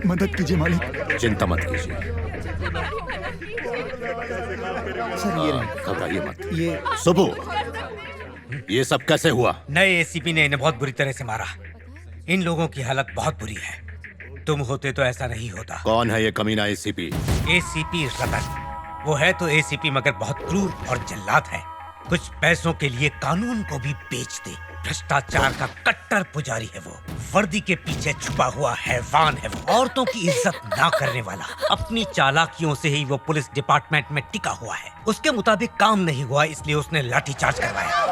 मदद कीजिए मालिक। चिंता मत कीजिए सर ये रहे। घबराइए मत। ये सुबह ये सब कैसे हुआ? नए एसीपी ने इन्हें बहुत बुरी तरह से मारा। इन लोगों की हालत बहुत बुरी है। तुम होते तो ऐसा नहीं होता। कौन है ये कमीना एसीपी? एसीपी रतन। वो है तो एसीपी मगर बहुत क्रूर और जल्लाद है। कुछ पैसों के लिए कानून को भी बेच दे। भ्रष्टाचार का कट्टर पुजारी है वो। वर्दी के पीछे छुपा हुआ हैवान है वो। औरतों की इज्जत ना करने वाला। अपनी चालाकियों से ही वो पुलिस डिपार्टमेंट में टिका हुआ है। उसके मुताबिक काम नहीं हुआ इसलिए उसने लाठीचार्ज करवाया।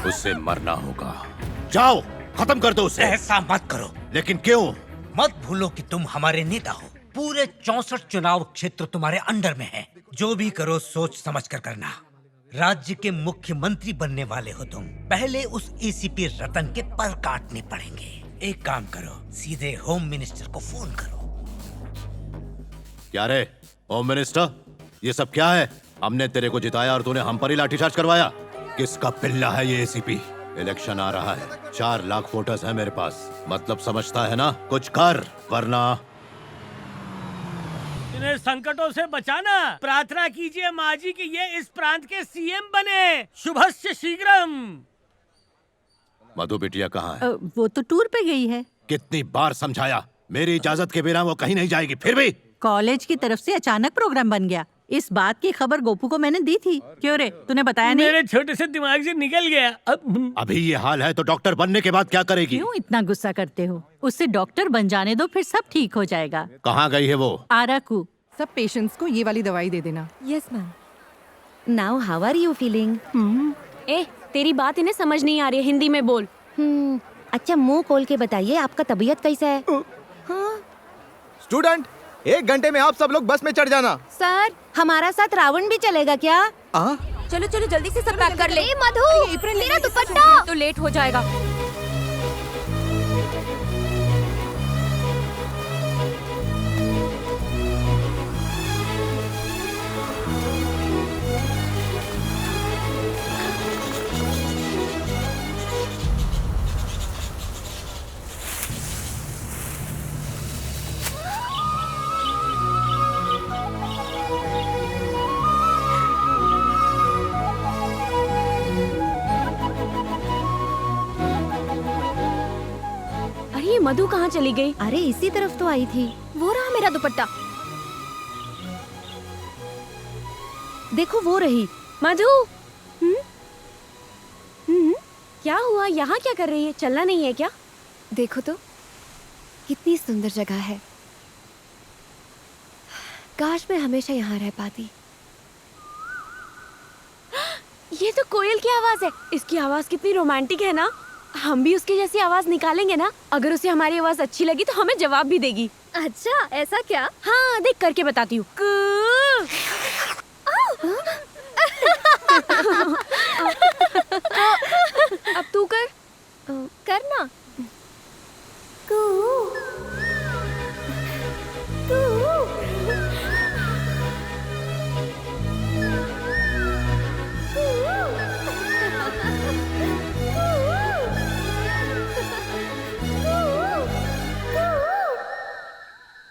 उससे मरना होगा। जाओ खत्म कर दो उसे। ऐसा मत करो। लेकिन क्यों? मत भूलो कि तुम हमारे नेता हो। पूरे 64 चुनाव क्षेत्र तुम्हारे अंडर में है। जो भी करो सोच समझ कर करना। राज्य के मुख्यमंत्री बनने वाले हो तुम। पहले उस एसीपी रतन के पर काटने पड़ेंगे। एक काम करो, सीधे होम मिनिस्टर को फोन करो। क्या रे होम मिनिस्टर, ये सब क्या है? हमने तेरे को जिताया और तूने हम पर ही लाठीचार्ज करवाया। किसका पिल्ला है ये एसीपी? इलेक्शन आ रहा है, 4 लाख वोटर्स है मेरे पास। मतलब समझता है ना? कुछ कर वरना। इन्हें संकटों से बचाना। प्रार्थना कीजिए माँ जी कि ये इस प्रांत के सीएम बने। शुभस्य शीघ्रम। मधु बिटिया कहाँ है? वो तो टूर पे गई है। कितनी बार समझाया, मेरी इजाजत के बिना वो कहीं नहीं जाएगी। फिर भी कॉलेज की तरफ से अचानक प्रोग्राम बन गया। इस बात की खबर गोपू को मैंने दी थी। क्यों रे, तूने बताया नहीं? मेरे छोटे से दिमाग से निकल गया। अभी ये हाल है तो डॉक्टर बनने के बाद क्या करेगी? क्यों इतना गुस्सा करते हो? उससे डॉक्टर बन जाने दो, फिर सब ठीक हो जाएगा। कहाँ गई है वो? आराकू। सब पेशेंट्स को ये वाली दवाई दे देना। Yes ma'am. Now how are you feeling? ए, तेरी बात इन्हें समझ नहीं आ रही है, हिंदी में बोल। अच्छा मुंह खोल के बताइए आपका तबीयत कैसा है? स्टूडेंट, 1 घंटे में आप सब लोग बस में चढ़ जाना। सर हमारा साथ रावण भी चलेगा क्या? चलो चलो जल्दी से सब पैक कर ले। मधु मेरा दुपट्टा। तो लेट हो जाएगा। ये मधु कहाँ चली गई? अरे इसी तरफ तो आई थी। वो रहा मेरा दुपट्टा। देखो वो रही। मधु। क्या हुआ? यहाँ क्या कर रही है? चलना नहीं है क्या? देखो तो कितनी सुंदर जगह है। काश मैं हमेशा यहाँ रह पाती। ये तो कोयल की आवाज है। इसकी आवाज कितनी रोमांटिक है ना। हम भी उसकी जैसी आवाज निकालेंगे ना। अगर उसे हमारी आवाज अच्छी लगी तो हमें जवाब भी देगी। अच्छा ऐसा क्या? हाँ देख करके बताती हूँ। अब तू कर। करना।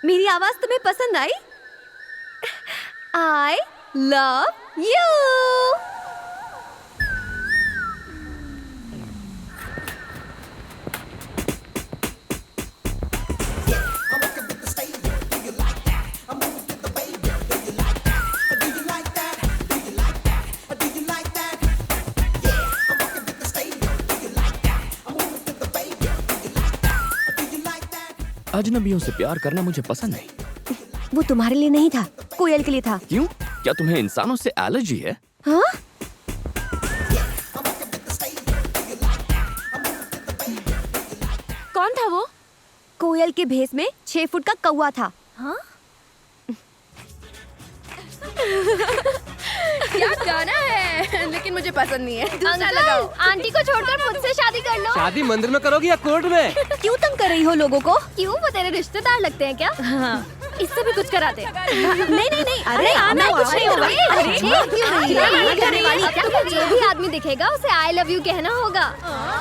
मेरी आवाज तुम्हें पसंद आई? I love you. अजनबियों से प्यार करना मुझे पसंद नहीं। वो तुम्हारे लिए नहीं था, कोयल के लिए था। क्यों? क्या तुम्हें इंसानों से एलर्जी है? हाँ? कौन था वो? कोयल के भेष में 6 फुट का कौवा था। हाँ? क्या गाना है, लेकिन मुझे पसंद नहीं है। दूसरा लगाओ। आंटी को छोड़कर मुझसे शादी कर लो। शादी मंदिर में करोगी या कोर्ट में? क्यों तंग कर रही हो लोगों को? क्यों? वो तेरे रिश्तेदार लगते हैं क्या? हाँ। इससे भी कुछ कराते। नहीं नहीं नहीं, अरे आना कुछ नहीं होगा। अरे जो भी आदमी दिखेगा उसे आई लव यू कहना होगा।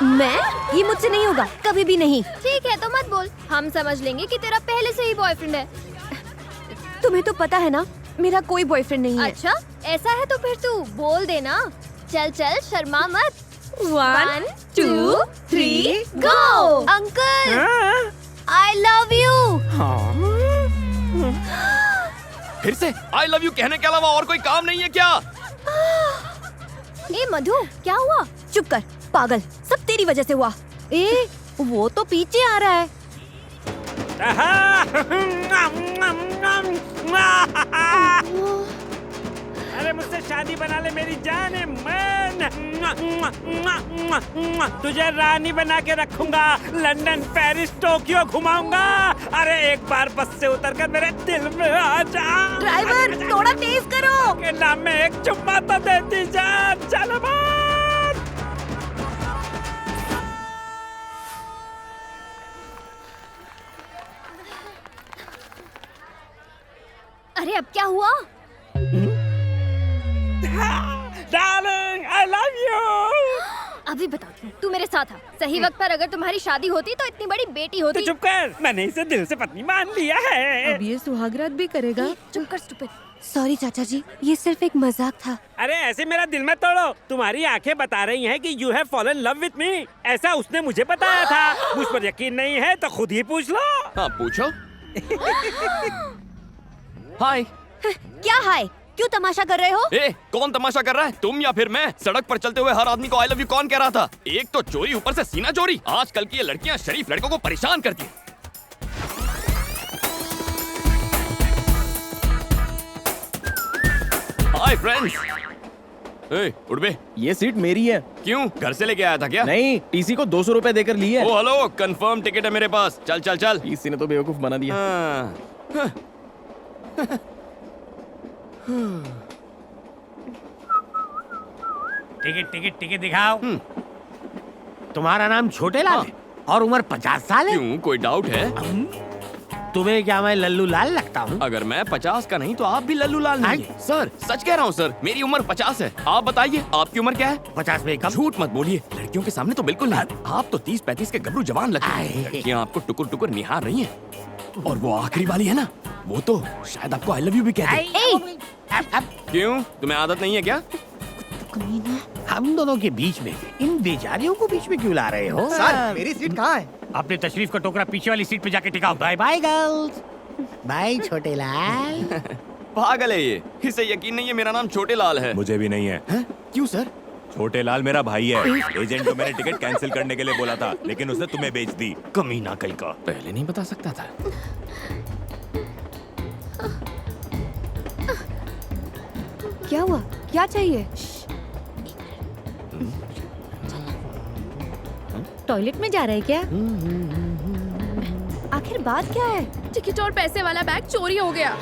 मैं? ये मुझसे नहीं होगा, कभी भी नहीं। ठीक है तो मत बोल, हम समझ लेंगे कि तेरा पहले से ही बॉयफ्रेंड है। तुम्हें तो पता है ना मेरा कोई बॉयफ्रेंड नहीं है। अच्छा ऐसा है तो फिर तू बोल देना। चल चल शर्मा मत। 1 2 3 go. Uncle I love you. फिर से आई लव यू कहने के अलावा और कोई काम नहीं है क्या? ए मधु क्या हुआ? चुप कर पागल, सब तेरी वजह से हुआ। ए वो तो पीछे आ रहा है। अरे मुझसे शादी बना ले मेरी जान मन। तुझे रानी बना के रखूंगा, लंदन पेरिस टोक्यो घुमाऊंगा। अरे एक बार बस से उतरकर मेरे दिल में आ जा। ड्राइवर थोड़ा तेज करो। के नाम में एक चुम्मा तो देती जा। चलो बात। अरे अब क्या हुआ? Darling I love you. अभी बताती हूँ, तू मेरे साथ आ। सही वक्त पर अगर तुम्हारी शादी होती तो इतनी बड़ी बेटी तो होती। चुप कर, मैंने इसे दिल से पत्नी मान लिया है। अब ये सुहागरात भी करेगा। चुप कर स्टूपिड। सॉरी चाचा जी, ये सिर्फ एक मजाक था। अरे ऐसे मेरा दिल मत तोड़ो। तुम्हारी आंखें बता रही हैं कि you have fallen love with me. ऐसा उसने मुझे बताया था। मुझ पर यकीन नहीं है तो खुद ही पूछ लो। हाँ पूछो। हाय। क्या हाय? क्यों तमाशा कर रहे हो? ए, कौन तमाशा कर रहा है, तुम या फिर मैं? सड़क पर चलते हुए हर आदमी को आई लव यू कौन कह रहा था? एक तो चोरी, ऊपर से सीना चोरी। आजकल की ये लड़कियां शरीफ लड़कों को परेशान करती हैं। Hi friends. ए, उठ बे। ये सीट मेरी है। क्यों, घर से लेके आया था क्या? नहीं, टीसी को 200 रुपए देकर ली है। ओ हेलो, कंफर्म टिकट है मेरे पास। चल चल चल। टीसी ने तो बेवकूफ बना दिया। हाँ। टिकट टिकट टिकट दिखाओ। तुम्हारा नाम छोटे लाल है और उम्र 50 साल है। क्यों, कोई डाउट है? तुम्हें क्या मैं लल्लू लाल लगता हूँ? अगर मैं 50 का नहीं तो आप भी लल्लू लाल नहीं है। सर सच कह रहा हूँ सर, मेरी उम्र 50 है। आप बताइए आपकी उम्र क्या है? 50 में कम। झूठ मत बोलिए, लड़कियों के सामने तो बिल्कुल नहीं। आप तो 30-35 के गबरू जवान लगते हैं। लड़कियाँ आपको टुकुर टुकुर निहार रही हैं। और वो आखिरी वाली है ना, वो तो शायद आपको आई लव यू भी कहते हैं। क्यों, तुम्हें आदत नहीं है क्या? हम दोनों के बीच में इन बेचारियों को बीच में क्यों ला रहे हो? सर मेरी सीट कहाँ है? अपने तशरीफ का टोकरा पीछे वाली सीट पे जाके टिकाओ। Bye bye girls. बाय छोटे लाल। पागल है ये, इसे यकीन नहीं है मेरा नाम छोटे लाल है। मुझे भी नहीं है। क्यों सर? छोटे लाल मेरा भाई है। एजेंट को मैंने टिकट कैंसिल करने के लिए बोला था, लेकिन उसने तुम्हें बेच दी। कमीना कहीं का। पहले नहीं बता सकता था। क्या हुआ? क्या चाहिए? टॉयलेट में जा रहे हैं क्या? आखिर बात क्या है? टिकट और पैसे वाला बैग चोरी हो गया।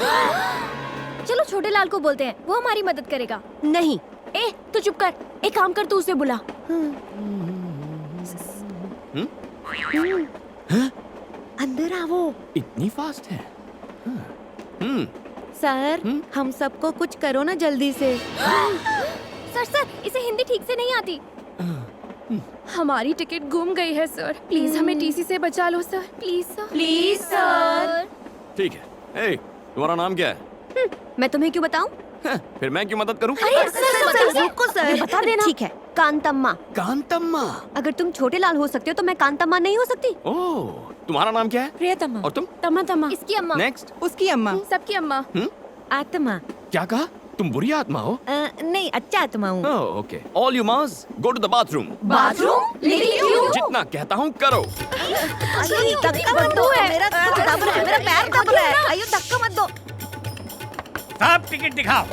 चलो छोटे लाल को बोलते हैं, वो हमारी मदद करेगा। नहीं, ए तू चुप कर। एक काम कर, तू उसे बुला। अंदर आओ। इतनी फास्ट है? सर हम सबको कुछ करो ना जल्दी से। सर सर इसे हिंदी ठीक से नहीं आती। हमारी टिकट गुम गई है सर, प्लीज हमें टीसी से बचा लो sir, please sir. Please sir. ठीक है। ए, तुम्हारा नाम क्या है? मैं तुम्हें क्यों बताऊं? फिर मैं क्यों मदद करूं? सर रुको सर, बता देना। ठीक है, कांतम्मा। कांतम्मा। अगर तुम छोटे लाल हो सकते हो तो मैं कांतम्मा नहीं हो सकती? ओह, तुम्हारा नाम क्या है? प्रियतमा। और तुम? तमा तमा। इसकी अम्मा। नेक्स्ट। उसकी अम्मा। सबकी अम्मा। आत्मा। क्या कहा? तुम बुरी आत्मा हो? नहीं, अच्छा आत्मा हूँ। Oh okay. All you must go to the bathroom. Bathroom? लेकिन क्यों? जितना कहता हूँ करो। धक्का मत दो। मेरा पैर दब रहा है। आइयो धक्का मत दो। सब टिकट दिखाओ।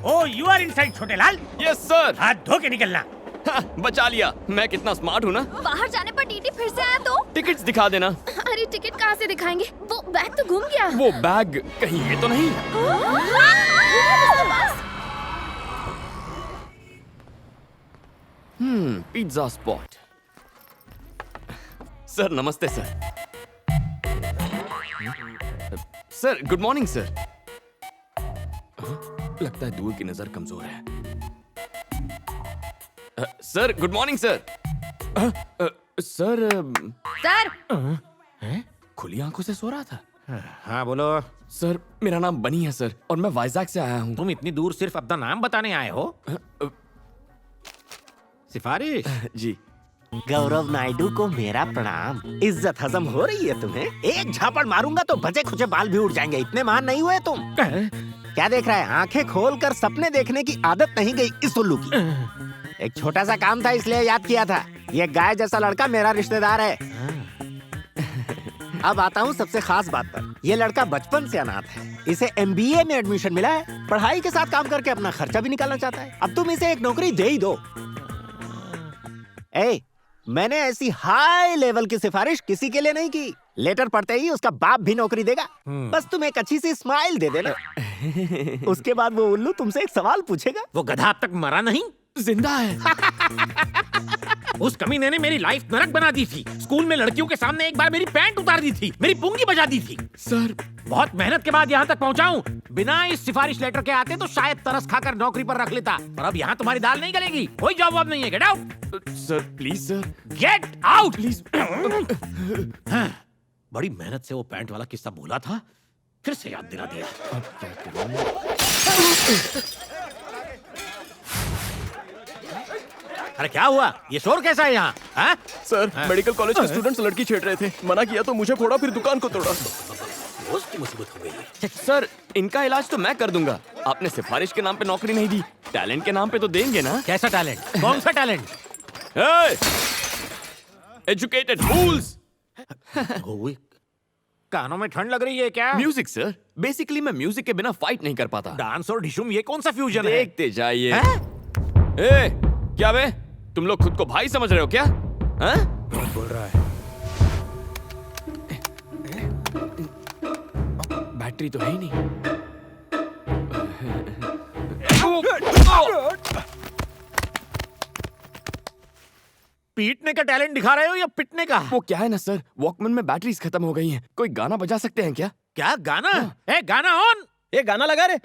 ओ यू आर इनसाइड छोटे लाल। Yes sir. हाथ धो के निकलना। बचा लिया, मैं कितना स्मार्ट हूँ ना। बाहर जाने पर टीटी फिर से आया तो? टिकट्स दिखा देना। अरे टिकट कहाँ से दिखाएंगे? वो बैग तो गुम गया। वो बैग कहीं ये तो नहीं? Pizza spot. सर नमस्ते sir. Sir good morning sir. लगता है दूर की नजर कमजोर है। Sir good morning sir. Sir sir खुली आंखों से सो रहा था। हाँ बोलो। सर मेरा नाम बनी है सर, और मैं वाइजैक से आया हूँ। तुम इतनी दूर सिर्फ अपना नाम बताने आए हो? सिफारिश? जी। गौरव नायडू को मेरा प्रणाम। इज्जत हजम हो रही है तुम्हें? एक झापड़ मारूंगा तो बचे खुचे बाल भी उड़ जाएंगे। इतने महान नहीं हुए तुम। क्या देख रहा है? आंखें खोलकर सपने देखने की आदत नहीं गई इस उल्लू की। एक छोटा सा काम था इसलिए याद किया था। ये गाय जैसा लड़का मेरा रिश्तेदार है। अब आता हूँ सबसे खास बात पर। ये लड़का बचपन से अनाथ है। इसे MBA में एडमिशन मिला है। पढ़ाई के साथ काम करके अपना खर्चा भी निकालना चाहता है। अब तुम इसे एक नौकरी दे ही दो। मैंने ऐसी हाई लेवल की सिफारिश किसी के लिए नहीं की। लेटर पढ़ते ही उसका बाप भी नौकरी देगा। बस तुम एक अच्छी सी स्माइल दे देना। उसके बाद वो उल्लू तुमसे एक सवाल पूछेगा। वो गधा अब तक मरा नहीं? जिंदा है। उस कमीने ने मेरी लाइफ नरक बना दी थी। स्कूल में लड़कियों के सामने एक बार मेरी पैंट उतार दी थी, मेरी पुंगी बजा दी थी। सर बहुत मेहनत के बाद यहाँ तक पहुँचा हूँ। बिना इस सिफारिश लेटर के आते तो शायद तरस खाकर नौकरी पर रख लेता। पर अब यहाँ तुम्हारी दाल नहीं गलेगी। कोई जॉब वॉब नहीं है। Get out sir please sir. Get out please. बड़ी मेहनत से वो पैंट वाला किस्सा बोला था, फिर से याद दिला दिया। अरे क्या हुआ? ये शोर कैसा है यहाँ? सर मेडिकल कॉलेज के स्टूडेंट्स लड़की छेड़ रहे थे। मना किया तो मुझे फोड़ा, फिर दुकान को तोड़ा। दोस्त की मुसीबत हो गई है। सर इनका इलाज तो मैं कर दूंगा। आपने सिफारिश के नाम पे नौकरी नहीं दी, टैलेंट के नाम पे तो देंगे ना? कैसा टैलेंट? कौन सा टैलेंट? एजुकेटेड फूल्स। कानों में ठंड लग रही है क्या? Music sir. बेसिकली मैं म्यूजिक के बिना फाइट नहीं कर पाता। डांस और डिशुम, ये कौन सा फ्यूजन है? देखते जाइए। क्या बे, तुम लोग खुद को भाई समझ रहे हो क्या? कौन बोल रहा है? बैटरी तो है ही नहीं। पीटने का टैलेंट दिखा रहे हो या पिटने का? वो क्या है ना सर, वॉकमैन में बैटरीज खत्म हो गई हैं। कोई गाना बजा सकते हैं क्या? क्या गाना? गाना ऑन। गाना लगा रे।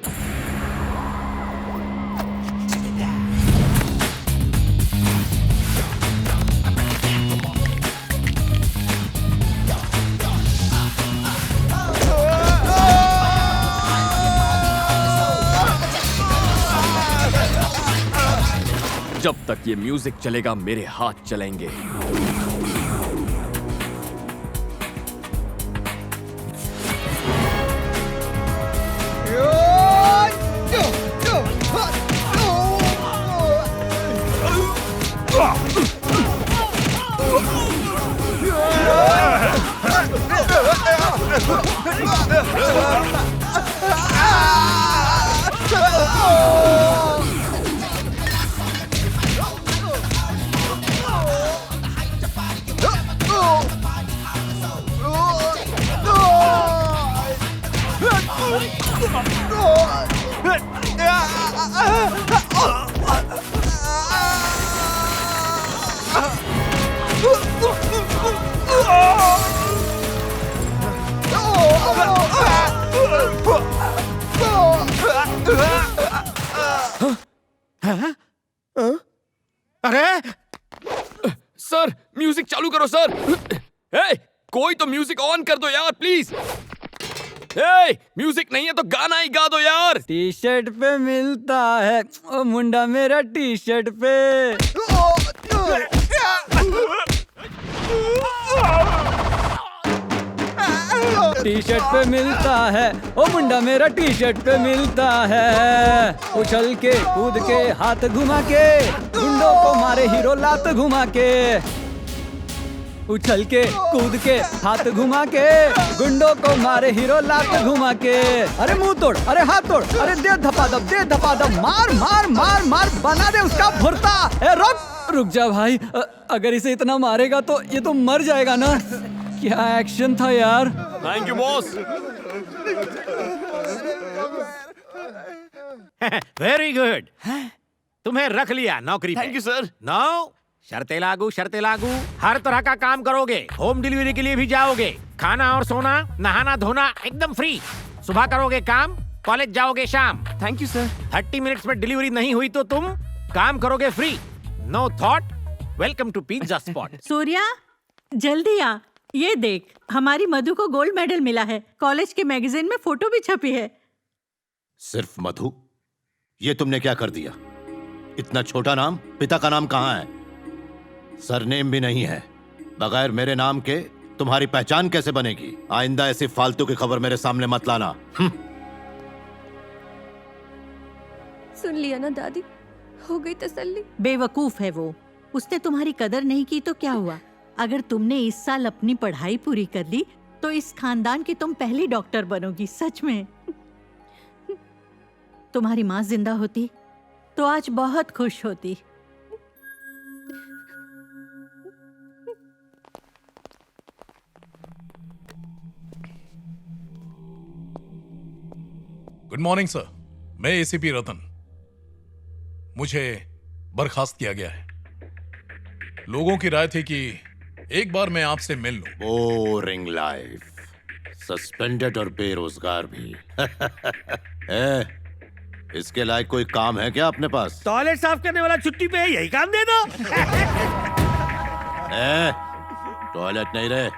जब तक ये म्यूजिक चलेगा मेरे हाथ चलेंगे। अरे सर म्यूजिक चालू करो सर। कोई तो म्यूजिक ऑन कर दो यार प्लीज। म्यूजिक नहीं है तो गाना ही गा दो यार। टी शर्ट पे मिलता है ओ मुंडा मेरा टी शर्ट पे। टी शर्ट पे मिलता है ओ मुंडा मेरा टी शर्ट पे मिलता है। उछल के कूद के हाथ घुमा के गुंडों को मारे हीरो लात घुमा के। उछल के कूद के हाथ घुमा के गुंडों को मारे हीरो लात घुमा के। अरे मुंह तोड़, अरे हाथ तोड़, अरे दे धपाधप, दे धपाधप, मार मार मार मार, बना दे उसका भुर्ता। रुक जा भाई, अगर इसे इतना मारेगा तो ये तो मर जाएगा ना। क्या एक्शन था यार। Thank you boss. Very good, तुम्हें रख लिया नौकरी पे। Thank you sir. नो, शर्तें लागू, शर्तें लागू। हर तरह का काम करोगे, होम डिलीवरी के लिए भी जाओगे, खाना और सोना, नहाना धोना एकदम फ्री। सुबह करोगे काम, कॉलेज जाओगे शाम। Thank you sir. 30 मिनट्स में डिलीवरी नहीं हुई तो तुम काम करोगे free. No thought. Welcome to pizza spot. Surya जल्दी आ, ये देख हमारी मधु को गोल्ड मेडल मिला है। कॉलेज के मैगजीन में फोटो भी छपी है। सिर्फ मधु? ये तुमने क्या कर दिया? इतना छोटा नाम, पिता का नाम कहाँ है? सरनेम भी नहीं है। बगैर मेरे नाम के तुम्हारी पहचान कैसे बनेगी? आइंदा ऐसी फालतू की खबर मेरे सामने मत लाना। सुन लिया ना दादी, हो गई तसल्ली। बेवकूफ है वो, उसने तुम्हारी कदर नहीं की तो क्या हुआ? अगर तुमने इस साल अपनी पढ़ाई पूरी कर ली तो इस खानदान की तुम पहली डॉक्टर बनोगी। सच में। तुम्हारी माँ जिंदा होती तो आज बहुत खुश होती। गुड मॉर्निंग सर, मैं एसीपी रतन। मुझे बर्खास्त किया गया है। लोगों की राय थी कि एक बार मैं आपसे मिल लूं। बोरिंग लाइफ, सस्पेंडेड और बेरोजगार भी। इसके लायक कोई काम है क्या अपने पास? टॉयलेट साफ करने वाला छुट्टी पे है, यही काम दे दो। टॉयलेट नहीं रहे,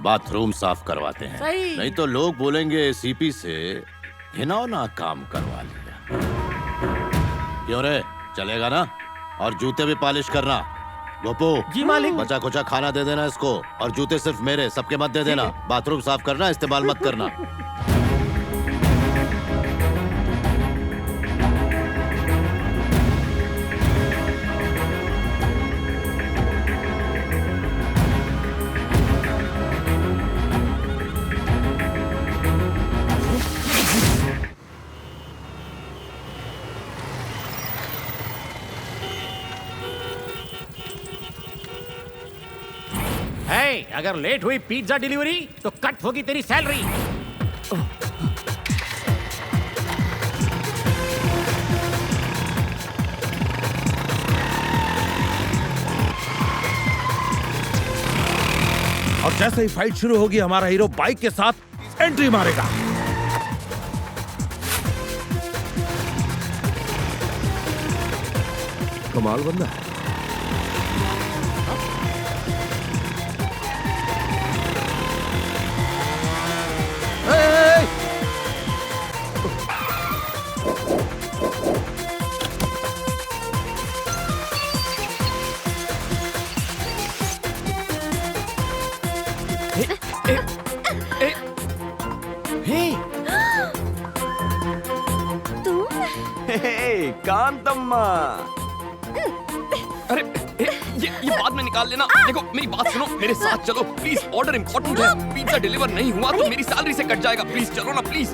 बाथरूम साफ करवाते हैं। सही। नहीं तो लोग बोलेंगे एसीपी से घिनौना काम करवा लिया। क्यों रे, चलेगा ना? और जूते भी पॉलिश करना। गोपू जी मालिक। बचा कुचा खाना दे देना इसको, और जूते सिर्फ मेरे, सबके मत दे देना। बाथरूम साफ करना, इस्तेमाल मत करना। अगर लेट हुई पिज्जा डिलीवरी तो कट होगी तेरी सैलरी। और जैसे ही फाइट शुरू होगी हमारा हीरो बाइक के साथ एंट्री मारेगा। कमाल बंदा है। कांतम्मा। अरे ये बाद में निकाल लेना। देखो मेरी बात सुनो, मेरे साथ चलो प्लीज। ऑर्डर इम्पोर्टेंट है। पिज्जा डिलीवर नहीं हुआ तो मेरी सैलरी से कट जाएगा। प्लीज चलो ना please.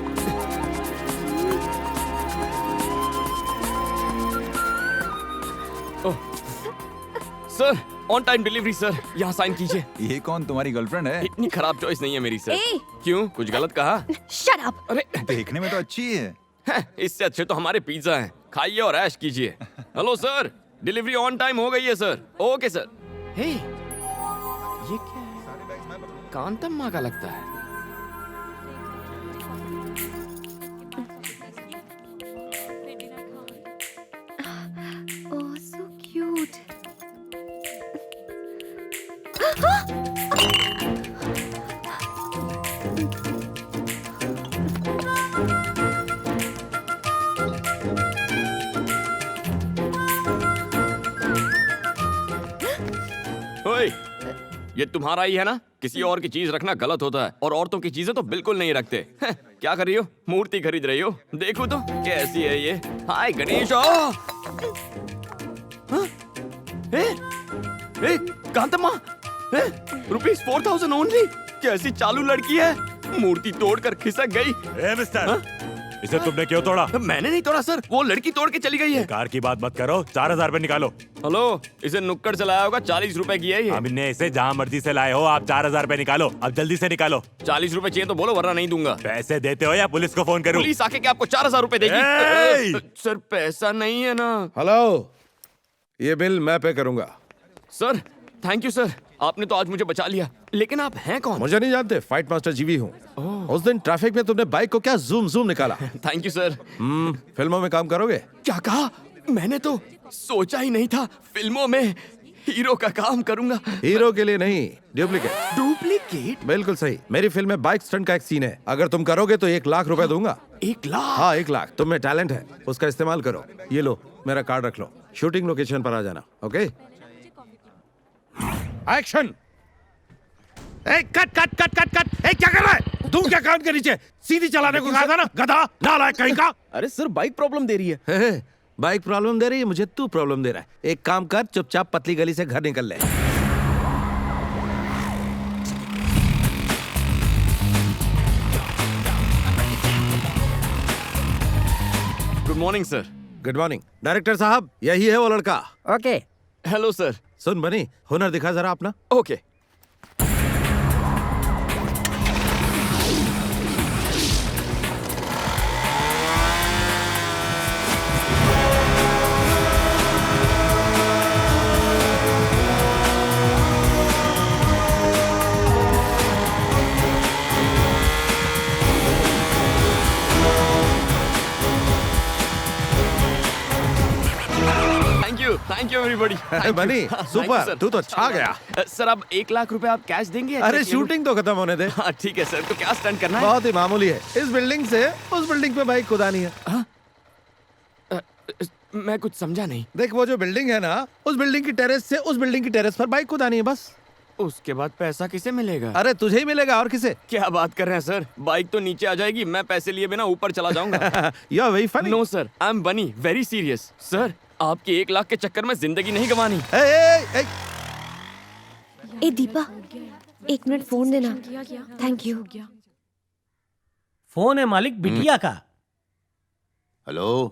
Sir on time delivery sir, यहाँ साइन कीजिए। ये कौन, तुम्हारी गर्लफ्रेंड है? इतनी खराब चॉइस नहीं है मेरी सर। क्यों, कुछ गलत कहा? Shut up. अरे देखने में तो अच्छी है। इससे अच्छे तो हमारे पिज्जा हैं। खाइए और ऐश कीजिए। Hello sir, delivery on time हो गई है सर। Okay sir. हे, ये क्या है? कांतम्मा का लगता है। ओह सो क्यूट। ये तुम्हारा ही है ना? किसी और की चीज रखना गलत होता है, और औरतों की चीजें तो बिल्कुल नहीं रखते। क्या कर रही हो? मूर्ति खरीद रही हो? देखो तो कैसी है ये। हाय गणेश। कांतम्मा, ₹4000 ओनली। कैसी चालू लड़की है, मूर्ति तोड़कर खिसक गई। मिस्टर, इसे तुमने क्यों तोड़ा? मैंने नहीं तोड़ा सर, वो लड़की तोड़ के चली गई है। कार की बात मत करो, 4000 रुपए निकालो। हेलो, इसे नुक्कड़ से लाया होगा, 40 रुपए की है ये। हमने इसे जहाँ मर्जी से लाए हो, आप 4000 रुपए निकालो। अब जल्दी से निकालो। 40 रुपए चाहिए तो बोलो, वरना नहीं दूंगा। पैसे देते हो या पुलिस को फोन करूं? पुलिस आके क्या आपको 4000 रुपए देगी? सर पैसा नहीं है ना। हेलो, ये बिल मैं पे करूंगा। Sir thank you sir. आपने तो आज मुझे बचा लिया, लेकिन आप हैं कौन? मुझे नहीं जानते, फाइट मास्टर जीवी हूँ। उस दिन ट्रैफिक में तुमने बाइक को क्या जूम जूम निकाला। Thank you sir. फिल्मों में काम करोगे? क्या कहा? मैंने तो सोचा ही नहीं था फिल्मों में हीरो का काम करूंगा। हीरो के लिए नहीं, डुप्लीकेट। डुप्लीकेट? बिल्कुल सही। मेरी फिल्म में बाइक स्टंट का एक सीन है, अगर तुम करोगे तो 1 लाख रुपए दूंगा। 1 लाख? हाँ 1 लाख। तुम में टैलेंट है, उसका इस्तेमाल करो। ये लो मेरा कार्ड रख लो, शूटिंग लोकेशन पर आ जाना। Okay, action. Cut cut cut cut cut. क्या कर रहा है तू? क्या कान के नीचे सीधी चलाने को कहा था ना, गधा नालायक कहीं का। अरे सर बाइक प्रॉब्लम दे रही है। बाइक प्रॉब्लम दे रही है, मुझे तू प्रॉब्लम दे रहा है। एक काम कर, चुपचाप पतली गली से घर निकल ले। Good morning sir. Good morning. Director साहब, यही है वो लड़का। ओके। Hello sir. सुन बनी, हुनर दिखा जरा अपना। ओके। Thank you everybody. बनी सुपर, तू तो छा गया। सर अब 1 लाख रुपए आप कैश देंगे? अरे शूटिंग तो खत्म होने दे। हाँ ठीक है सर, तो क्या स्टंट करना है? बहुत ही मामूली है, इस बिल्डिंग से उस बिल्डिंग पे बाइक कुदानी है। मैं कुछ समझा नहीं। देख वो जो बिल्डिंग है ना, उस बिल्डिंग की टेरेस से उस बिल्डिंग की टेरेस पर बाइक कुदानी है बस। उसके बाद पैसा किसे मिलेगा? अरे तुझे ही मिलेगा, और किसे? क्या बात कर रहे हैं सर, बाइक तो नीचे आ जाएगी, मैं पैसे लिए बिना ऊपर चला जाऊंगा। You are very funny. No sir, I am Bunny very serious. Sir आपकी 1 लाख के चक्कर में जिंदगी नहीं गंवानी। ए दीपा, 1 मिनट फोन देना। Thank you. फोन है मालिक बिटिया का। हेलो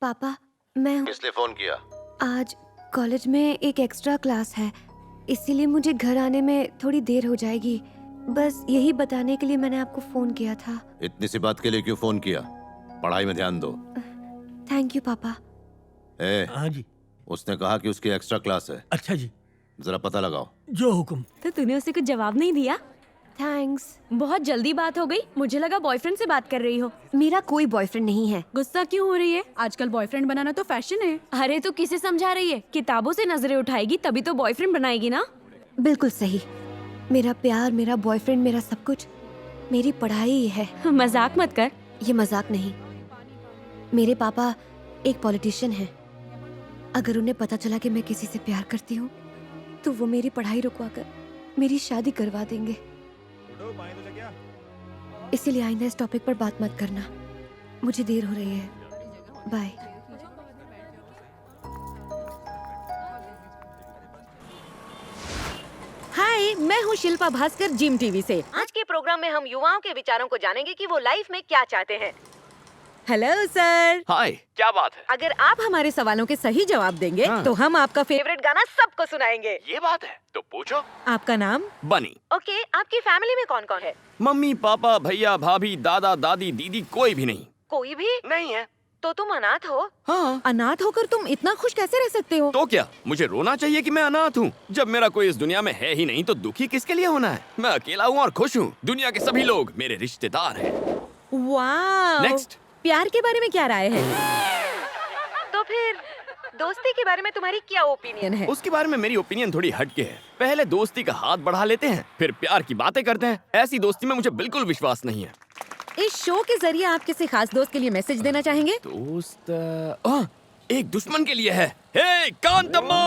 पापा, मैं किसने फोन किया? आज कॉलेज में एक एक्स्ट्रा क्लास है, इसीलिए मुझे घर आने में थोड़ी देर हो जाएगी। बस यही बताने के लिए मैंने आपको फोन किया था। इतनी सी बात के लिए क्यों फोन किया? पढ़ाई में ध्यान दो। थैंक यू पापा। हाँ जी। उसने कहा कि उसकी एक्स्ट्रा क्लास है। अच्छा जी। जरा पता लगाओ। जो हुक्म। तो तूने उसे कुछ जवाब नहीं दिया? थैंक्स। बहुत जल्दी बात हो गई, मुझे लगा बॉयफ्रेंड से बात कर रही हो। मेरा कोई बॉयफ्रेंड नहीं है। गुस्सा क्यों हो रही है? आजकल बॉयफ्रेंड बनाना तो फैशन है। अरे तो किसे समझा रही है? किताबों से नजरें उठाएगी तभी तो बॉयफ्रेंड बनाएगी ना। बिल्कुल सही। मेरा प्यार, मेरा बॉयफ्रेंड, मेरा सब कुछ मेरी पढ़ाई है। मजाक मत कर। ये मजाक नहीं। मेरे पापा एक पॉलिटिशियन हैं। अगर उन्हें पता चला कि मैं किसी से प्यार करती हूँ तो वो मेरी पढ़ाई रुकवाकर मेरी शादी करवा देंगे। इसीलिए आइंदा इस टॉपिक पर बात मत करना। मुझे देर हो रही है। बाय। हाय, मैं हूँ शिल्पा भास्कर, जिम टीवी से। आज के प्रोग्राम में हम युवाओं के विचारों को जानेंगे कि वो लाइफ में क्या चाहते हैं। Hello sir. हाय, क्या बात है? अगर आप हमारे सवालों के सही जवाब देंगे तो हम आपका फेवरेट गाना सबको सुनाएंगे। ये बात है तो पूछो। आपका नाम? बनी। ओके, आपकी फैमिली में कौन कौन है? मम्मी पापा भैया भाभी दादा दादी दीदी कोई भी नहीं। कोई भी नहीं है। तो तुम अनाथ हो? हाँ। अनाथ होकर तुम इतना खुश कैसे रह सकते हो? तो क्या मुझे रोना चाहिए कि मैं अनाथ हूँ? जब मेरा कोई इस दुनिया में है ही नहीं तो दुखी किसके लिए होना है? मैं अकेला हूँ और खुश हूँ। दुनिया के सभी लोग मेरे रिश्तेदार हैं। वाह। नेक्स्ट। प्यार के बारे में क्या राय है? तो फिर दोस्ती के बारे में तुम्हारी क्या ओपिनियन है? उसके बारे में मेरी ओपिनियन थोड़ी हटके है। पहले दोस्ती का हाथ बढ़ा लेते हैं, फिर प्यार की बातें करते हैं। ऐसी दोस्ती में मुझे बिल्कुल विश्वास नहीं है। इस शो के जरिए आप किसी खास दोस्त के लिए मैसेज देना चाहेंगे? दोस्त एक दुश्मन के लिए है। हे कांतम्मा,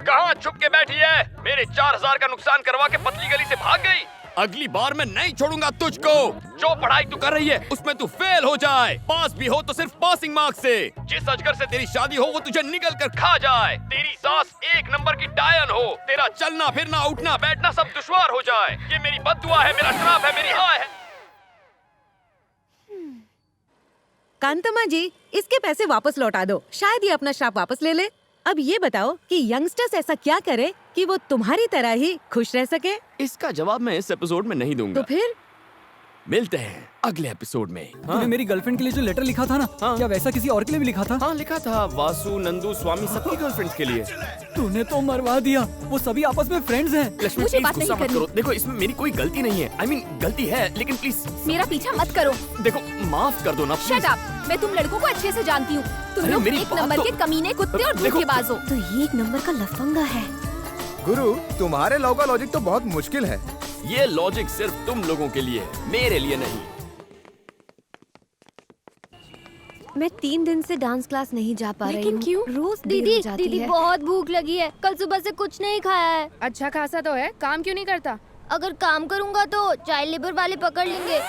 कहाँ छुप के बैठी है? मेरे 4000 का नुकसान करवा के पतली गली से भाग गई। अगली बार मैं नहीं छोड़ूंगा तुझको। जो पढ़ाई तू कर रही है उसमें तू फेल हो जाए। पास भी हो तो सिर्फ पासिंग मार्क्स से। जिस अजगर से तेरी शादी हो वो तुझे निगल कर खा जाए। तेरी सास 1 नंबर की डायन हो। तेरा चलना फिरना उठना बैठना सब दुश्वार हो जाए। ये मेरी बद्दुआ है, मेरा श्राप है, मेरी हाय है। कांतम्मा जी, इसके पैसे वापस लौटा दो, शायद ये अपना श्राप वापस ले ले। अब ये बताओ कि यंगस्टर्स ऐसा क्या करे कि वो तुम्हारी तरह ही खुश रह सके? इसका जवाब मैं इस एपिसोड में नहीं दूंगा। तो फिर? मिलते हैं अगले एपिसोड में। तूने मेरी गर्लफ्रेंड के लिए जो लेटर लिखा था ना, क्या वैसा किसी और के लिए भी लिखा था? हाँ लिखा था, वासु, नंदू, स्वामी सबकी गर्लफ्रेंड्स के लिए। तूने तो मरवा दिया, वो सभी आपस में फ्रेंड्स हैं। लक्ष्मी मुझे प्लीज बात नहीं गुस्सा मत करनी। करो। देखो इसमें मेरी कोई गलती नहीं है, I mean, गलती है लेकिन प्लीज मेरा पीछा मत करो। देखो माफ कर दो ना प्लीज। शट अप, मैं तुम लड़कों को अच्छे से जानती हूँ। तुम अरे लोग मेरी एक बात नंबर तो- के कमीने, कुत्ते और देखो- धोखेबाज हो। तो ये एक नंबर का लफंगा है। गुरु तुम्हारे लॉ का लॉजिक तो बहुत मुश्किल है। ये लॉजिक सिर्फ तुम लोगों के लिए है, मेरे लिए नहीं। मैं 3 दिन से डांस क्लास नहीं जा पा रही लेकिन हूँ। क्यों? रोज देर दीदी हो जाती दीदी है। बहुत भूख लगी है, कल सुबह से कुछ नहीं खाया है। अच्छा खासा तो है, काम क्यों नहीं करता? अगर काम करूँगा तो चाइल्ड लेबर वाले पकड़ लेंगे।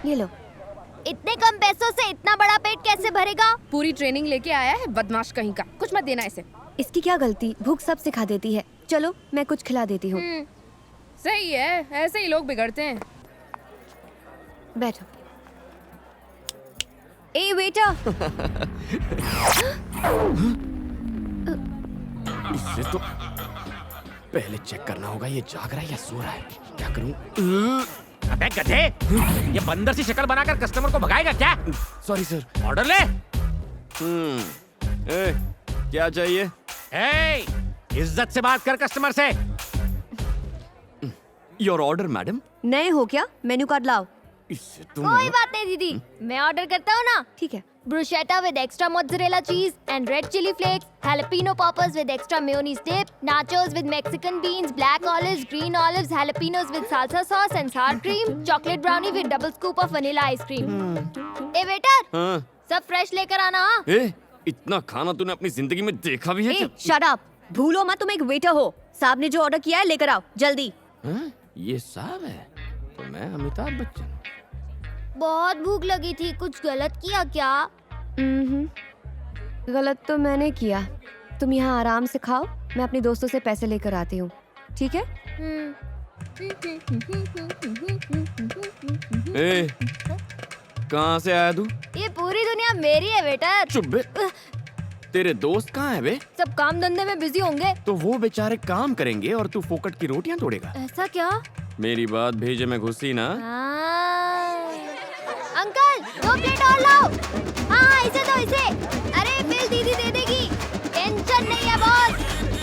ये लो। इतने कम पैसों से इतना बड़ा पेट कैसे भरेगा? पूरी ट्रेनिंग लेके आया है बदमाश कहीं का। कुछ मत देना इसे। इसकी क्या गलती, भूख सब सिखा देती है। चलो मैं कुछ खिला देती हूँ। सही है, ऐसे ही लोग बिगड़ते हैं। बैठो। ए बेटा। इससे तो पहले चेक करना होगा ये जाग रहा है या सो रहा है। क्या करूं? अबे गधे, ये बंदर सी शक्ल बनाकर कस्टमर को भगाएगा क्या? Sorry sir. ऑर्डर ले। क्या चाहिए? ए, इज्जत से बात कर कस्टमर से। Your order madam. नए हो क्या? मेन्यू कार्ड लाओ। इससे कोई बात नहीं दीदी, मैं ऑर्डर करता हूँ ना। ठीक है। Bruschetta with extra mozzarella cheese and red chili flakes, jalapeno poppers with extra mayonnaise dip, nachos with Mexican beans, black olives, green olives, jalapenos with salsa sauce and sour cream, chocolate brownie with double scoop of vanilla ice cream. A waiter, हाँ। सब fresh लेकर आना। हाँ? इतना खाना तूने अपनी जिंदगी में देखा भी है क्या? शट अप, भूलो मत तुम एक वेटर हो। साहब ने जो ऑर्डर किया है लेकर आओ जल्दी। ये साहब है तो मैं अमिताभ बच्चन। बहुत भूख लगी थी, कुछ गलत किया क्या? गलत तो मैंने किया। तुम यहाँ आराम से खाओ, मैं अपने दोस्तों से पैसे लेकर आती हूँ, ठीक है? कहाँ से आया तू? ये पूरी दुनिया मेरी है बेटा। चुप बे। तेरे दोस्त कहाँ है बे? सब काम धंधे में बिजी होंगे। तो वो बेचारे काम करेंगे और तू फोकट की रोटियां तोड़ेगा। ऐसा क्या? मेरी बात भेजे में घुसी ना। अंकल 2 प्लेट और लाओ। हाँ इसे दो इसे। अरे बिल दीदी दे देगी, टेंशन नहीं है बॉस।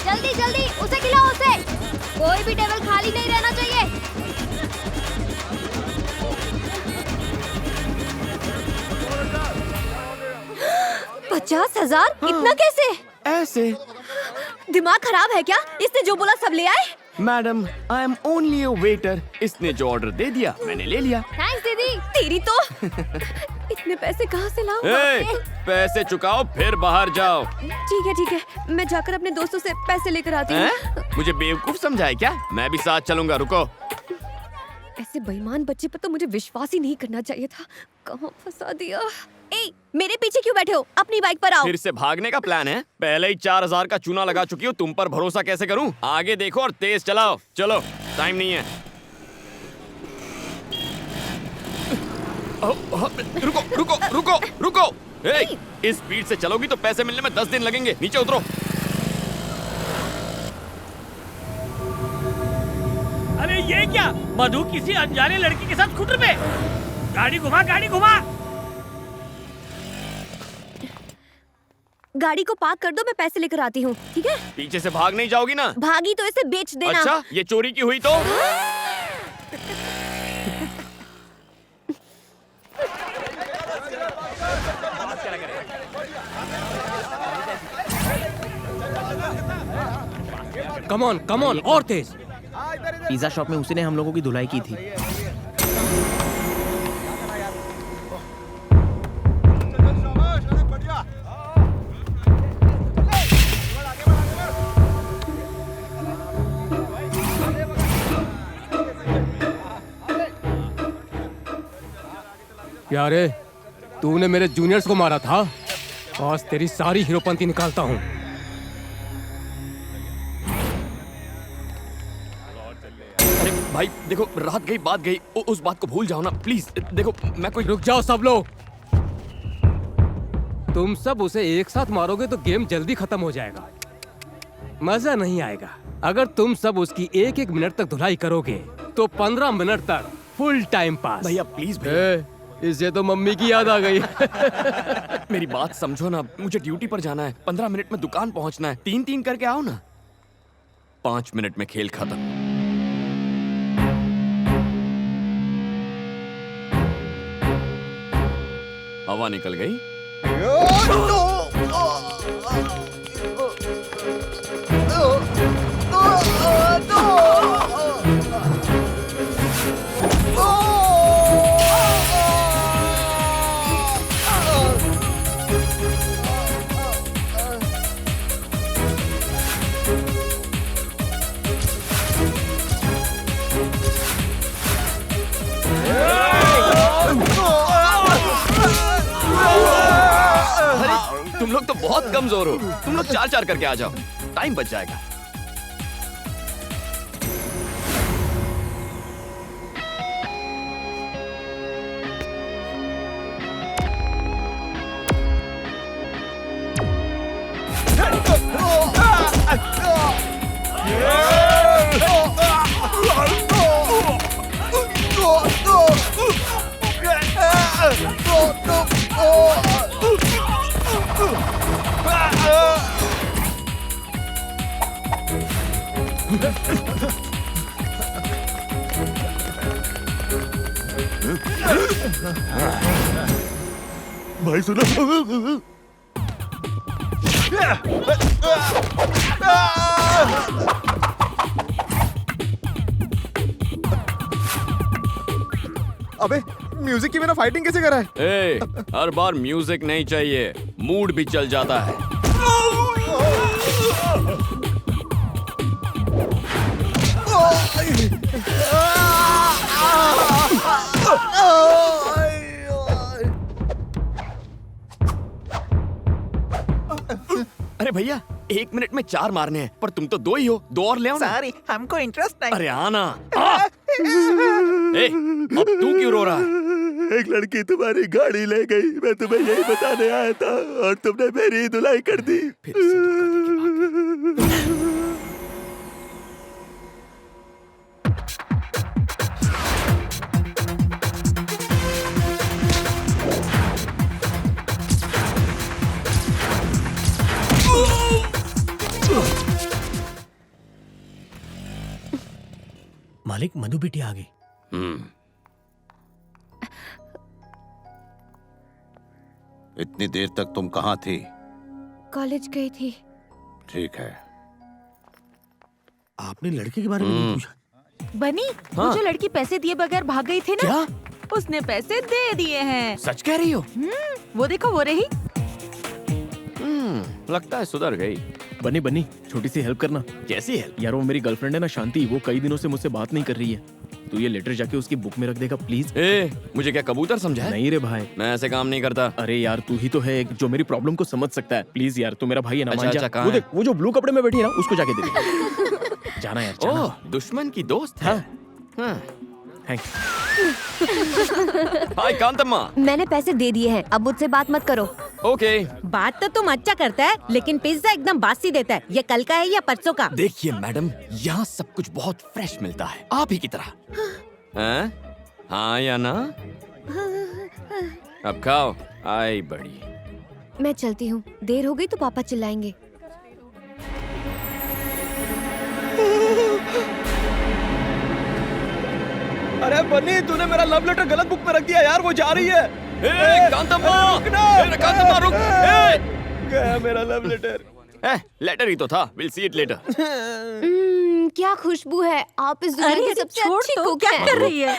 जल्दी जल्दी उसे खिलाओ उसे। कोई भी टेबल खाली नहीं रहना चाहिए। 50,000? इतना कैसे? ऐसे। दिमाग खराब है क्या? इसने जो बोला सब ले आए? Madam I am only a waiter. इसने जो ऑर्डर दे दिया मैंने ले लिया। थैंक्स दीदी। तेरी तो इतने पैसे कहाँ से लाऊं? पैसे चुकाओ फिर बाहर जाओ। ठीक है, मैं जाकर अपने दोस्तों से पैसे लेकर आती हूँ। मुझे बेवकूफ समझा है क्या? मैं भी साथ चलूंगा, रुको। ऐसे बेईमान बच्चे पर तो मुझे विश्वास ही नहीं करना चाहिए था। कहाँ फंसा दिया? ए, मेरे पीछे क्यों बैठे हो? अपनी बाइक पर आओ। फिर से भागने का प्लान है? पहले ही 4,000 का चूना लगा चुकी हूँ, तुम पर भरोसा कैसे करूँ? आगे देखो और तेज चलाओ। चलो टाइम नहीं है। रुको रुको रुको रुको। इस स्पीड से चलोगी तो पैसे मिलने में 10 दिन लगेंगे। नीचे उतरो। अरे ये क्या? मधु किसी अनजाने लड़की के साथ स्कूटर पे। गाड़ी घुमा, गाड़ी घुमा। गाड़ी को पार्क कर दो, मैं पैसे लेकर आती हूँ, ठीक है? पीछे से भाग नहीं जाओगी ना? भागी तो इसे बेच देना। अच्छा, ये चोरी की हुई तो? कम ऑन और तेज। पिज्जा शॉप में उसी ने हम लोगों की धुलाई की थी। क्या रे, तूने मेरे जूनियर्स को मारा था? आज तेरी सारी हीरोपंती निकालता हूँ। अरे भाई देखो, रात गई बात गई, उस बात को भूल जाओ ना प्लीज। देखो मैं कोई। रुक जाओ सब लोग। तुम सब उसे एक साथ मारोगे तो गेम जल्दी खत्म हो जाएगा, मजा नहीं आएगा। अगर तुम सब उसकी 1-1 मिनट तक धुलाई करोगे तो 15 मिनट तक फुल टाइम पास। भैया प्लीज भैया, इससे तो मम्मी की याद आ गई। मेरी बात समझो ना, मुझे ड्यूटी पर जाना है, 15 मिनट में दुकान पहुंचना है, 3-3 करके आओ ना। 5 मिनट में खेल खत्म। हवा निकल गई। तुम लोग तो बहुत कमजोर हो, तुम लोग 4-4 करके आ जाओ, टाइम बच जाएगा। भाई सुनो। अबे म्यूजिक के बिना फाइटिंग कैसे करा है? ए, हर बार म्यूजिक नहीं चाहिए, मूड भी चल जाता है। अरे भैया 1 मिनट में 4 मारने हैं, पर तुम तो 2 ही हो, 2 और ले आओ ना। सॉरी, हमको इंटरेस्ट नहीं। अरे आना। ए, अब तू क्यों रो रहा है? एक लड़की तुम्हारी गाड़ी ले गई, मैं तुम्हें यही बताने आया था और तुमने मेरी धुलाई कर दी। फिर से धोखा की बात। मालिक, मधु बेटी आ गई। इतनी देर तक तुम कहाँ थी? कॉलेज गई थी। ठीक है। आपने लड़के के बारे में नहीं पूछा? बनी, हाँ। वो जो लड़की पैसे दिए बगैर भाग गई थी ना, क्या? उसने पैसे दे दिए हैं। सच कह रही हो? वो देखो, वो रही। लगता है सुधर गई। बनी बनी, छोटी सी हेल्प करना। कैसी हेल्प? यार वो मेरी गर्लफ्रेंड है ना शांति, वो कई दिनों से मुझसे बात नहीं कर रही है। तू ये लेटर जाके उसकी बुक में रख देगा प्लीज। ए, मुझे क्या कबूतर समझा है? नहीं रे भाई, मैं ऐसे काम नहीं करता। अरे यार तू ही तो है एक जो मेरी प्रॉब्लम को समझ सकता है। प्लीज यार, तू मेरा भाई है ना, मान जा। अच्छा, कहाँ वो है? देख, वो जो ब्लू कपड़े में बैठी है ना, उसको जाके दे दे। जाना यार, जाना। ओह, दुश्मन की दोस्त है। हाँ। थैंक्स। हाय कांतम्मा। मैंने पैसे दे दिए हैं, अब मुझसे बात मत करो। ओके। बात तो तुम अच्छा करता है, लेकिन पिज्जा एकदम बासी देता है। ये कल का है या परसों का? देखिए मैडम, यहाँ सब कुछ बहुत फ्रेश मिलता है, आप ही की तरह। हैं? हाँ या ना? अब खाओ। आई बड़ी। मैं चलती हूँ, देर हो गई तो पापा चिल्लाएंगे। अरे बनी, तूने मेरा लव लेटर गलत बुक में रख दिया यार, वो जा रही है। ए, कांतम्मा! ए, कांतम्मा रुक! ए! गया मेरा लव लेटर। लेटर ही तो था। Will see it later. क्या खुशबू है, आप इस दुनिया अरे, की सबसे छोड़ अच्छी तो, कुक क्या हैं। कर रही है?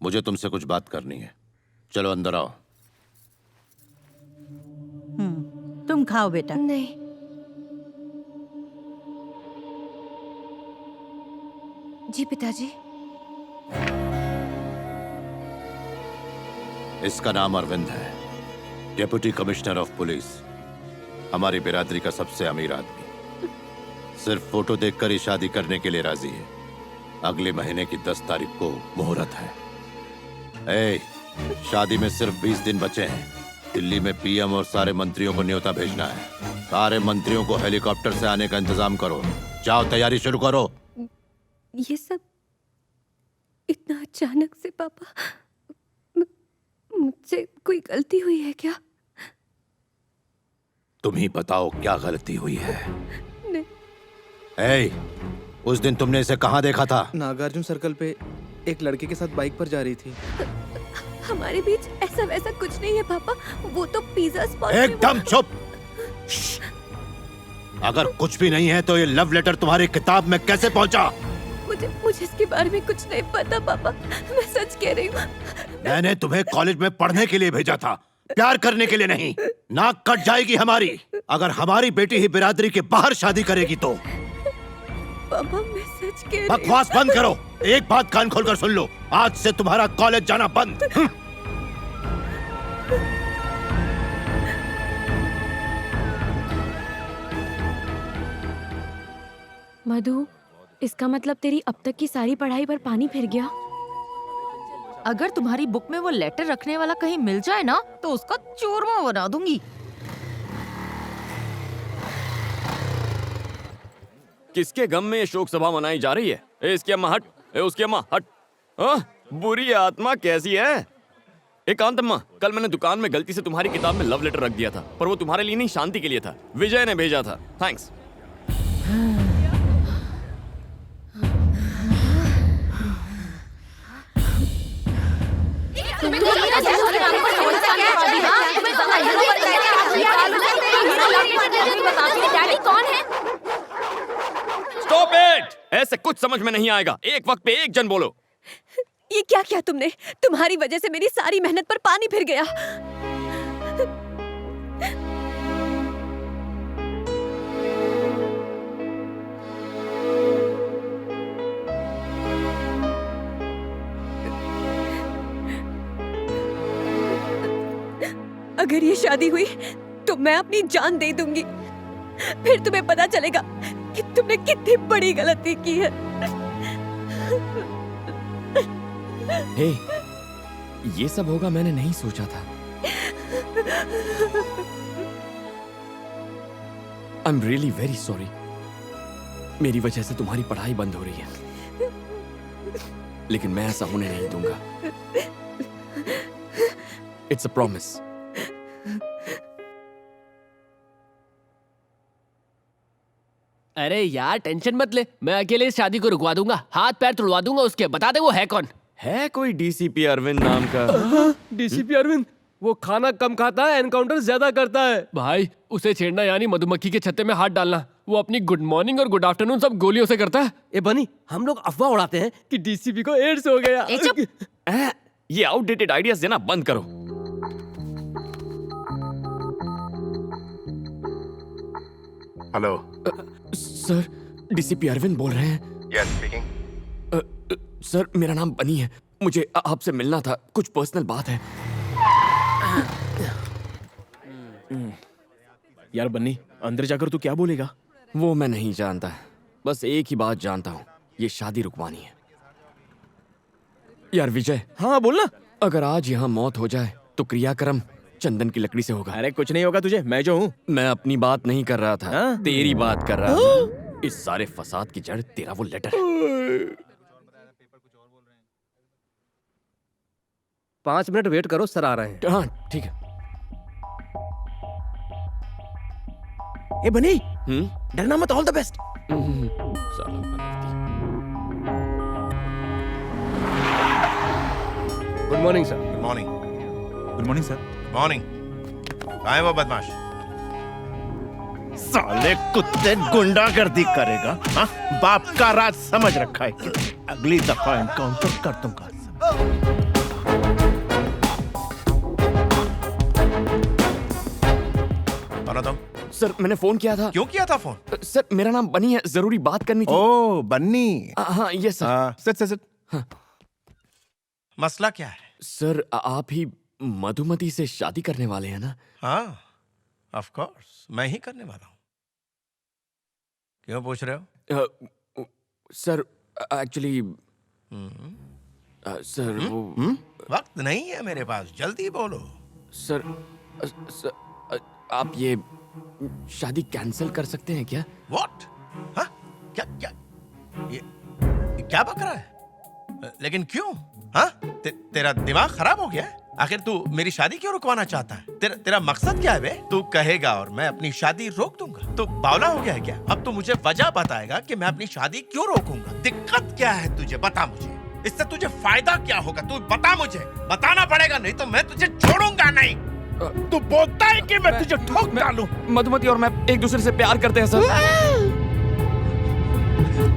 मुझे तुमसे कुछ बात करनी है। चलो अंदर आओ। तुम खाओ बेटा। नहीं। जी पिताजी। इसका नाम अरविंद है, डेप्यूटी कमिश्नर ऑफ पुलिस, हमारी बिरादरी का सबसे अमीर आदमी। सिर्फ फोटो देखकर ही शादी करने के लिए राजी है। अगले महीने की 10 तारीख को मुहूर्त है। ए, शादी में सिर्फ 20 दिन बचे हैं। दिल्ली में पीएम और सारे मंत्रियों को न्योता भेजना है। सारे मंत्रियों को हेलीकॉप्टर से आने का इंतजाम करो। जाओ, तैयारी शुरू करो। ये सब इतना अचानक से पापा, मुझसे कोई गलती हुई है क्या? तुम ही बताओ क्या गलती हुई है। नहीं। ए, उस दिन तुमने इसे कहाँ देखा था? नागार्जुन सर्कल पे एक लड़के के साथ बाइक पर जा रही थी। हमारे बीच ऐसा वैसा कुछ नहीं है पापा, वो तो पिज्जा स्पॉट। एकदम चुप। अगर कुछ भी नहीं है तो ये लव लेटर तुम्हारी किताब में कैसे पहुंचा? मुझे इसके बारे में कुछ नहीं पता पापा, मैं सच कह रही हूँ। मैंने तुम्हें कॉलेज में पढ़ने के लिए भेजा था, प्यार करने के लिए नहीं। नाक कट जाएगी हमारी अगर हमारी बेटी ही बिरादरी के बाहर शादी करेगी तो। पापा मैं सच कह रही हूँ। बकवास बंद करो। एक बात कान खोलकर सुन लो, आज से तुम्हारा कॉलेज जाना बंद। मधु, इसका मतलब तेरी अब तक की सारी पढ़ाई पर पानी फिर गया? अगर तुम्हारी बुक में वो लेटर रखने वाला कहीं मिल जाए ना तो उसका चूरमा बना दूंगी। किसके गम में ये शोक सभा मनाई जा रही है? इसकी अम्मा हट, उसकी अम्मा हट। बुरी आत्मा कैसी है? कांतम्मा, कल मैंने दुकान में गलती से तुम्हारी किताब में लव लेटर रख दिया था, पर वो तुम्हारे लिए नहीं, शांति के लिए था। विजय ने भेजा था। थैंक्स। डैडी कौन है? Stop it! ऐसे कुछ समझ में नहीं आएगा। एक वक्त पे एक जन बोलो। ये क्या किया तुमने? तुम्हारी वजह से मेरी सारी मेहनत पर पानी फिर गया। अगर ये शादी हुई तो मैं अपनी जान दे दूंगी। फिर तुम्हें पता चलेगा कि तुमने कितनी बड़ी गलती की है। हे, ये सब होगा मैंने नहीं सोचा था। I am really very sorry. मेरी वजह से तुम्हारी पढ़ाई बंद हो रही है, लेकिन मैं ऐसा होने नहीं दूंगा। It's a promise. अरे यार टेंशन मत ले, मैं अकेले इस शादी को रुकवा दूंगा, हाथ पैर तुड़वा दूंगा उसके। बता दे वो है कौन? है कोई डीसीपी अरविंद नाम का? डीसीपी अरविंद? वो खाना कम खाता है, एनकाउंटर ज्यादा करता है। भाई उसे छेड़ना यानी मधुमक्खी के छत्ते में हाथ डालना। वो अपनी गुड मॉर्निंग और गुड आफ्टरनून सब गोलियों से करता है। ए बनी, हम लोग अफवाह उड़ाते हैं कि डीसीपी को एड्स हो गया। ये आउटडेटेड आइडियाज देना बंद करो। हेलो सर, डीसीपी अरविंद बोल रहे हैं। Yes speaking. सर मेरा नाम बनी है, मुझे आपसे मिलना था, कुछ पर्सनल बात है। यार बन्नी, अंदर जाकर तू क्या बोलेगा? वो मैं नहीं जानता, बस एक ही बात जानता हूँ, ये शादी रुकवानी है। यार विजय। हाँ बोलना। अगर आज यहाँ मौत हो जाए तो क्रियाक्रम चंदन की लकड़ी से होगा। अरे कुछ नहीं होगा तुझे, मैं जो हूँ। मैं अपनी बात नहीं कर रहा था, तेरी बात कर रहा था। इस सारे फसाद की जड़ तेरा वो लेटर है। 5 मिनट वेट करो, सर आ रहे हैं। हाँ ठीक है। ए बनी, डरना मत, all the best. Good morning sir. Good morning. Good morning sir. Morning. कहाँ है वो बदमाश? साले कुत्ते गुंडागर्दी करेगा, हाँ? बाप का राज समझ रखा है कि अगली दफा एनकाउंटर कर दूंगा। सर मैंने फोन किया था। क्यों किया था फोन? सर मेरा नाम बनी है, जरूरी बात करनी थी। ओ बन्नी। हाँ यस सर। सिट। हाँ। मसला क्या है? सर आप ही मधुमती से शादी करने वाले हैं ना? हाँ ऑफ कोर्स, मैं ही करने वाला हूँ। क्यों पूछ रहे हो? सर एक्चुअली सर वो वक्त नहीं है मेरे पास, जल्दी बोलो। सर आप ये शादी कैंसिल कर सकते हैं क्या? व्हाट? हाँ? क्या ये क्या बक रहा है? लेकिन क्यों? हाँ? तेरा दिमाग खराब हो गया है? आखिर तू मेरी शादी क्यों रुकवाना चाहता है? तेरा मकसद क्या है बे? तू कहेगा और मैं अपनी शादी रोक दूंगा। तो बावला हो गया है क्या? अब तू मुझे वजह बताएगा कि मैं अपनी शादी क्यों रोकूंगा। दिक्कत क्या है तुझे? बता मुझे। इससे तुझे फायदा क्या होगा? तू बता मुझे। बताना पड़ेगा, नहीं तो मैं तुझे छोड़ूंगा नहीं। तू बोलता है कि मैं तुझे ठोक डालूं। मधुमती और मैं एक दूसरे से प्यार करते हैं सर।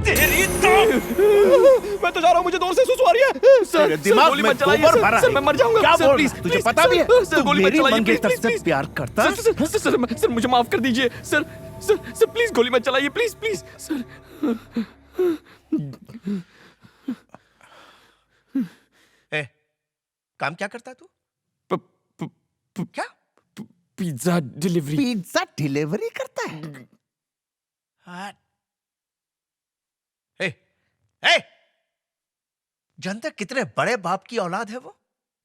तेरी तो मैं तो जा रहा हूँ, मुझे दूर से सुसु आ रही है। सर दिमाग गोली में मत चलाइए गोबर भरा सर, है। मैं मर जाऊंगा। क्या सर, बोल प्लीज, रहा है? तुझे प्लीज, पता भी है सर, तू गोली मत मेरी चलाइए, मंगेतर प्लीज, से प्लीज, प्यार करता है? सर मुझे माफ कर दीजिए सर। सर प्लीज गोली मत चलाइए, प्लीज प्लीज सर। ए, काम क्या करता तू? क्या? Pizza delivery. पिज्जा डिलीवरी करता है? हाँ। ए, जानता कितने बड़े बाप की औलाद है वो?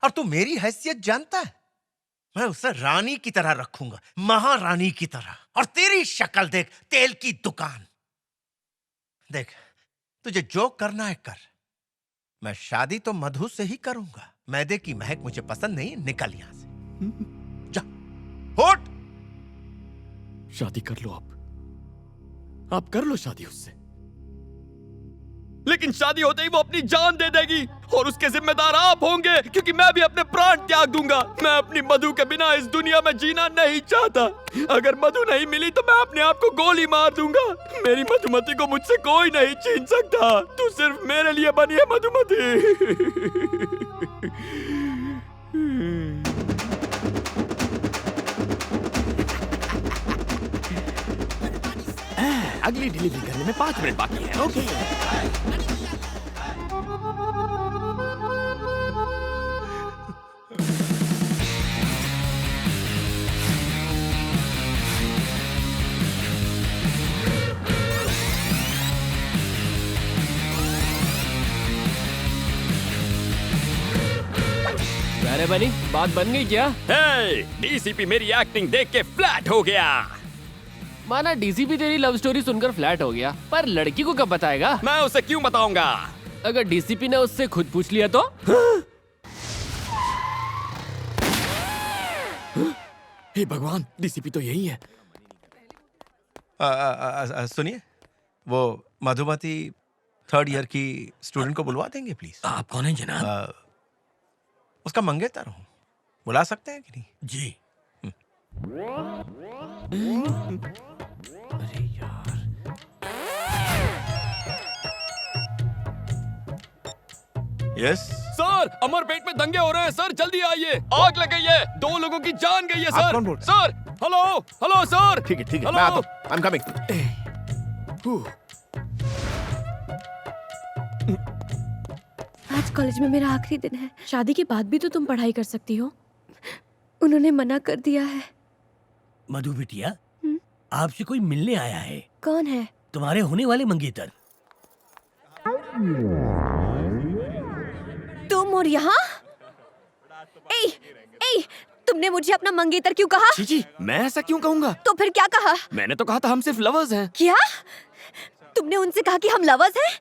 और तू मेरी हैसियत जानता है? मैं उसे रानी की तरह रखूंगा, महारानी की तरह। और तेरी शक्ल देख, तेल की दुकान। देख, तुझे जो करना है कर। मैं शादी तो मधु से ही करूंगा। मैदे की महक मुझे पसंद नहीं, निकल यहां से। जा, होट। शादी कर लो आप कर लो शादी उससे, लेकिन शादी होते ही वो अपनी जान दे देगी और उसके जिम्मेदार आप होंगे, क्योंकि मैं भी अपने प्राण त्याग दूंगा। मैं अपनी मधु के बिना इस दुनिया में जीना नहीं चाहता। अगर मधु नहीं मिली तो मैं अपने आप को गोली मार दूंगा। मेरी मधुमती को मुझसे कोई नहीं छीन सकता। तू सिर्फ मेरे लिए बनी है मधुमती। अगली डिलीवरी करने में 5 मिनट बाकी है। ओके। अरे बनी, बात बन गई क्या? डीसीपी मेरी एक्टिंग देख के फ्लैट हो गया। माना डीसीपी तेरी लव स्टोरी सुनकर फ्लैट हो गया, पर लड़की को कब बताएगा? मैं उसे क्यों बताऊंगा? अगर डीसीपी ने उससे खुद पूछ लिया तो? हे भगवान, डीसीपी तो यही है। सुनिए, वो मधुमती 3rd ईयर की स्टूडेंट को बुलवा देंगे प्लीज। आप कौन हैं जनाब? उसका मंगेतर हूँ, बुला सकते हैं कि नहीं? जी। अरे यार, यस सर, अमर पेट में दंगे हो रहे हैं सर, जल्दी आइए। आग लग गई है, 2 लोगों की जान गई है आप सर। कौन बोल? Sir, hello hello sir. ठीक है हेलो। मैं आता हूं। I am coming. आज कॉलेज में मेरा आखिरी दिन है। शादी के बाद भी तो तुम पढ़ाई कर सकती हो। उन्होंने मना कर दिया है। मधु बिटिया, आपसे कोई मिलने आया है। कौन है? तुम्हारे होने वाले मंगेतर। तुम और यहाँ? तुमने मुझे अपना मंगेतर क्यों कहा? जी, मैं ऐसा क्यों कहूँगा? तो फिर क्या कहा? मैंने तो कहा था हम सिर्फ लवर्स हैं। क्या? तुमने उनसे कहा कि हम लवर्स हैं?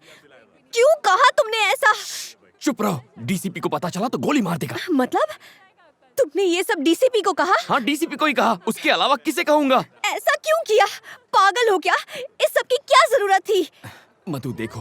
क्यों कहा तुमने ऐसा? चुप रहो, डीसीपी को पता चला तो गोली मार देगा। मतलब तुमने ये सब डीसीपी को कहा? हाँ, डीसीपी को ही कहा, उसके अलावा किसे कहूँगा? ऐसा क्यों किया? पागल हो क्या? इस सब की क्या जरूरत थी? मधु देखो,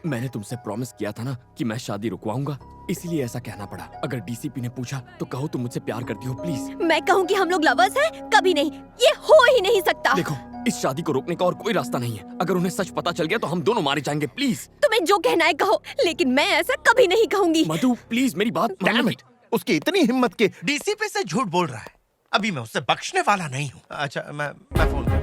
मैंने तुमसे प्रॉमिस किया था ना कि मैं शादी रुकवाऊंगा, इसलिए ऐसा कहना पड़ा। अगर डीसीपी ने पूछा तो कहो तुम मुझसे प्यार करती हो प्लीज। मैं कहूँ कि हम लोग लवर्स हैं? कभी नहीं, ये हो ही नहीं सकता। देखो, इस शादी को रोकने का और कोई रास्ता नहीं है। अगर उन्हें सच पता चल गया तो हम दोनों मारे जाएंगे। प्लीज तुम्हें जो कहना है कहो, लेकिन मैं ऐसा कभी नहीं कहूंगी। मधु प्लीज मेरी बात Damn it! उसकी इतनी हिम्मत के डीसीपी से झूठ बोल रहा है। अभी मैं उससे बख्शने वाला नहीं हूँ। अच्छा, मैं फोन कर।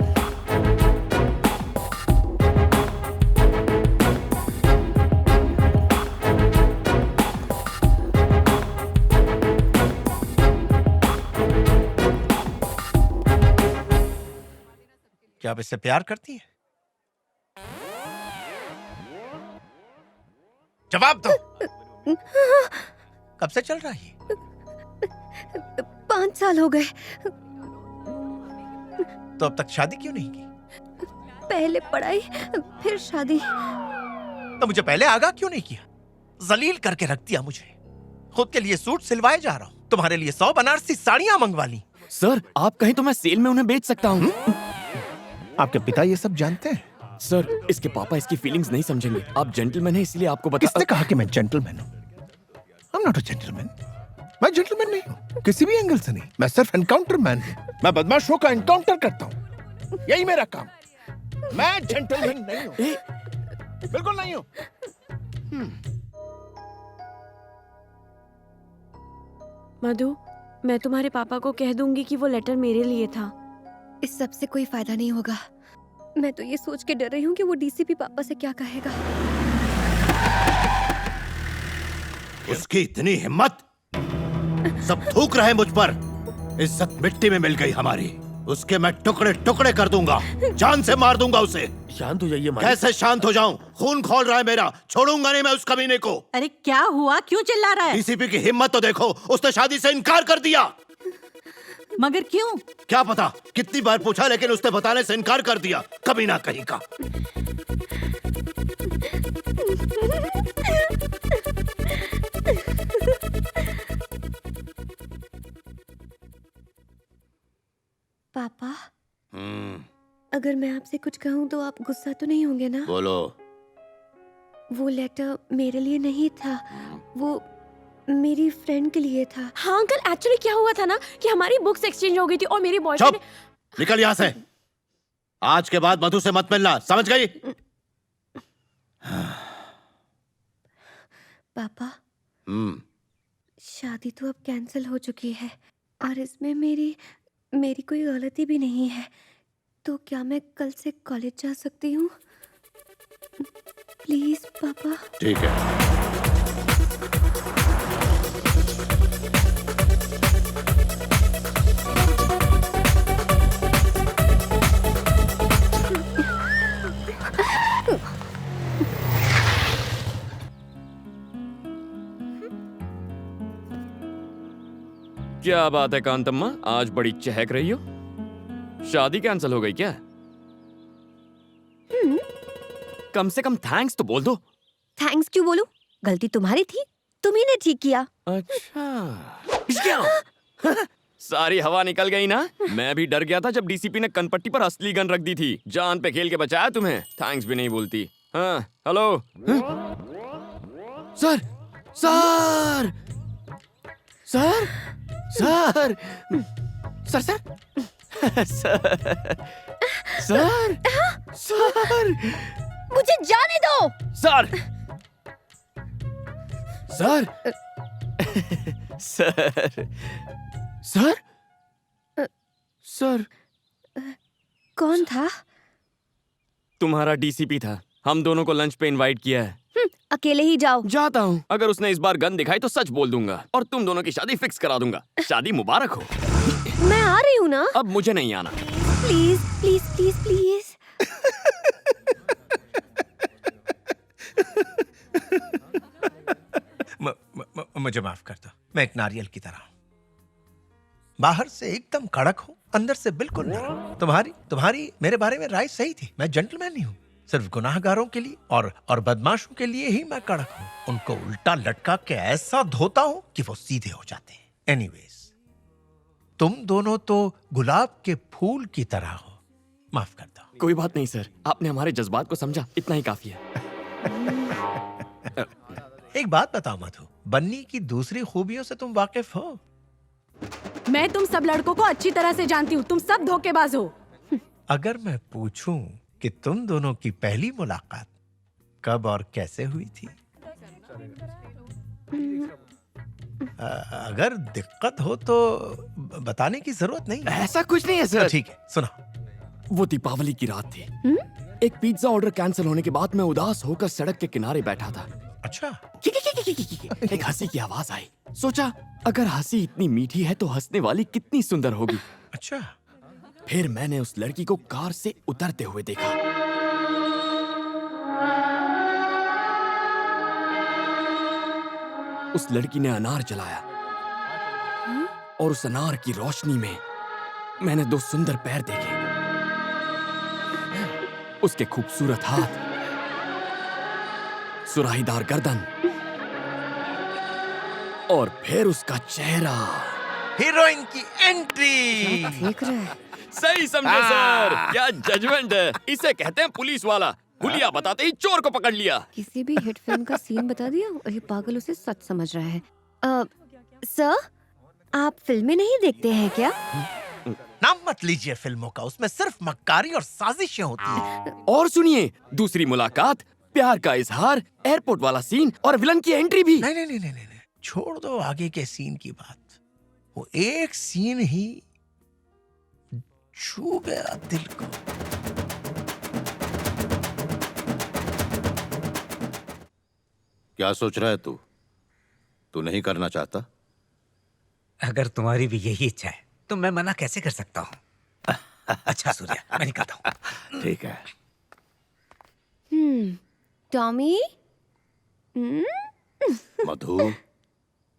क्या आप इससे प्यार करती हैं? जवाब दो। कब से चल रहा है? 5 साल हो गए। तो अब तक शादी क्यों नहीं की? पहले पढ़ाई, फिर शादी। तो मुझे पहले आगाह क्यों नहीं किया? जलील करके रख दिया मुझे। खुद के लिए सूट सिलवाए जा रहा हूँ, तुम्हारे लिए 100 बनारसी साड़ियां मंगवा ली। सर आप कहीं तो मैं सेल में उन्हें बेच सकता हूँ। आपके पिता ये सब जानते हैं? सर इसके पापा इसकी फीलिंग्स नहीं समझेंगे। आप जेंटलमैन हैं इसलिए आपको बता। किसने कहा कि मैं जेंटलमैन हूँ? I'm not a gentleman. मैं जेंटलमैन नहीं हूँ, किसी भी एंगल से नहीं। मैं सिर्फ एनकाउंटर मैन हूँ। मैं बदमाशों का एनकाउंटर करता हूँ, यही मेरा काम। मैं जेंटलमैन नहीं हूँ, बिल्कुल नहीं हूँ। मधु, मैं तुम्हारे पापा को कह दूंगी कि वो लेटर मेरे लिए था। इस सब से कोई फायदा नहीं होगा। मैं तो ये सोच के डर रही हूँ कि वो डीसीपी पापा से क्या कहेगा। उसकी इतनी हिम्मत! सब थूक रहे मुझ पर। इज्जत मिट्टी में मिल गई हमारी। उसके मैं टुकड़े टुकड़े कर दूंगा, जान से मार दूंगा उसे। शांत हो जाइए मालिक। कैसे शांत हो जाऊं? खून खोल रहा है मेरा, छोड़ूंगा नहीं मैं उस कमीने को। अरे क्या हुआ, क्यों चिल्ला रहा है? डीसीपी की हिम्मत तो देखो, उसने शादी से इनकार कर दिया। मगर क्यों? क्या पता, कितनी बार पूछा लेकिन उसने बताने से इनकार कर दिया। कमीना कहीं का। पापा, अगर मैं आपसे कुछ कहूँ तो आप गुस्सा तो नहीं होंगे ना? बोलो। वो लेटर मेरे लिए नहीं था, वो मेरी फ्रेंड के लिए था। हाँ अंकल, एक्चुअली क्या हुआ था ना कि हमारी बुक्स एक्सचेंज हो गई थी और मेरी बॉयफ्रेंड। चुप! निकल यहाँ से। आज के बाद मधु से मत मिलना, समझ गई? पापा, शादी तो अब कैंसिल हो चुकी है और इसमें मेरी कोई गलती भी नहीं है। तो क्या मैं कल से कॉलेज जा सकती हूँ? प्लीज पापा। ठीक है। क्या बात है कांतम्मा, आज बड़ी चहक रही हो। शादी कैंसिल हो गई क्या? कम से कम थैंक्स तो बोल दो। थैंक्स क्यों बोलूं? गलती तुम्हारी थी, तुम्ही ने ठीक किया। अच्छा सारी हवा निकल गई ना। मैं भी डर गया था जब डीसीपी ने कनपट्टी पर असली गन रख दी थी। जान पे खेल के बचाया तुम्हें, थैंक्स भी नहीं बोलती। हाँ hello sir sir sir sir sir sir sir sir मुझे जाने दो। Sir sir sir sir sir कौन था? तुम्हारा डीसीपी था। हम दोनों को लंच पे इनवाइट किया है। अकेले ही जाओ। जाता हूँ। अगर उसने इस बार गन दिखाई तो सच बोल दूंगा और तुम दोनों की शादी फिक्स करा दूंगा। शादी मुबारक हो। मैं आ रही हूँ ना। अब मुझे नहीं आना। Please please please please. मुझे माफ कर दो, मैं एक नारियल की तरह हूं। बाहर से एकदम कड़क हूं, अंदर से बिल्कुल नरम। तुम्हारी मेरे बारे में राय सही थी। मैं जेंटलमैन नहीं हूं, सिर्फ गुनाहगारों के लिए और बदमाशों के लिए ही मैं कड़क हूं। उनको उल्टा लटका के ऐसा धोता हूं कि वो सीधे हो जाते हैं। एनीवेज, तुम दोनों तो गुलाब के फूल की तरह हो। माफ कर दो। कोई बात नहीं सर, आपने हमारे जज्बात को समझा, इतना ही काफी है। एक बात बताओ मधु, बन्नी की दूसरी खूबियों से तुम वाकिफ हो? मैं तुम सब लड़कों को अच्छी तरह से जानती हूँ, तुम सब धोखेबाज हो। अगर मैं पूछूं कि तुम दोनों की पहली मुलाकात कब और कैसे हुई थी? अगर दिक्कत हो तो बताने की जरूरत नहीं। ऐसा कुछ नहीं है सर। ठीक है, सुना। वो दीपावली की रात थी। एक पिज्जा ऑर्डर कैंसिल होने के बाद मैं उदास होकर सड़क के किनारे बैठा था। अच्छा। एक हंसी की आवाज आई। सोचा अगर हंसी इतनी मीठी है तो हंसने वाली कितनी सुंदर होगी। अच्छा। फिर मैंने उस लड़की को कार से उतरते हुए देखा। उस लड़की ने अनार जलाया और उस अनार की रोशनी में मैंने दो सुंदर पैर देखे। उसके खूबसूरत हाथ, सुराहीदार गर्दन और फिर उसका चेहरा। हीरोइन की एंट्री। देख रहे हैं? सही समझे सर, क्या जजमेंट है। इसे कहते हैं पुलिस वाला। हुलिया बताते ही चोर को पकड़ लिया। किसी भी हिट फिल्म का सीन बता दिया और ये पागल उसे सच समझ रहा है। सर, आप फिल्में नहीं देखते हैं क्या? नाम मत लीजिए फिल्मों का, उसमें सिर्फ मक्कारी और साजिशें होती हैं। और सुनिए, दूसरी मुलाकात, प्यार का इजहार, एयरपोर्ट वाला सीन और विलन की एंट्री भी। नहीं नहीं नहीं नहीं नहीं, छोड़ दो आगे के सीन की बात। वो एक सीन ही छू गया दिल को। क्या सोच रहा है तू? तू नहीं करना चाहता? अगर तुम्हारी भी यही इच्छा है तो मैं मना कैसे कर सकता हूँ। अच्छा सूर्या, मैं निकलता हूँ। ठीक है। टॉमी। मधु,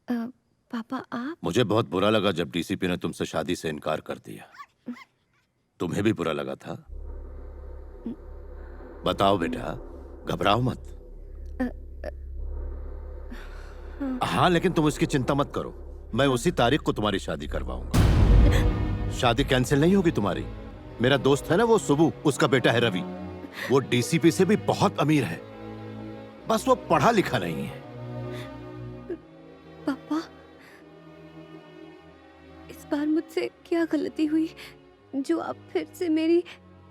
पापा आप? मुझे बहुत बुरा लगा जब डीसीपी ने तुमसे शादी से इनकार कर दिया। तुम्हें भी बुरा लगा था? बताओ बेटा, घबराओ मत। हाँ, लेकिन तुम उसकी चिंता मत करो। मैं उसी तारीख को तुम्हारी शादी करवाऊंगा। शादी कैंसिल नहीं होगी तुम्हारी। मेरा दोस्त है ना वो सुबू, उसका बेटा है रवि। वो डीसीपी से भी बहुत अमीर है, बस वो पढ़ा लिखा नहीं है। पापा, इस बार मुझसे क्या गलती हुई जो आप फिर से मेरी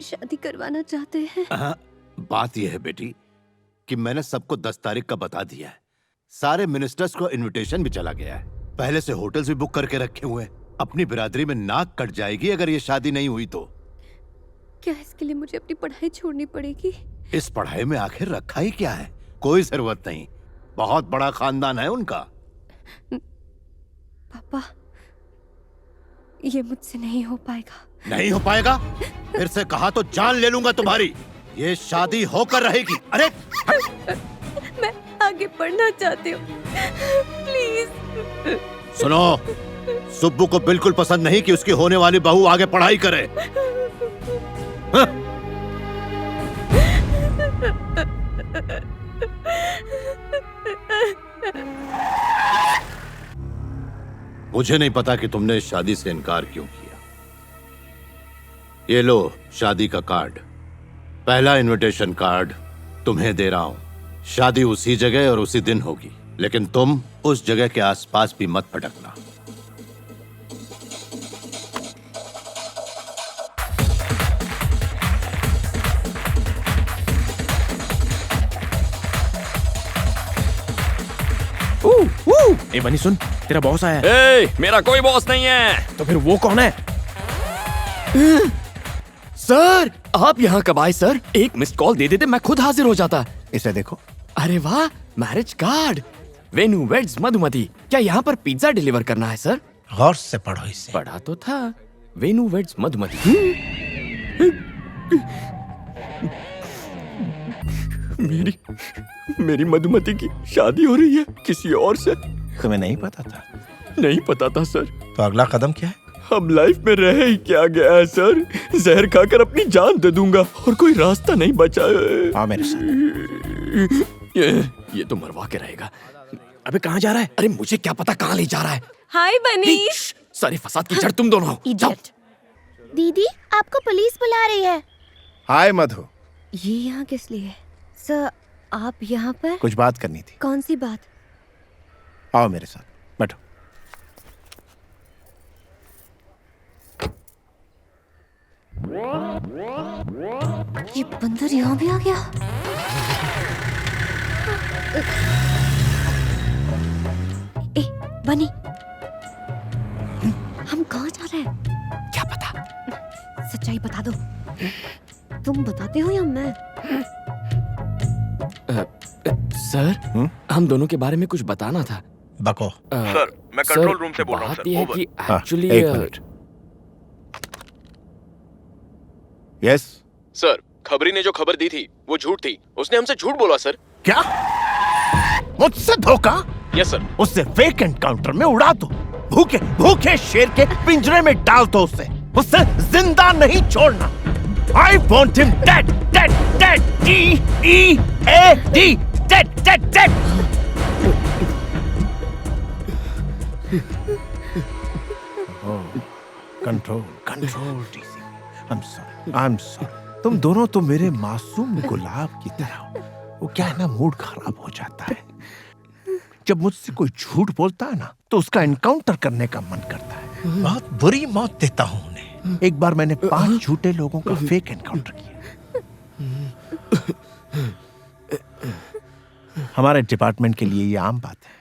शादी करवाना चाहते हैं? बात यह है बेटी कि मैंने सबको 10 तारीख का बता दिया है। सारे मिनिस्टर्स को इनविटेशन भी चला गया है। पहले से होटल्स भी बुक करके रखे हुए हैं। अपनी बिरादरी में नाक कट जाएगी अगर ये शादी नहीं हुई तो। क्या इसके लिए मुझे अपनी पढ़ाई छोड़नी पड़ेगी? इस पढ़ाई में आखिर रखा ही क्या है? कोई जरूरत नहीं, बहुत बड़ा खानदान है उनका। पापा, ये मुझसे नहीं हो पाएगा। नहीं हो पाएगा? फिर से कहा तो जान ले लूंगा तुम्हारी। ये शादी होकर रहेगी। अरे मैं आगे पढ़ना चाहती हूँ, प्लीज। सुनो, सुब्बू को बिल्कुल पसंद नहीं कि उसकी होने वाली बहू आगे पढ़ाई करे। मुझे नहीं पता कि तुमने इस शादी से इनकार क्यों किया। ये लो शादी का कार्ड, पहला इनविटेशन कार्ड तुम्हें दे रहा हूं। शादी उसी जगह और उसी दिन होगी, लेकिन तुम उस जगह के आसपास भी मत भटकना। ए बनी सुन, तेरा बॉस आया है। ए, मेरा कोई बॉस नहीं है। तो फिर वो कौन है? सर, आप यहाँ कब आए सर? एक मिस्ड कॉल दे देते मैं खुद हाजिर हो जाता। इसे देखो। अरे वाह, marriage card. Venue weds Madhumati. क्या यहाँ पर पिज्जा डिलीवर करना है सर? गौर से पढ़ो इसे। पढ़ा तो था, वेन्यू वेड्स मधुमती। मेरी मधुमती की शादी हो रही है किसी और से। तुम्हें नहीं पता था? नहीं पता था सर। तो अगला कदम क्या है? अब लाइफ में रह ही क्या गया है सर? जहर खाकर अपनी जान दे दूंगा और कोई रास्ता नहीं बचा है। आओ मेरे साथ। ये तो मरवा के रहेगा। अबे कहाँ जा रहा है? अरे मुझे क्या पता कहाँ ले जा रहा है। हाय बनी। सारे फसाद की जड़ तुम दोनों हो। जाओ। दीदी, आपको पुलिस बुला रही है। हाय मधु। ये यहाँ किस लिए? सर, आप यहाँ पर? कुछ बात करनी थी। कौन सी बात? आओ मेरे साथ, बैठो। ये बंदर यहाँ भी आ गया। ए, बनी, हम कहाँ जा रहे हैं? क्या पता? सच्चाई बता दो। तुम बताते हो या मैं? सर, हम दोनों के बारे में कुछ बताना था। बको। सर, मैं कंट्रोल रूम से बोल रहा हूँ सर। बात यह है कि एक्चुअली एक मिनट। यस सर, खबरी ने जो खबर दी थी वो झूठ थी। उसने हमसे झूठ बोला सर। क्या? मुझसे धोखा? Yes sir. उससे फेक एनकाउंटर में उड़ा दो। भूखे भूखे शेर के पिंजरे में डाल दो उसे जिंदा नहीं छोड़ना। I want him dead, dead, dead. D-E-A-D, dead, dead, dead. Control control DCP. I am sorry. तुम दोनों तो मेरे मासूम गुलाब की तरह हो। वो क्या है ना, मूड खराब हो जाता है जब मुझसे कोई झूठ बोलता है ना, तो उसका एनकाउंटर करने का मन करता है। बहुत बुरी मौत देता हूं उन्हें। एक बार मैंने 5 झूठे लोगों का फेक एनकाउंटर किया। हमारे डिपार्टमेंट के लिए ये आम बात है।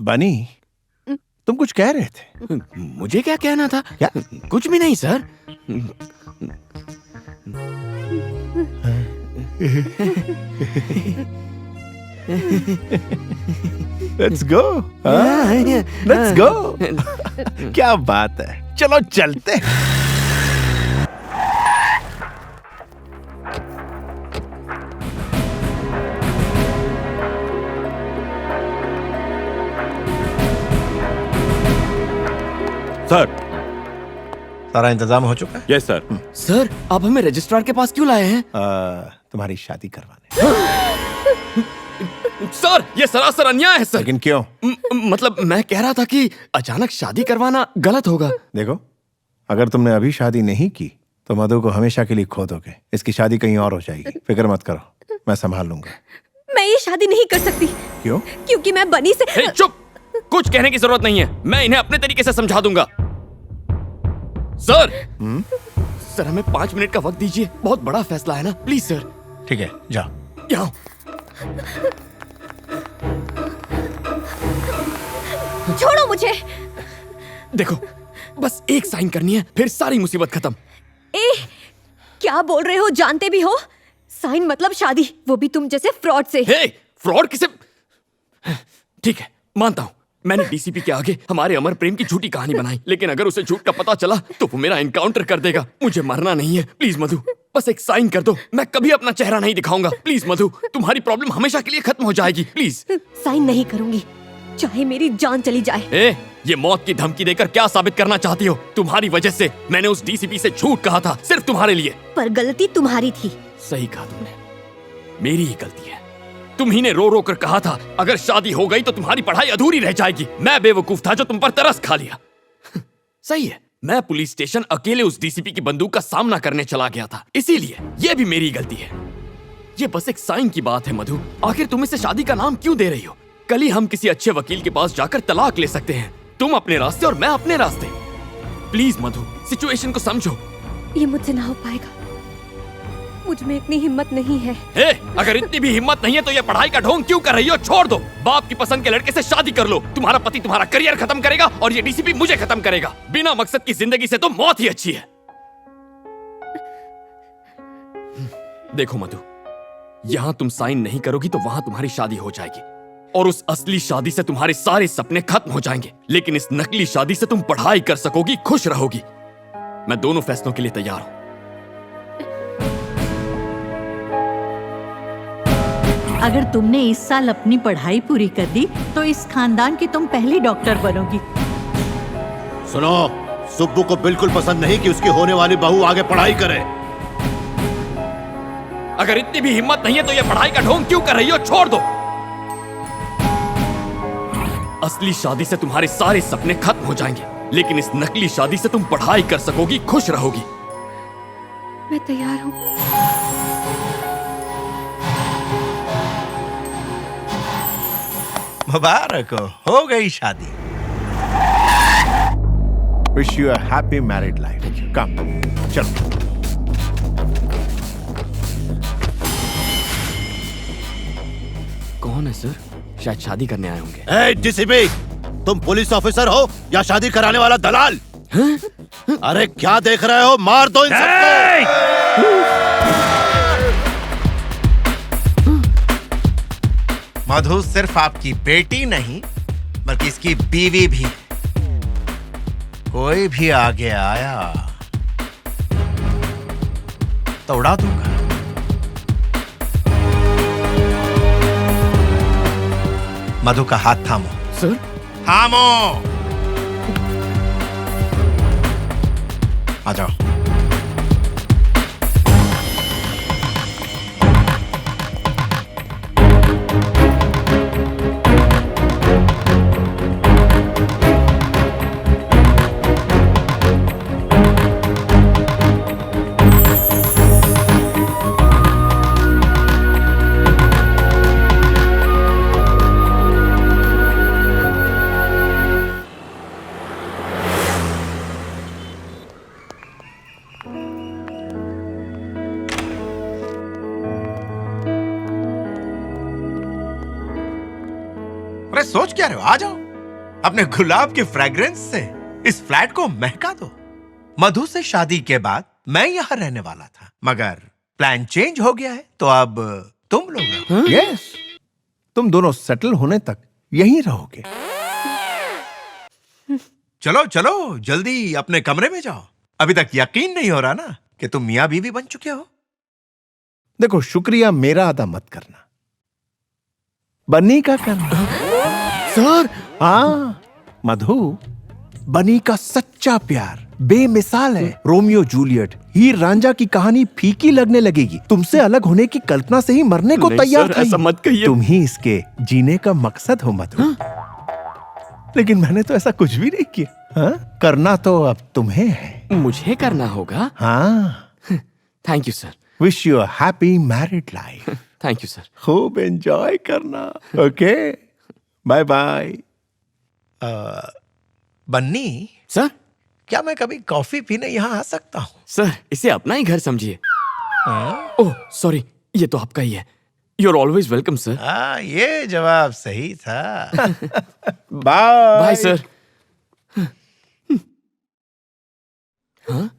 बनी, तुम कुछ कह रहे थे? मुझे क्या कहना था? क्या? कुछ भी नहीं sir. Let's go, let's go. क्या बात है, चलो चलते हैं। सर, सारा इंतजाम हो चुका है? Yes sir. सर, आप हमें रजिस्ट्रार के पास क्यों लाए हैं? तुम्हारी शादी करवाने। सर, ये सरासर अन्याय है सर। लेकिन क्यों? मतलब मैं कह रहा था कि अचानक शादी करवाना गलत होगा। देखो, अगर तुमने अभी शादी नहीं की तो मधु को हमेशा के लिए खो दोगे। इसकी शादी कहीं और हो जाएगी। फिक्र मत करो, मैं संभाल लूंगा। मैं ये शादी नहीं कर सकती। क्यों? क्योंकि मैं बनी से। चुप! कुछ कहने की जरूरत नहीं है, मैं इन्हें अपने तरीके से समझा दूंगा। सर, सर हमें 5 मिनट का वक्त दीजिए, बहुत बड़ा फैसला है ना, प्लीज सर। ठीक है, जाओ। जाओ। छोड़ो मुझे। देखो, बस एक साइन करनी है, फिर सारी मुसीबत खत्म। क्या बोल रहे हो? जानते भी हो? साइन मतलब शादी, वो भी तुम जैसे फ्रॉड से। हे, फ्रॉड किसे? ठीक है, मानता हूं, मैंने डीसीपी के आगे हमारे अमर प्रेम की झूठी कहानी बनाई, लेकिन अगर उसे झूठ का पता चला तो वो मेरा एनकाउंटर कर देगा। मुझे मरना नहीं है, प्लीज मधु, बस एक साइन कर दो। मैं कभी अपना चेहरा नहीं दिखाऊंगा। प्लीज मधु, तुम्हारी प्रॉब्लम हमेशा के लिए खत्म हो जाएगी, प्लीज। साइन नहीं करूंगी, चाहे मेरी जान चली जाए। ये मौत की धमकी देकर क्या साबित करना चाहती हो? तुम्हारी वजह से मैंने उस डीसीपी से झूठ कहा था, सिर्फ तुम्हारे लिए। पर गलती तुम्हारी थी। सही कहा तुमने, मेरी ही गलती है। तुम ही ने रो रो कर कहा था अगर शादी हो गई तो तुम्हारी पढ़ाई अधूरी रह जाएगी। मैं बेवकूफ था जो तुम पर तरस खा लिया। सही है, मैं पुलिस स्टेशन अकेले उस डीसीपी की बंदूक का सामना करने चला गया था, इसीलिए ये भी मेरी गलती है। ये बस एक साइन की बात है मधु। आखिर तुम इसे शादी का नाम क्यों दे रही हो? कल ही हम किसी अच्छे वकील के पास जाकर तलाक ले सकते हैं, तुम अपने रास्ते और मैं अपने रास्ते। प्लीज मधु, सिचुएशन को समझो। ये मुझसे ना हो पाएगा, मुझ में इतनी हिम्मत नहीं है। अगर इतनी भी हिम्मत नहीं है तो ये पढ़ाई का ढोंग क्यों कर रही हो? छोड़ दो, बाप की पसंद के लड़के से शादी कर लो। तुम्हारा पति तुम्हारा करियर खत्म करेगा और ये डीसीपी मुझे खत्म करेगा। बिना मकसद की जिंदगी से तो मौत ही अच्छी है। देखो मधु, यहां तुम साइन नहीं करोगी तो वहां तुम्हारी शादी हो जाएगी और उस असली शादी से तुम्हारे सारे सपने खत्म हो जाएंगे, लेकिन इस नकली शादी से तुम पढ़ाई कर सकोगी, खुश रहोगी। मैं दोनों फैसलों के लिए तैयार हूं। अगर तुमने इस साल अपनी पढ़ाई पूरी कर दी तो इस खानदान की तुम पहली डॉक्टर बनोगी। सुनो, सुब्बू को बिल्कुल पसंद नहीं कि उसकी होने वाली बहू आगे पढ़ाई करे। अगर इतनी भी हिम्मत नहीं है तो ये पढ़ाई का ढोंग क्यों कर रही हो? छोड़ दो। असली शादी से तुम्हारे सारे सपने खत्म हो जाएंगे, लेकिन इस नकली शादी से तुम पढ़ाई कर सकोगी, खुश रहोगी। मैं तैयार हूँ। मुबारक हो गई शादी। Wish you a happy married life. Come, चलो। कौन है सर? शायद शादी करने आए होंगे। ए डीसीपी, तुम पुलिस ऑफिसर हो या शादी कराने वाला दलाल? अरे क्या देख रहे हो? मार दो इन सबको। मधु सिर्फ आपकी बेटी नहीं बल्कि इसकी बीवी भी। कोई भी आगे आया तो उड़ा दूंगा। मधु का हाथ थामो। सर? थामो। आ जाओ। सोच क्या रहे हो? आ जाओ, अपने गुलाब की फ्रेग्रेंस से इस फ्लैट को महका दो। मधु से शादी के बाद मैं यहाँ रहने वाला था, मगर प्लान चेंज हो गया है, तो अब तुम लोग रहो। यस, तुम दोनों सेटल होने तक यहीं रहोगे। चलो चलो, जल्दी अपने कमरे में जाओ। अभी तक यकीन नहीं हो रहा ना कि तुम मियाँ बीवी बन चुके हो। देखो, शुक्रिया मेरा अदा मत करना, बन्नी का करना। सर, हाँ मधु, बनी का सच्चा प्यार बेमिसाल है। रोमियो जूलियट, हीर रांझा की कहानी फीकी लगने लगेगी। तुमसे अलग होने की कल्पना से ही मरने को नहीं तैयार सर, था। ऐसा मत कहिए। तुम ही इसके जीने का मकसद हो मधु। लेकिन मैंने तो ऐसा कुछ भी नहीं किया। हाँ? करना तो अब तुम्हें है। मुझे करना होगा? हाँ। Thank you sir. Wish you a happy married life. Thank you sir. खूब एंजॉय करना। Okay, bye bye. Bunny sir, क्या मैं कभी कॉफी पीने यहाँ आ सकता हूँ? सर, इसे अपना ही घर समझिए। ओह सॉरी, ये तो आपका ही है। You are always welcome sir. हाँ, ये जवाब सही था। Bye bye sir. हाँ?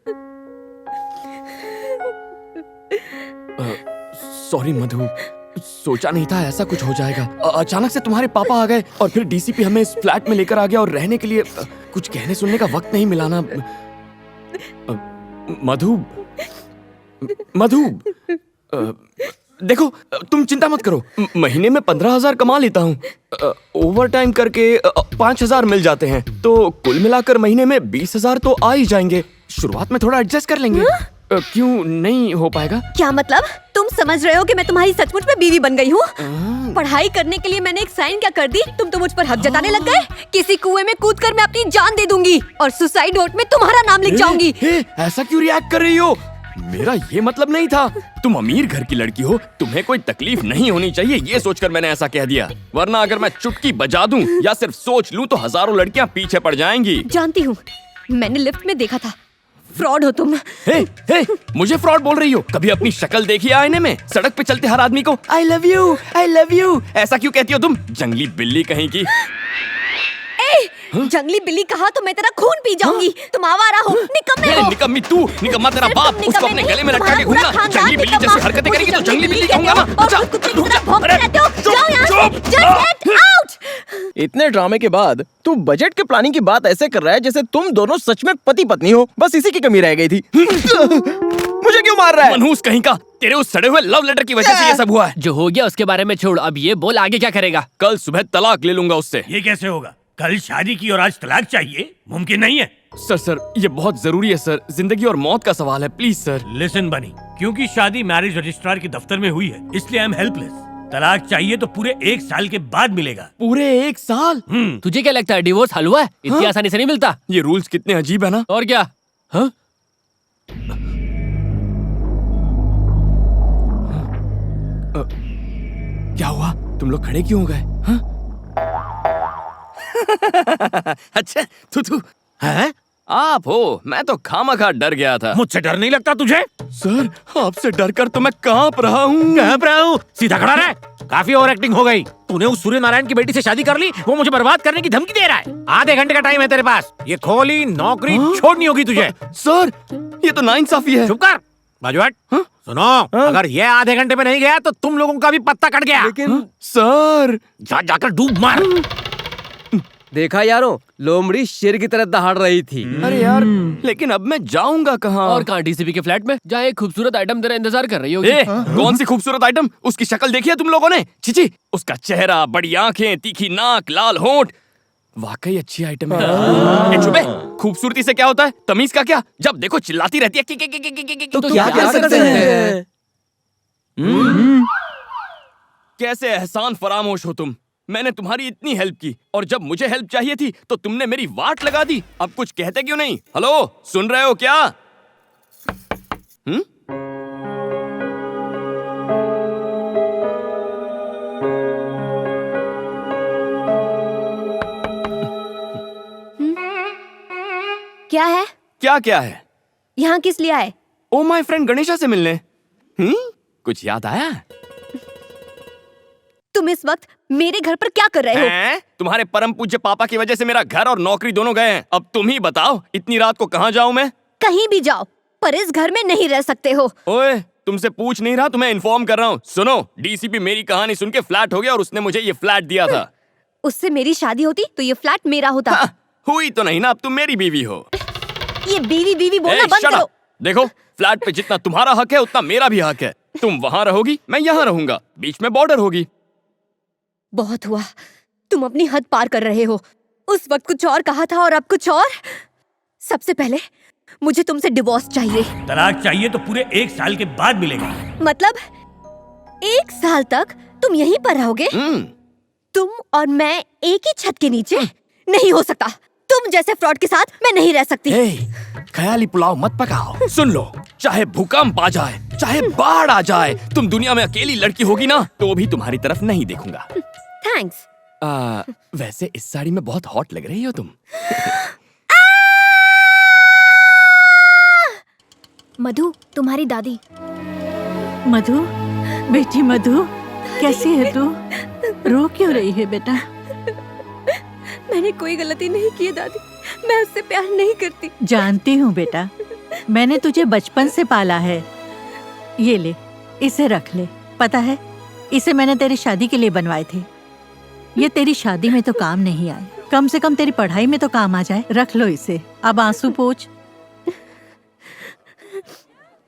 सॉरी मधु, सोचा नहीं था ऐसा कुछ हो जाएगा। अचानक से तुम्हारे पापा आ गए और फिर डीसीपी हमें इस फ्लैट में लेकर आ गया और रहने के लिए कुछ कहने सुनने का वक्त नहीं मिला ना। मधु, मधु, देखो, तुम चिंता मत करो, महीने में 15,000 कमा लेता हूँ। ओवर टाइम करके 5,000 मिल जाते हैं, तो कुल मिलाकर महीने में 20,000 तो आ ही जाएंगे। शुरुआत में थोड़ा एडजस्ट कर लेंगे। क्यों नहीं हो पाएगा? क्या मतलब? तुम समझ रहे हो कि मैं तुम्हारी सचमुच में बीवी बन गई हूँ? पढ़ाई करने के लिए मैंने एक साइन क्या कर दी, तुम तो मुझ पर हक जताने लग गए। किसी कुएं में कूदकर मैं अपनी जान दे दूंगी और सुसाइड नोट में तुम्हारा नाम लिख जाऊंगी। ऐसा क्यों रिएक्ट कर रही हो? मेरा ये मतलब नहीं था। तुम अमीर घर की लड़की हो, तुम्हें कोई तकलीफ नहीं होनी चाहिए, ये सोचकर मैंने ऐसा कह दिया। वरना अगर मैं चुटकी बजा दूं या सिर्फ सोच लूं तो हजारों लड़कियां पीछे पड़ जाएंगी। जानती हूँ, मैंने लिफ्ट में देखा था। फ्रॉड हो तुम। हे, मुझे फ्रॉड बोल रही हो? कभी अपनी शक्ल देखी आईने में? सड़क पे चलते हर आदमी को आई लव यू ऐसा क्यों कहती हो तुम? जंगली बिल्ली कहीं की। जंगली बिल्ली कहा तो मैं तेरा खून पी जाऊंगी। तुम आवारा हो, निकम्मे हो। निकम्मी तू, निकम्मा तेरा बाप। उसको अपने गले में लटका के घूमना। जंगली बिल्ली जैसी हरकतें करेगी तो जंगली बिल्ली कहूंगा ना। इतने ड्रामे के बाद तू बजट के प्लानिंग की बात ऐसे कर रहा है जैसे तुम दोनों सच में पति पत्नी हो। बस इसी की कमी रह गई थी। मुझे क्यों मार रहा है? मनहूस कहीं का, तेरे उस सड़े हुए लव लेटर की वजह से ये सब हुआ है। जो हो गया उसके बारे में छोड़, अब ये बोल आगे क्या करेगा? कल सुबह तलाक ले लूंगा उससे। ये कैसे होगा? कल शादी की और आज तलाक चाहिए? मुमकिन नहीं है। सर, ये बहुत जरूरी है सर। जिंदगी और मौत का सवाल है, प्लीज सर। लिसन बनी, क्योंकि शादी मैरिज रजिस्ट्रार के दफ्तर में हुई है, इसलिए आई एम हेल्पलेस। तलाक चाहिए तो पूरे 1 साल के बाद मिलेगा। पूरे 1 साल? तुझे क्या लगता है डिवोर्स हलवा है? इतनी आसानी से नहीं मिलता। ये रूल्स कितने अजीब है ना। और क्या? हाँ? क्या हुआ? तुम लोग खड़े क्यों हो गए? हाँ? अच्छा, तू हैं? आप हो? मैं तो खामखा डर गया था। मुझसे डर नहीं लगता तुझे? सर, आपसे डरकर तो मैं कांप रहा हूँ। कांप रहा हूँ? सीधा खड़ा रह। काफी ओवर एक्टिंग हो गई। तूने उस सूर्य नारायण की बेटी से शादी कर ली, वो मुझे बर्बाद करने की धमकी दे रहा है। आधे घंटे का टाइम है तेरे पास। ये खोली नौकरी छोड़नी होगी तुझे। सर, ये तो नाइंसाफी है। चुप कर, बाजू हट। सुनो, अगर ये आधे घंटे में नहीं गया तो तुम लोगों का भी पत्ता कट गया। लेकिन सर, जाकर डूब मार। देखा यारों, लोमड़ी शेर की तरह दहाड़ रही थी। अरे यार, लेकिन अब मैं जाऊंगा कहाँ? और कहाँ? डीसीपी के फ्लैट में, जहाँ एक खूबसूरत आइटम तेरा इंतजार कर रही होगी। कौन सी खूबसूरत आइटम? उसकी शक्ल देखी है तुम लोगों ने? चिची, उसका चेहरा, बड़ी आंखें, तीखी नाक, लाल होंठ, वाकई अच्छी आइटम है। चुप है, खूबसूरती से क्या होता है? तमीज का क्या? जब देखो चिल्लाती रहती है। तो क्या कर सकते हैं? कैसे एहसान फरामोश हो तुम? मैंने तुम्हारी इतनी हेल्प की और जब मुझे हेल्प चाहिए थी तो तुमने मेरी वाट लगा दी। अब कुछ कहते क्यों नहीं? हेलो, सुन रहे हो क्या? क्या है? क्या है? यहाँ किस लिए आए? ओ माय फ्रेंड गणेशा से मिलने। कुछ याद आया? तुम इस वक्त मेरे घर पर क्या कर रहे हो? हैं? तुम्हारे परम पूज्य पापा की वजह से मेरा घर और नौकरी दोनों गए हैं। अब तुम ही बताओ, इतनी रात को कहाँ जाऊँ मैं? कहीं भी जाओ, पर इस घर में नहीं रह सकते हो। ओए, तुमसे पूछ नहीं रहा, तुम्हें इन्फॉर्म कर रहा हूँ। सुनो, डीसीपी मेरी कहानी सुन के फ्लैट हो गया और उसने मुझे ये फ्लैट दिया था। उससे मेरी शादी होती तो ये फ्लैट मेरा होता। हाँ, हुई तो नहीं ना, अब तुम मेरी बीवी हो। ये बीवी बीवी बोलना ए, बंद shut up! करो। देखो, फ्लैट पे जितना तुम्हारा हक है उतना मेरा भी हक है। तुम वहाँ रहोगी, मैं यहाँ रहूंगा, बीच में बॉर्डर होगी। बहुत हुआ, तुम अपनी हद पार कर रहे हो। उस वक्त कुछ और कहा था और अब कुछ और। सबसे पहले मुझे तुमसे डिवोर्स चाहिए। तलाक चाहिए तो पूरे 1 साल के बाद मिलेगा। मतलब 1 साल तक तुम यहीं पर रहोगे? तुम और मैं एक ही छत के नीचे? नहीं हो सकता। तुम जैसे फ्रॉड के साथ मैं नहीं रह सकती। ख्याली पुलाव मत पकाओ। सुन लो, चाहे भूकंप आ जाए, चाहे बाढ़ आ जाए, तुम दुनिया में अकेली लड़की होगी ना, तो भी तुम्हारी तरफ नहीं देखूंगा। थैंक्स। वैसे इस साड़ी में बहुत हॉट लग रही हो तुम। मधु, तुम्हारी दादी। मधु, बेटी मधु, कैसी है तू? रो क्यों रही है बेटा? मैंने कोई गलती नहीं की है दादी, मैं उससे प्यार नहीं करती। जानती हूँ बेटा, मैंने तुझे बचपन से पाला है। ये ले, इसे रख ले। पता है, इसे मैंने तेरी शादी के लिए बनवाए थे। ये तेरी शादी में तो काम नहीं आए, कम से कम तेरी पढ़ाई में तो काम आ जाए। रख लो इसे, अब आंसू पोंछ।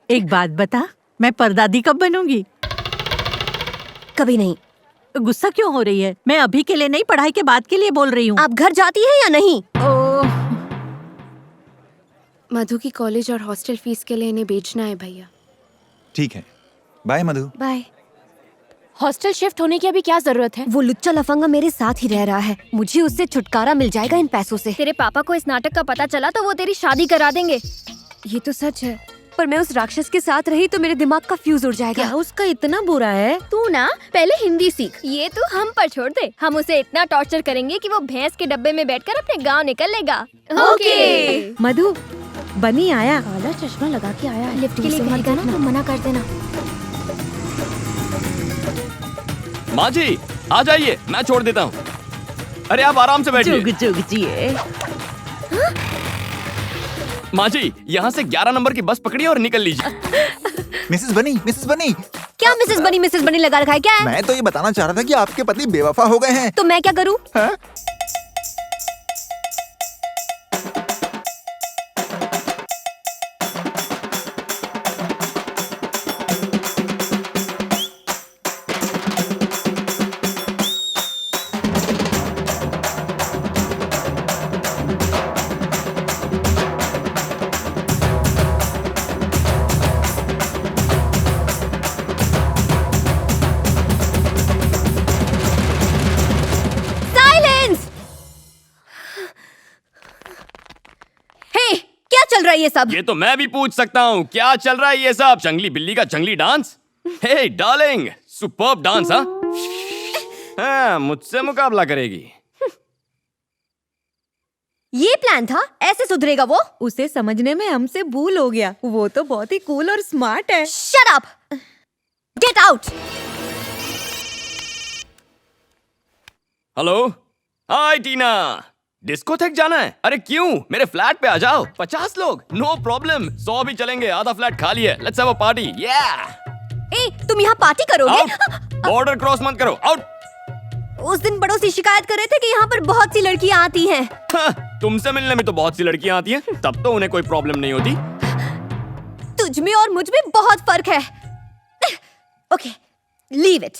एक बात बता, मैं परदादी कब बनूंगी? कभी नहीं। गुस्सा क्यों हो रही है? मैं अभी के लिए नहीं, पढ़ाई के बाद के लिए बोल रही हूँ। आप घर जाती है या नहीं? मधु की कॉलेज और हॉस्टल फीस के लिए इन्हें बेचना है भैया। ठीक है, बाय मधु। बाय। हॉस्टल शिफ्ट होने की अभी क्या जरूरत है? वो लुच्चा लफंगा मेरे साथ ही रह रहा है, मुझे उससे छुटकारा मिल जाएगा इन पैसों से। तेरे पापा को इस नाटक का पता चला तो वो तेरी शादी करा देंगे। ये तो सच है, पर मैं उस राक्षस के साथ रही तो मेरे दिमाग का फ्यूज उड़ जाएगा। क्या उसका इतना बुरा है? तू ना पहले हिंदी सीख, ये तू हम पर छोड़ दे। हम उसे इतना टॉर्चर करेंगे कि वो भैंस के डब्बे में बैठकर अपने गांव निकल लेगा। ओके। मधु, बनी आया। काला चश्मा लगा के आया है। लिफ्ट के लिए कहेगा ना तो मना कर देना। माँ जी, आ जाइए, मैं छोड़ देता हूँ। अरे आप आराम से बैठिए। जुग जुग जिए। माँ जी, यहाँ से 11 नंबर की बस पकड़िए और निकल लीजिए। मिसेस बनी, मिसेस बनी। क्या मिसेस बनी लगा रखा है क्या है? मैं तो ये बताना चाह रहा था कि आपके पति बेवफा हो गए हैं। तो मैं क्या करूँ? ये सब? ये तो मैं भी पूछ सकता हूँ, क्या चल रहा है ये सब? जंगली बिल्ली का जंगली डांस? हे डार्लिंग, सुपर्ब डांस। हाँ, मुझसे मुकाबला करेगी। ये प्लान था? ऐसे सुधरेगा वो? उसे समझने में हमसे भूल हो गया। वो तो बहुत ही कूल और स्मार्ट है। Shut up! Get out! Hello, hi Tina. Discotheque जाना है? अरे क्यों, मेरे फ्लैट पे आ जाओ। 50 लोग, नो प्रॉब्लम। 100 भी चलेंगे, आधा फ्लैट खाली है। Let's have a party. ए, तुम यहाँ पार्टी करोगे? बॉर्डर क्रॉस मत करो, आउट। उस दिन पड़ोसी शिकायत कर रहे थे कि यहाँ पर बहुत सी लड़कियाँ आती हैं। तुमसे मिलने में तो बहुत सी लड़कियाँ आती हैं, तब तो उन्हें कोई प्रॉब्लम नहीं होती। तुझ में और मुझ में बहुत फर्क है। Okay, leave it.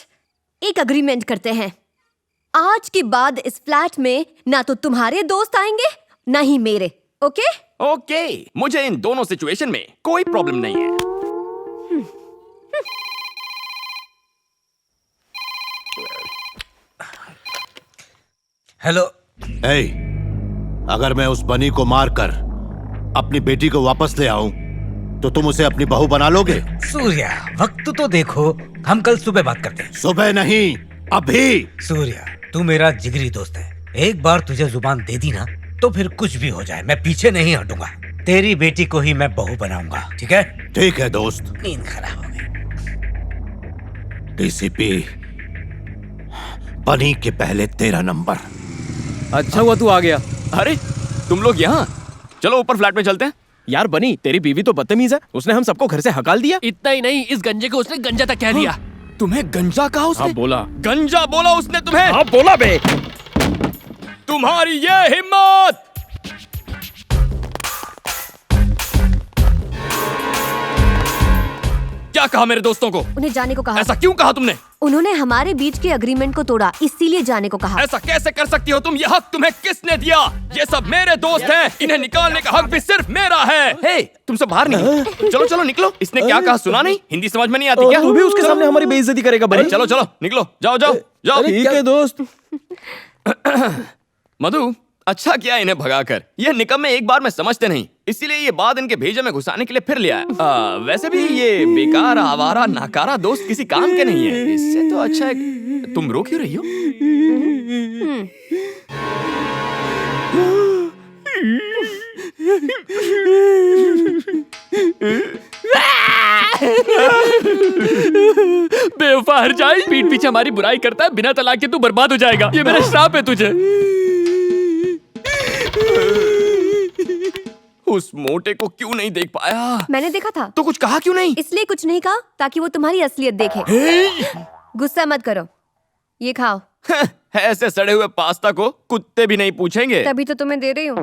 एक अग्रीमेंट करते हैं, आज के बाद इस फ्लैट में ना तो तुम्हारे दोस्त आएंगे ना ही मेरे। ओके? ओके, मुझे इन दोनों सिचुएशन में कोई प्रॉब्लम नहीं है। हेलो। hey, अगर मैं उस बनी को मारकर अपनी बेटी को वापस ले आऊं तो तुम उसे अपनी बहू बना लोगे? सूर्या, वक्त तो देखो, हम कल सुबह बात करते हैं। सुबह नहीं, अभी। सूर्या, तू मेरा जिगरी दोस्त है। एक बार तुझे जुबान दे दी ना तो फिर कुछ भी हो जाए मैं पीछे नहीं हटूंगा। तेरी बेटी को ही मैं बहू बनाऊंगा, ठीक है? ठीक है दोस्त। नींद खराब हो गई। डीसीपी, बनी के पहले तेरा नंबर। अच्छा हुआ तू आ गया। अरे तुम लोग यहाँ, चलो ऊपर फ्लैट में चलते हैं। यार बनी, तेरी बीवी तो बदतमीज है, उसने हम सबको घर से हकाल दिया। इतना ही नहीं, इस गंजे को उसने गंजा तक कह दिया। तुम्हें गंजा कहा उसने? हाँ बोला। गंजा बोला उसने तुम्हें? हाँ बोला बे। तुम्हारी ये हिम्मत! क्या कहा मेरे दोस्तों को? उन्हें जाने को कहा। ऐसा क्यों कहा तुमने? उन्होंने हमारे बीच के एग्रीमेंट को तोड़ा, इसीलिए जाने को कहा। ऐसा कैसे कर सकती हो तुम? ये हक तुम्हें किसने दिया? ये सब मेरे दोस्त हैं, इन्हें निकालने का हक भी सिर्फ मेरा है। हे, तुम सब बाहर निकलो। चलो चलो निकलो। इसने क्या कहा सुना नहीं? हिंदी समझ में नहीं आती क्या? तू भी उसके सामने हमारी बेइज्जती करेगा बनी। चलो चलो निकलो, जाओ जाओ जाओ। ठीक है दोस्त। मधु, अच्छा किया इन्हें भगाकर। ये निकम्मे एक बार में समझते नहीं, इसीलिए ये बात इनके भेजे में घुसाने के लिए फिर ले आया। वैसे भी ये बेकार आवारा नाकारा दोस्त किसी काम के नहीं है। इससे तो अच्छा है तुम रो क्यों रही हो? बेवफा हर जाए, पीठ पीछे हमारी बुराई करता है, बिना तलाक के तू बर्बाद हो जाएगा। ये मेरा श्राप है तुझे। उस मोटे को क्यों नहीं देख पाया? मैंने देखा था। तो कुछ कहा क्यों नहीं? इसलिए कुछ नहीं कहा ताकि वो तुम्हारी असलियत देखे। गुस्सा मत करो, ये खाओ। ऐसे सड़े हुए पास्ता को कुत्ते भी नहीं पूछेंगे। तभी तो तुम्हें दे रही हूँ।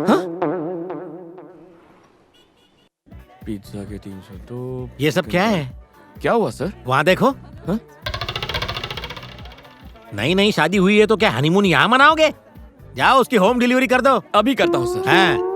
पिज्जा के 302। ये सब क्या है? क्या हुआ सर? वहाँ देखो। नई नई शादी हुई है तो क्या हनीमून यहाँ मनाओगे? जाओ उसकी होम डिलीवरी कर दो। अभी करता हूँ सर। हाँ।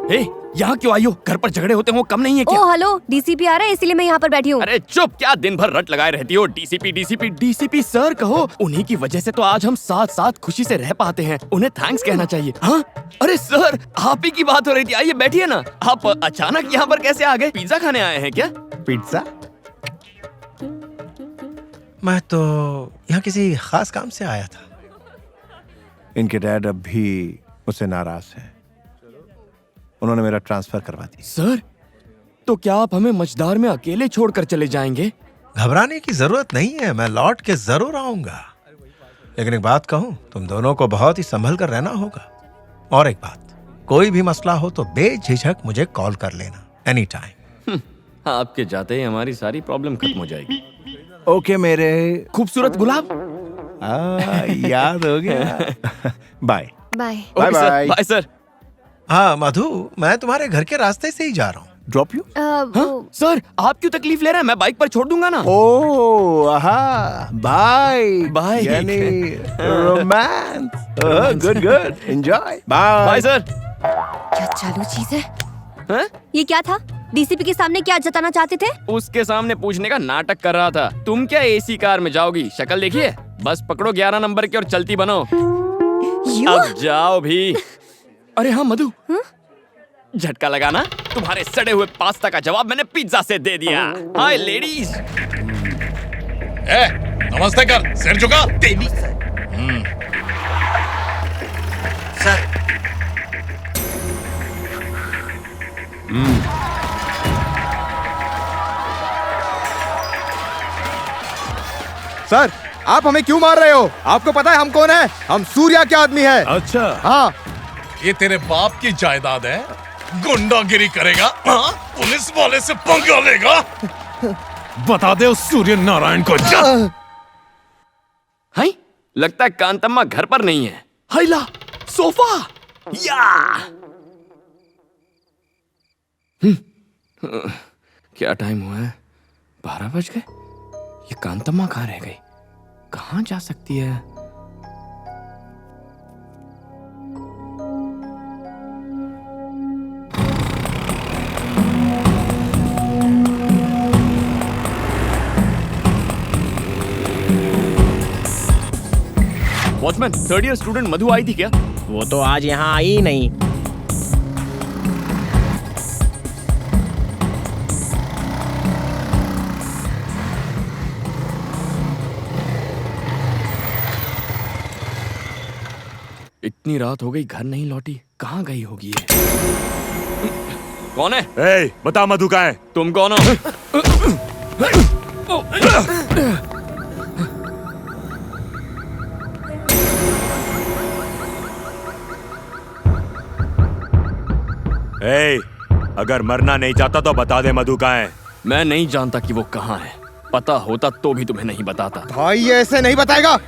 यहाँ क्यों आई हो? घर पर झगड़े होते हो, कम नहीं है क्या? ओ हेलो, डीसीपी आ रहा है इसीलिए मैं यहाँ पर बैठी हूँ। अरे चुप, क्या दिन भर रट लगाए रहती हो? डीसीपी डीसीपी डीसीपी सर कहो। उन्हीं की वजह से तो आज हम साथ साथ खुशी से रह पाते हैं। उन्हें थैंक्स कहना चाहिए। हाँ अरे सर, आप ही की बात हो रही थी। आइए बैठिए ना। आप अचानक यहाँ पर कैसे आ गए? पिज्जा खाने आए हैं क्या? पिज्जा? मैं तो यहाँ किसी खास काम से आया था। इनके डैड अब भी मुझसे नाराज हैं। उन्होंने मेरा ट्रांसफर करवा दिया। सर, तो क्या आप हमें मझदार में अकेले छोड़कर चले जाएंगे? घबराने की जरूरत नहीं है, मैं लौट के जरूर आऊंगा। लेकिन एक बात कहूं, तुम दोनों को बहुत ही संभल कर रहना होगा। और एक बात, कोई भी मसला हो तो बेझिझक मुझे कॉल कर लेना, एनी टाइम। आपके जाते ही हमारी सारी प्रॉब्लम खत्म हो जाएगी। ओके मेरे खूबसूरत गुलाब। याद हो गया। Bye bye bye bye bye sir. हाँ मधु, मैं तुम्हारे घर के रास्ते से ही जा रहा हूँ। Drop you? सर, आप क्यों तकलीफ ले रहे हैं? मैं बाइक पर छोड़ दूंगा ना। Oh bye bye. यानी romance. Good good, enjoy. Bye bye sir. क्या चालू चीज है? ये क्या था? डीसीपी के सामने क्या जताना चाहते थे? उसके सामने पूछने का नाटक कर रहा था। तुम क्या एसी कार में जाओगी? शक्ल देखिए। बस पकड़ो 11 नंबर की और चलती बनो। अब जाओ भी। अरे हाँ मधु, झटका लगाना। तुम्हारे सड़े हुए पास्ता का जवाब मैंने पिज्जा से दे दिया। हाय लेडीज। नमस्ते कर, सिर झुका। देवी सर। सर, आप हमें क्यों मार रहे हो? आपको पता है हम कौन है? हम सूर्या के आदमी है। अच्छा हाँ। ये तेरे बाप की जायदाद है, गुंडागिरी करेगा? हाँ? पुलिस वाले से पंगा लेगा? बता दे उस सूर्य नारायण को। हाय, लगता है कांतम्मा घर पर नहीं है। हाइला, सोफा। या क्या टाइम हुआ है? 12 बज गए। ये कांतम्मा कहाँ रह गई? कहाँ जा सकती है? वॉचमैन, 3rd ईयर स्टूडेंट मधु आई थी क्या? वो तो आज यहाँ आई ही नहीं। इतनी रात हो गई, घर नहीं लौटी। कहाँ गई होगी ये? कौन है? ए, बता मधु कहाँ है? तुम कौन हो? ए, अगर मरना नहीं चाहता तो बता दे मधु कहाँ है। मैं नहीं जानता कि वो कहाँ है। पता होता तो भी तुम्हें नहीं बताता। भाई ये ऐसे नहीं बताएगा।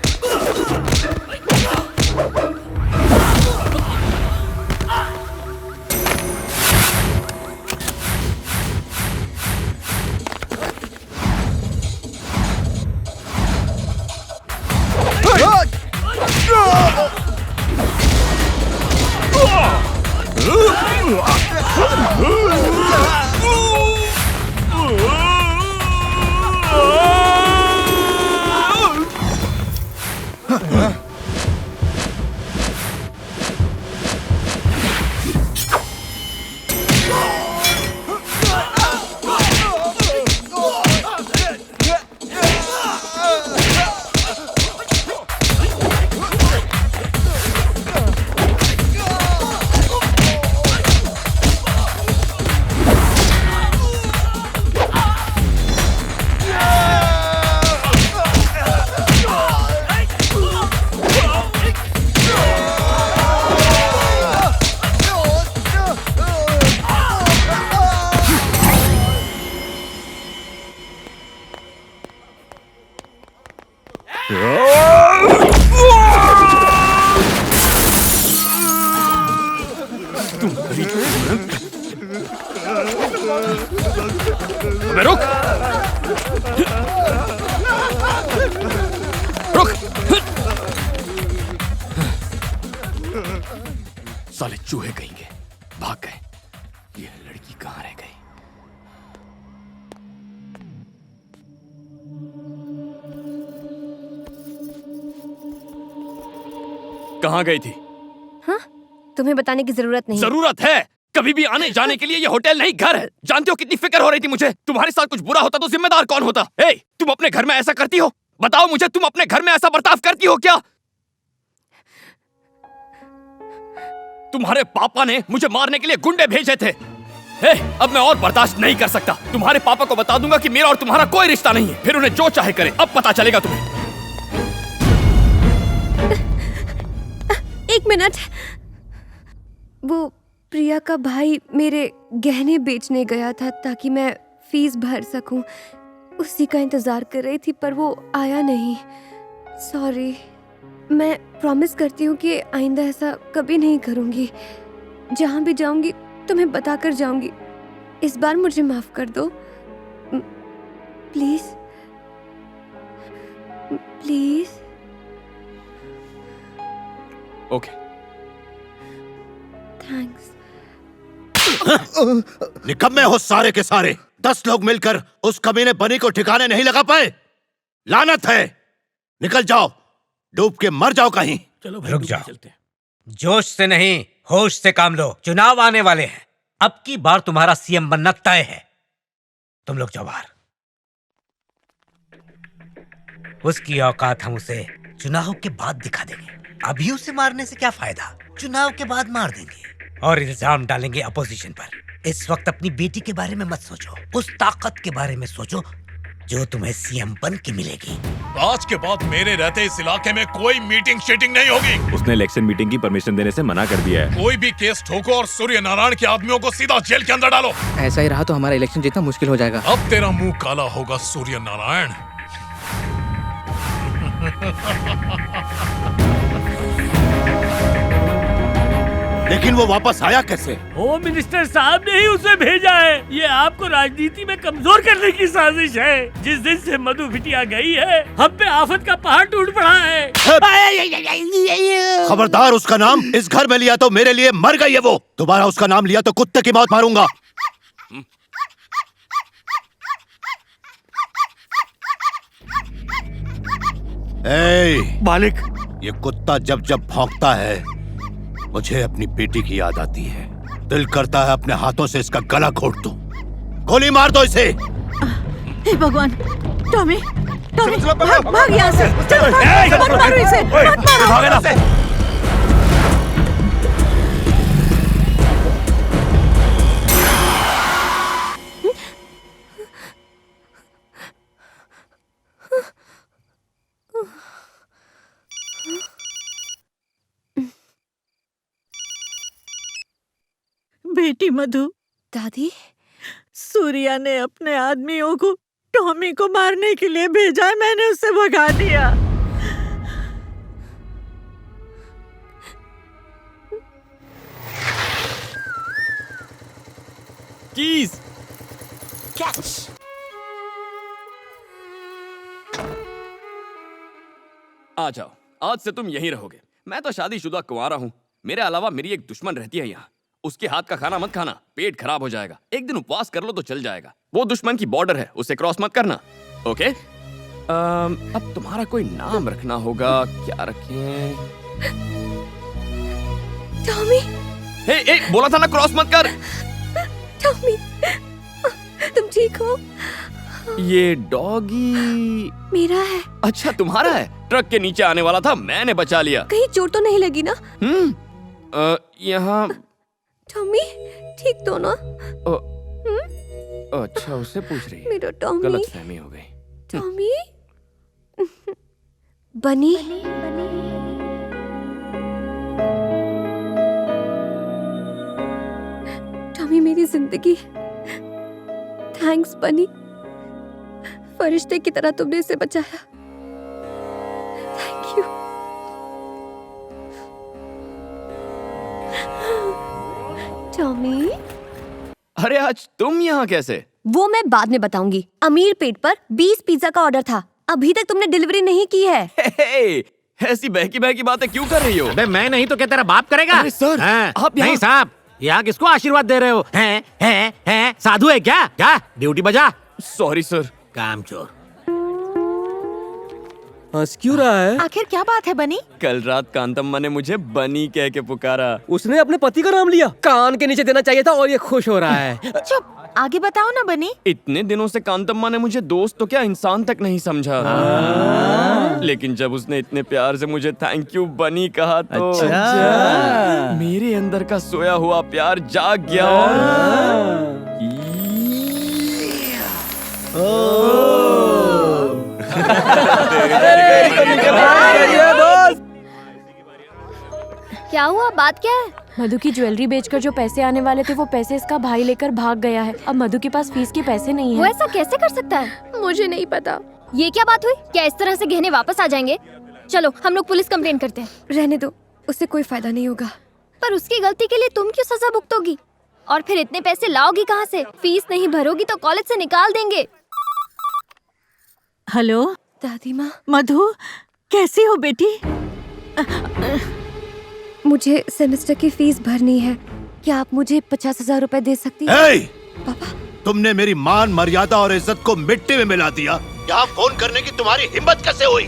अबे रुक! रुक! साले चूहे कहेंगे, भाग गए। ये लड़की कहाँ रह गई? कहाँ गई थी? हाँ? तुम्हें बताने की जरूरत नहीं। जरूरत है। कभी भी आने जाने के लिए ये होटल नहीं घर है। जानते हो कितनी फिक्र हो रही थी मुझे। तुम्हारे साथ कुछ बुरा होता तो जिम्मेदार कौन होता? ए, तुम अपने घर में ऐसा करती हो? बताओ मुझे, तुम अपने घर में ऐसा बर्ताव करती हो क्या? तुम्हारे पापा ने मुझे मारने के लिए गुंडे भेजे थे। ए, अब मैं और बर्दाश्त नहीं कर सकता। तुम्हारे पापा को बता दूंगा कि मेरा और तुम्हारा कोई रिश्ता नहीं है। फिर उन्हें जो चाहे करे। अब पता चलेगा तुम्हें। एक मिनट। वो प्रिया का भाई मेरे गहने बेचने गया था ताकि मैं फीस भर सकूं। उसी का इंतजार कर रही थी पर वो आया नहीं। सॉरी। मैं प्रॉमिस करती हूँ कि आइंदा ऐसा कभी नहीं करूँगी। जहाँ भी जाऊँगी तुम्हें बताकर जाऊँगी। इस बार मुझे माफ कर दो प्लीज प्लीज। ओके। थैंक्स। निकम्मे हो सारे के सारे। 10 लोग मिलकर उस कमीने बनी को ठिकाने नहीं लगा पाए। लानत है। निकल जाओ, डूब के मर जाओ कहीं। चलो रुक जाओ। जोश से नहीं, होश से काम लो। चुनाव आने वाले हैं। अब की बार तुम्हारा सीएम बनना तय है। तुम लोग जाओ बाहर। उसकी औकात हम उसे चुनाव के बाद दिखा देंगे। अभी उसे मारने से क्या फायदा? चुनाव के बाद मार देंगे और इल्जाम डालेंगे अपोजिशन पर। इस वक्त अपनी बेटी के बारे में मत सोचो, उस ताकत के बारे में सोचो जो तुम्हें सीएम बन के मिलेगी। आज के बाद मेरे रहते इस इलाके में कोई मीटिंग शीटिंग नहीं होगी। उसने इलेक्शन मीटिंग की परमिशन देने से मना कर दिया है। कोई भी केस ठोको और सूर्य नारायण के आदमियों को सीधा जेल के अंदर डालो। ऐसा ही रहा तो हमारा इलेक्शन जीतना मुश्किल हो जाएगा। अब तेरा मुंह काला होगा सूर्य नारायण। लेकिन वो वापस आया कैसे? होम मिनिस्टर साहब ने ही उसे भेजा है। ये आपको राजनीति में कमजोर करने की साजिश है। जिस दिन से मधु बिटिया गई है, हम पे आफत का पहाड़ टूट पड़ा है। खबरदार, उसका नाम इस घर में लिया तो मेरे लिए मर गई है वो। दोबारा उसका नाम लिया तो कुत्ते की मौत मारूंगा। मालिक, ये कुत्ता जब जब भौंकता है मुझे अपनी बेटी की याद आती है। दिल करता है अपने हाथों से इसका गला घोट दूं। गोली मार दो इसे। हे भगवान, टॉमी, टॉमी, भाग यहाँ से। चल, मत मारो इसे, मत मारो। बेटी मधु, दादी, सूर्या ने अपने आदमियों को टॉमी को मारने के लिए भेजा है, मैंने उसे भगा दिया। Keys catch. आ जाओ, आज से तुम यहीं रहोगे। मैं तो शादीशुदा कुंवारा हूँ। मेरे अलावा मेरी एक दुश्मन रहती है यहाँ। उसके हाथ का खाना मत खाना, पेट खराब हो जाएगा। एक दिन उपवास कर लो तो चल जाएगा। वो दुश्मन की बॉर्डर है, उसे क्रॉस मत करना। ओके? अब तुम्हारा कोई नाम रखना होगा। क्या रखें? टॉमी। हे, बोला था ना क्रॉस मत कर। टॉमी, तुम ठीक हो? ये डॉगी मेरा है। अच्छा, तुम्हारा है? ट्रक के नीचे आने वाला था, मैंने बचा लिया। कहीं चोट तो नहीं लगी ना? यहाँ टॉमी ठीक तो ना? अच्छा, उससे पूछ रही है। मेरा टॉमी। गलतफहमी हो गई। टॉमी बनी। टॉमी मेरी जिंदगी। थैंक्स बनी, फरिश्ते की तरह तुमने इसे बचाया। Thank you. टॉमी, अरे आज तुम यहाँ कैसे? वो मैं बाद में बताऊंगी। अमीर पेट पर 20 पिज्जा का ऑर्डर था, अभी तक तुमने डिलीवरी नहीं की है। ऐसी बहकी बहकी बातें क्यों कर रही हो? अबे मैं नहीं तो क्या तेरा बाप करेगा? अरे सर, आप नहीं साहब, यहाँ किसको आशीर्वाद दे रहे हो? हैं साधु है क्या? क्या ड्यूटी बजा। Sorry sir. कामचोर। हंस क्यों रहा है? आखिर क्या बात है बनी? कल रात कांतम्मा ने मुझे बनी कह के पुकारा। उसने अपने पति का नाम लिया। कान के नीचे देना चाहिए था और ये खुश हो रहा है। चुप, आगे बताओ ना बनी। इतने दिनों से कांतम्मा ने मुझे दोस्त तो क्या इंसान तक नहीं समझा। लेकिन जब उसने इतने प्यार से मुझे थैंक यू बनी कहा तो अच्छा। मेरे अंदर का सोया हुआ प्यार जाग गया और क्या हुआ? बात क्या है? मधु की ज्वेलरी बेचकर जो पैसे आने वाले थे वो पैसे इसका भाई लेकर भाग गया है। अब मधु के पास फीस के पैसे नहीं वो है। ऐसा कैसे कर सकता है? मुझे नहीं पता। ये क्या बात हुई? क्या इस तरह से गहने वापस आ जाएंगे? चलो हम लोग पुलिस कंप्लेन करते हैं। रहने दो, उससे कोई फायदा नहीं होगा। पर उसकी गलती के लिए तुम क्यों सजा भुगतोगी? और फिर इतने पैसे लाओगी कहाँ से? फीस नहीं भरोगी तो कॉलेज से निकाल देंगे। हेलो दादी माँ। मधु, कैसी हो बेटी? मुझे सेमेस्टर की फीस भरनी है, क्या आप मुझे 50,000 रुपए दे सकती हैं? hey! तुमने मेरी मान मर्यादा और इज्जत को मिट्टी में मिला दिया। यहाँ फोन करने की तुम्हारी हिम्मत कैसे हुई?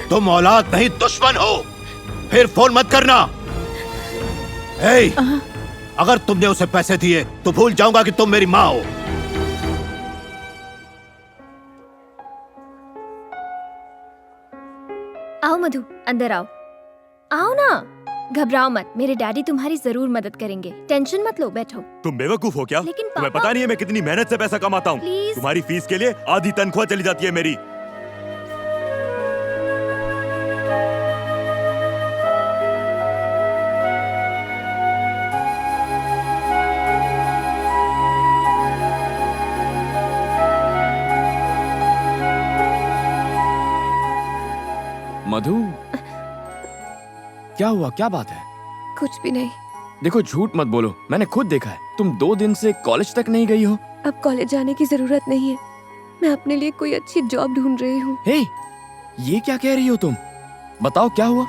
तुम औलाद नहीं दुश्मन हो, फिर फोन मत करना। hey! अगर तुमने उसे पैसे दिए तो भूल जाऊंगा कि तुम मेरी माँ हो। आओ मधु, अंदर आओ। आओ ना, घबराओ मत, मेरे डैडी तुम्हारी जरूर मदद करेंगे। टेंशन मत लो, बैठो। तुम बेवकूफ हो क्या? लेकिन तुम्हें पापा- पता नहीं है मैं कितनी मेहनत से पैसा कमाता हूँ। Please। तुम्हारी फीस के लिए आधी तनख्वाह चली जाती है मेरी। मधु, क्या हुआ? क्या बात है? कुछ भी नहीं। देखो, झूठ मत बोलो, मैंने खुद देखा है। तुम 2 दिन से कॉलेज तक नहीं गई हो। अब कॉलेज जाने की जरूरत नहीं है, मैं अपने लिए कोई अच्छी जॉब ढूंढ रही हूँ। हे, ये क्या कह रही हो तुम? बताओ क्या हुआ?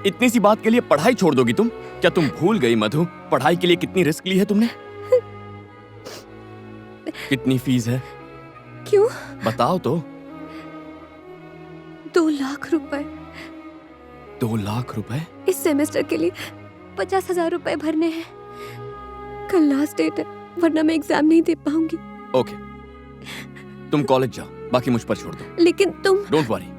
इतनी सी बात के लिए पढ़ाई छोड़ दोगी तुम? क्या तुम भूल गई मधु, पढ़ाई के लिए कितनी रिस्क ली है तुमने? कितनी फीस है? क्यों? बताओ तो। 2 लाख रुपए। 2 लाख रुपए? इस सेमेस्टर के लिए 50,000 रुपए भरने हैं। कल लास्ट डेट है, वरना मैं एग्जाम नहीं दे पाऊंगी। ओके, तुम कॉलेज जाओ, बाकी मुझ पर छोड़ दो। लेकिन तुम। Don't worry.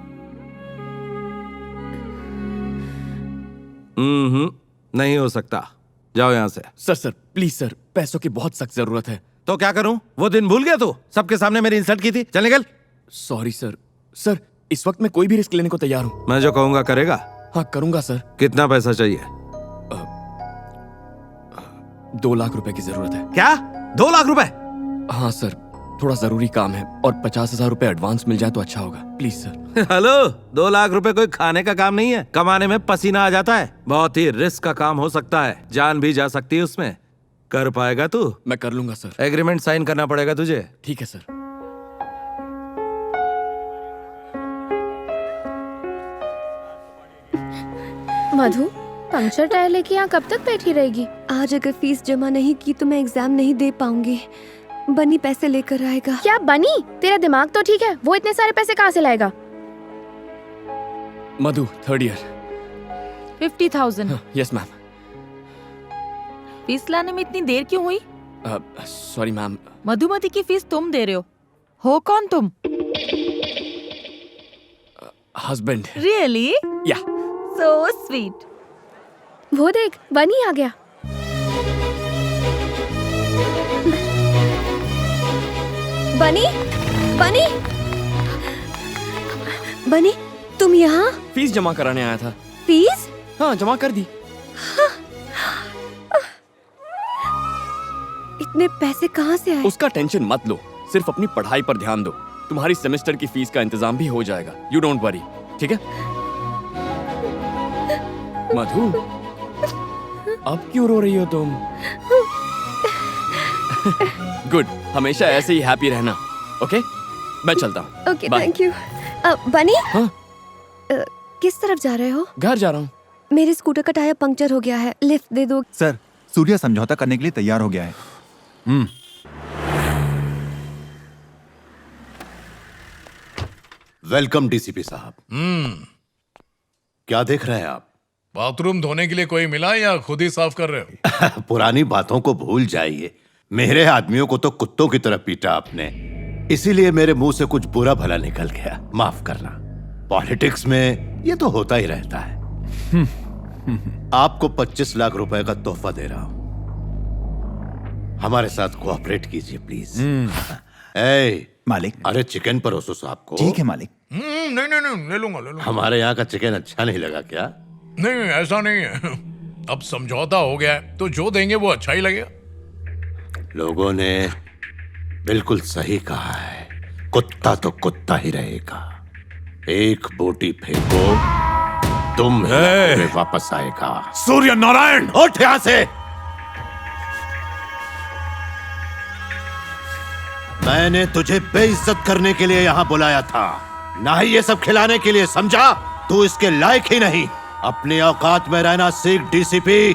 नहीं हो सकता, जाओ यहाँ से। सर प्लीज सर, पैसों की बहुत सख्त जरूरत है। तो क्या करूं? वो दिन भूल गया तू? सबके सामने मेरी इंसल्ट की थी, चल निकल। Sorry sir. सर इस वक्त मैं कोई भी रिस्क लेने को तैयार हूँ। मैं जो कहूंगा करेगा? हाँ करूंगा सर। कितना पैसा चाहिए? 2 लाख रुपए की जरूरत है। क्या? 2 लाख रुपए? हाँ सर, थोड़ा जरूरी काम है और 50,000 रुपए एडवांस मिल जाए तो अच्छा होगा, प्लीज सर। हेलो, 2 लाख रुपए कोई खाने का काम नहीं है। कमाने में पसीना आ जाता है। बहुत ही रिस्क का काम हो सकता है, जान भी जा सकती है उसमें। कर पाएगा तू? मैं कर लूंगा सर। एग्रीमेंट साइन करना पड़ेगा तुझे। ठीक है सर। मधु, पंक्चर टायर लेके यहाँ कब तक बैठी रहेगी? आज अगर फीस जमा नहीं की तो मैं एग्जाम नहीं दे पाऊंगी। बनी पैसे लेकर आएगा। क्या बनी? तेरा दिमाग तो ठीक है, वो इतने सारे पैसे कहाँ से लाएगा? मधु, 3rd year. 50,000। Yes ma'am. Fees लाने में इतनी देर क्यों हुई? Sorry ma'am. मधुमती की फीस तुम दे रहे हो कौन तुम? हस्बैंड। रियली? या। So sweet. वो देख, बनी आ गया। बनी, बनी, बनी, तुम यहाँ? फीस जमा कराने आया था। फीस? हाँ, जमा कर दी। इतने पैसे कहाँ से आए? उसका टेंशन मत लो, सिर्फ अपनी पढ़ाई पर ध्यान दो। तुम्हारी सेमेस्टर की फीस का इंतजाम भी हो जाएगा। यू डोंट वरी, ठीक है? मधु, अब क्यों रो रही हो तुम? गुड, हमेशा ऐसे ही हैप्पी रहना। ओके, मैं चलता हूँ। Okay, thank you. बनी, हाँ? किस तरफ जा रहे हो? घर जा रहा हूँ। मेरे स्कूटर का टायर पंक्चर हो गया है, लिफ्ट दे दो। सर, सूर्या समझौता करने के लिए तैयार हो गया है। वेलकम डीसीपी साहब। क्या देख रहे हैं आप? बाथरूम धोने के लिए कोई मिला या खुद ही साफ कर रहे हो? पुरानी बातों को भूल जाइए। मेरे आदमियों को तो कुत्तों की तरह पीटा आपने, इसीलिए मेरे मुंह से कुछ बुरा भला निकल गया, माफ करना। पॉलिटिक्स में ये तो होता ही रहता है। आपको 25 लाख रुपए का तोहफा दे रहा हूं, हमारे साथ कोऑपरेट कीजिए प्लीज। मालिक। अरे चिकन परोसो साहब को। ठीक है मालिक। नहीं, ले लूंगा। हमारे यहाँ का चिकन अच्छा नहीं लगा क्या? नहीं, ऐसा नहीं है। अब समझौता हो गया है तो जो देंगे वो अच्छा ही लगेगा। लोगों ने बिल्कुल सही कहा है, कुत्ता तो कुत्ता ही रहेगा। एक बोटी फेंको, तुम में वापस आएगा। सूर्य नारायण, उठ यहां से। मैंने तुझे बेइज्जत करने के लिए यहाँ बुलाया था, ना ही ये सब खिलाने के लिए, समझा? तू इसके लायक ही नहीं। अपनी औकात में रहना सीख डीसीपी।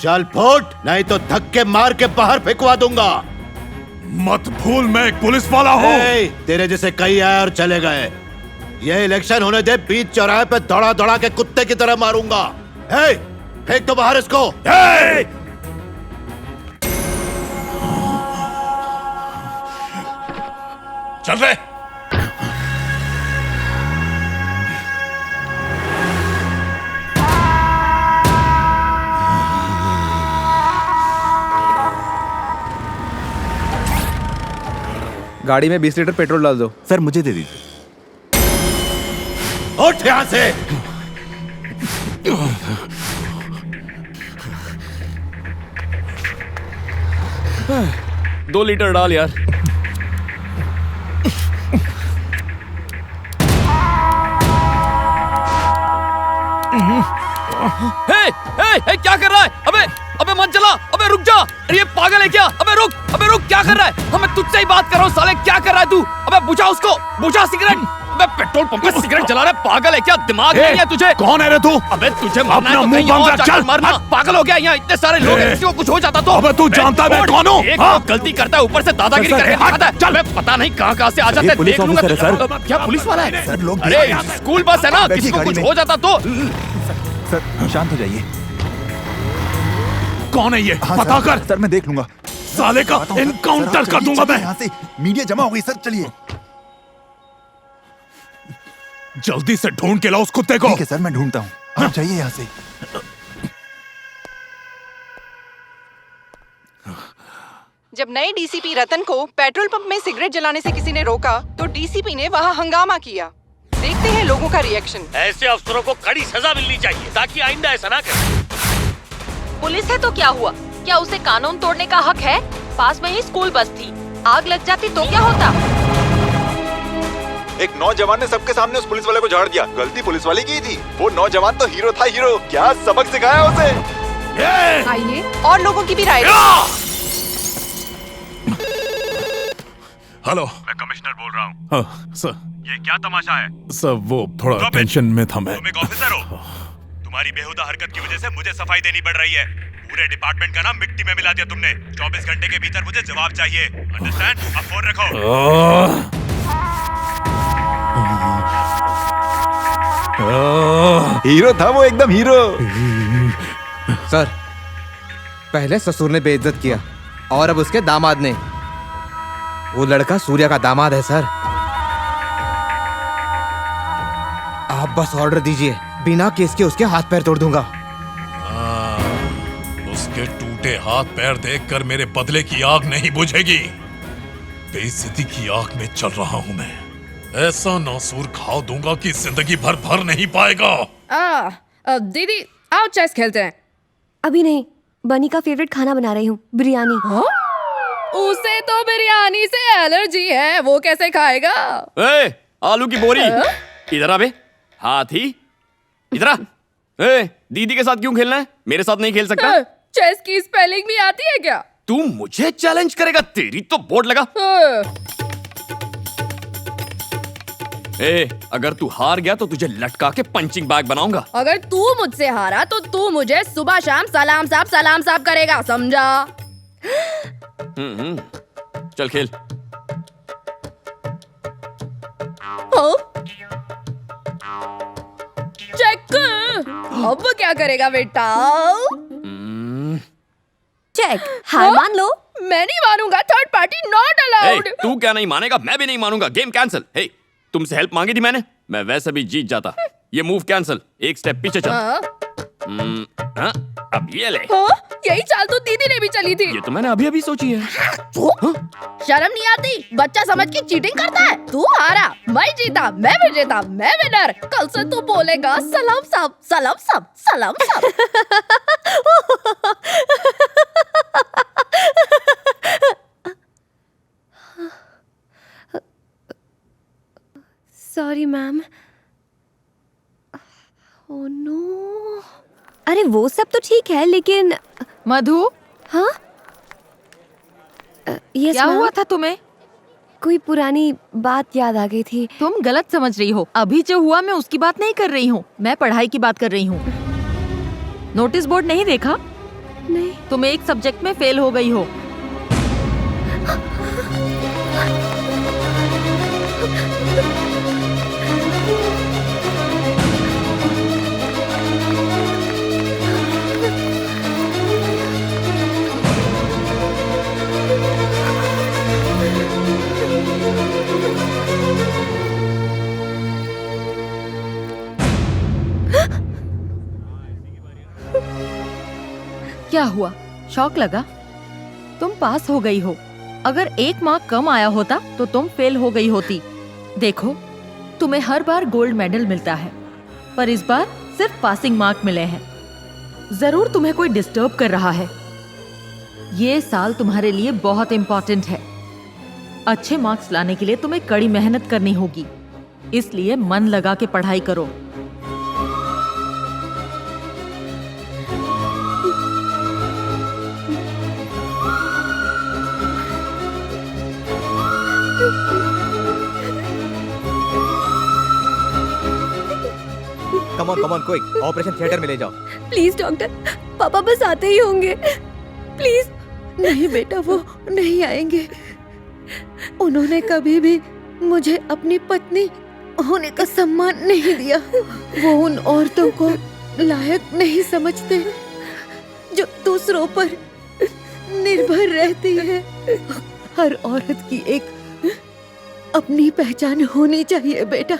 चल फुट, नहीं तो धक्के मार के बाहर फेंकवा दूंगा। मत भूल मैं एक पुलिस वाला हूँ। तेरे जैसे कई आए और चले गए। ये इलेक्शन होने दे, बीच चौराहे पे दौड़ा दौड़ा के कुत्ते की तरह मारूंगा। फेंक दो बाहर इसको। चल रहे। गाड़ी में 20 लीटर पेट्रोल डाल दो। सर मुझे दे दीजिए। उठ यहां से। 2 लीटर डाल यार। क्या कर रहा है? अबे मत चला। अबे रुक जा। अरे ये पागल है क्या? अबे रुक क्या कर रहा है? मैं तुझसे ही बात कर रहा हूँ साले, क्या कर रहा है तू? अबे बुझा उसको, बुझा सिगरेट। अबे पेट्रोल पंप पे सिगरेट जला रहा है, पागल है क्या? दिमाग नहीं है तुझे? कौन है रे तू? अबे तुझे मरना है तो कहीं और जाकर मरना। पागल हो गया, यहाँ इतने सारे लोग हैं, किसी को कुछ हो जाता तो? अबे तू जानता है मैं कौन हूँ? एक गलती करता है, ऊपर से दादागिरी करके दिखाता है। चल, मैं पता नहीं कहाँ से आ जाता है, देख लूंगा। क्या पुलिस वाला है? अरे स्कूल बस है ना, किसी को कुछ हो जाता तो? सर शांत हो जाइए। कौन है ये? पता कर। सर मैं देख लूंगा। साले का एनकाउंटर कर दूंगा मैं। यहाँ से मीडिया जमा हो गई सर, चलिए। जल्दी से ढूंढ के लाओ उस कुत्ते को। ठीक है सर, मैं ढूंढता हूँ। आप जाइए यहाँ से। जब नए डीसीपी रतन को पेट्रोल पंप में सिगरेट जलाने से किसी ने रोका तो डीसीपी ने वहाँ हंगामा किया। देखते हैं लोगों का रिएक्शन। ऐसे अफसरों को कड़ी सजा मिलनी चाहिए ताकि आइंदा ऐसा ना करें। पुलिस है तो क्या हुआ? क्या उसे कानून तोड़ने का हक है? पास में ही स्कूल बस थी, आग लग जाती तो क्या होता? एक नौजवान ने सबके सामने उस पुलिस वाले को झाड़ दिया। गलती पुलिस वाले की थी। वो नौजवान तो हीरो था, हीरो। क्या सबक सिखाया उसे। आइए और लोगों की भी राय। हेलो, मैं कमिश्नर बोल रहा हूँ। हाँ सर। ये क्या तमाशा है? सर वो थोड़ा टेंशन में था मैं। तुम एक ऑफिसर हो। तुम्हारी बेहुदा हरकत की वजह से मुझे सफाई देनी पड़ रही है। पूरे डिपार्टमेंट का नाम मिट्टी में मिला दिया तुमने। 24 घंटे के भीतर मुझे जवाब चाहिए। अंडरस्टैंड? अब फोन रखो। हीरो था वो, एकदम हीरो। सर, पहले ससुर ने बेइज्जत किया और अब उसके दामाद ने। वो लड़का सूर्या का दामाद है सर। आप बस ऑर्डर दीजिए, बिना केस के उसके हाथ पैर तोड़ दूंगा। उसके टूटे हाथ पैर देखकर मेरे बदले की आग नहीं बुझेगी। बेइज्जती की आग में चल रहा हूँ मैं। ऐसा नासूर खाओ दूंगा कि जिंदगी भर भर नहीं पाएगा। दीदी आओ चेस खेलते हैं। अभी नहीं, बनी का फेवरेट खाना बना रही हूँ, बिरयानी। उसे तो बिरयानी से एलर्जी है, वो कैसे खाएगा? ए, आलू की बोरी इधर आ बे। हाथी इधर आ। ए, दीदी के साथ क्यों खेलना है? मेरे साथ नहीं खेल सकता? चेस की स्पेलिंग भी आती है क्या? तू मुझे चैलेंज करेगा? तेरी तो बोर्ड लगा। ए, अगर तू हार गया तो तुझे लटका के पंचिंग बैग बनाऊंगा। अगर तू मुझसे हारा तो तू मुझे सुबह शाम सलाम साहब करेगा, समझा? चल खेल। चेक। अब क्या करेगा बेटा? चेक। हार मान लो। मैं नहीं मानूंगा। Third party not allowed. तू क्या नहीं मानेगा? मैं भी नहीं मानूंगा। Game cancel. हे, तुमसे हेल्प मांगी थी मैंने, मैं वैसे भी जीत जाता। ये मूव कैंसिल। एक स्टेप पीछे चल। अब ये ले। यही चाल तो दीदी ने भी चली थी। ये तो मैंने अभी अभी सोची है। शर्म नहीं आती? बच्चा समझ के चीटिंग करता है। तू हारा, मैं जीता, मैं विजेता, मैं विनर। कल से तू बोलेगा सलाम साहब, सलाम साहब, सलाम साहब। Sorry ma'am. Oh no. अरे वो सब तो ठीक है लेकिन मधु। हाँ यस क्या हुआ था तुम्हें? कोई पुरानी बात याद आ गई थी। तुम गलत समझ रही हो। अभी जो हुआ मैं उसकी बात नहीं कर रही हूँ, मैं पढ़ाई की बात कर रही हूँ। नोटिस बोर्ड नहीं देखा? नहीं। तुम एक सब्जेक्ट में फेल हो गई हो। क्या हुआ? शौक लगा? तुम पास हो गई हो। अगर एक मार्क कम आया होता तो तुम फेल हो गई होती। देखो, तुम्हें हर बार गोल्ड मेडल मिलता है, पर इस बार सिर्फ पासिंग मार्क मिले हैं। जरूर तुम्हें कोई डिस्टर्ब कर रहा है। ये साल तुम्हारे लिए बहुत इम्पोर्टेंट है। अच्छे मार्क्स लाने के लिए तुम्हें कड़ी मेहनत करनी होगी, इसलिए मन लगा के पढ़ाई करो। Come on quick, operation theatre में ले जाओ। प्लीज डॉक्टर, पापा बस आते ही होंगे, प्लीज। नहीं बेटा, वो नहीं आएंगे। उन्होंने कभी भी मुझे अपनी पत्नी होने का सम्मान नहीं दिया। वो उन औरतों को लायक नहीं समझते जो दूसरों पर निर्भर रहती है। हर औरत की एक अपनी पहचान होनी चाहिए बेटा,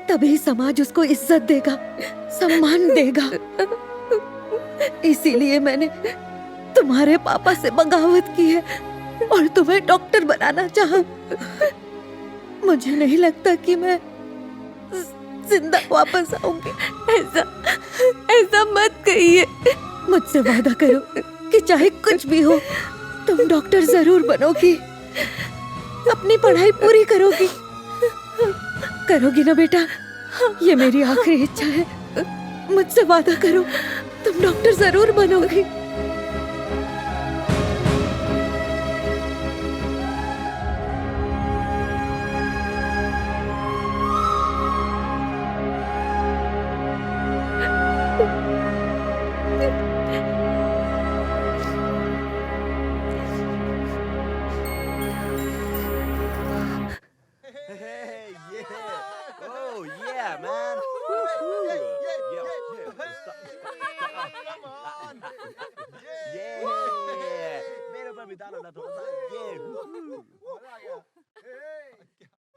तभी समाज उसको इज्जत देगा, सम्मान देगा। इसीलिए मैंने तुम्हारे पापा से बगावत की है। और तुम्हें डॉक्टर बनाना चाहा। मुझे नहीं लगता कि मैं जिंदा वापस आऊंगी। ऐसा मत कहिए। मुझसे वादा करो कि चाहे कुछ भी हो तुम डॉक्टर जरूर बनोगी, अपनी पढ़ाई पूरी करोगी। करोगी ना बेटा? ये मेरी आखिरी इच्छा है। मुझसे वादा करो, तुम डॉक्टर जरूर बनोगी।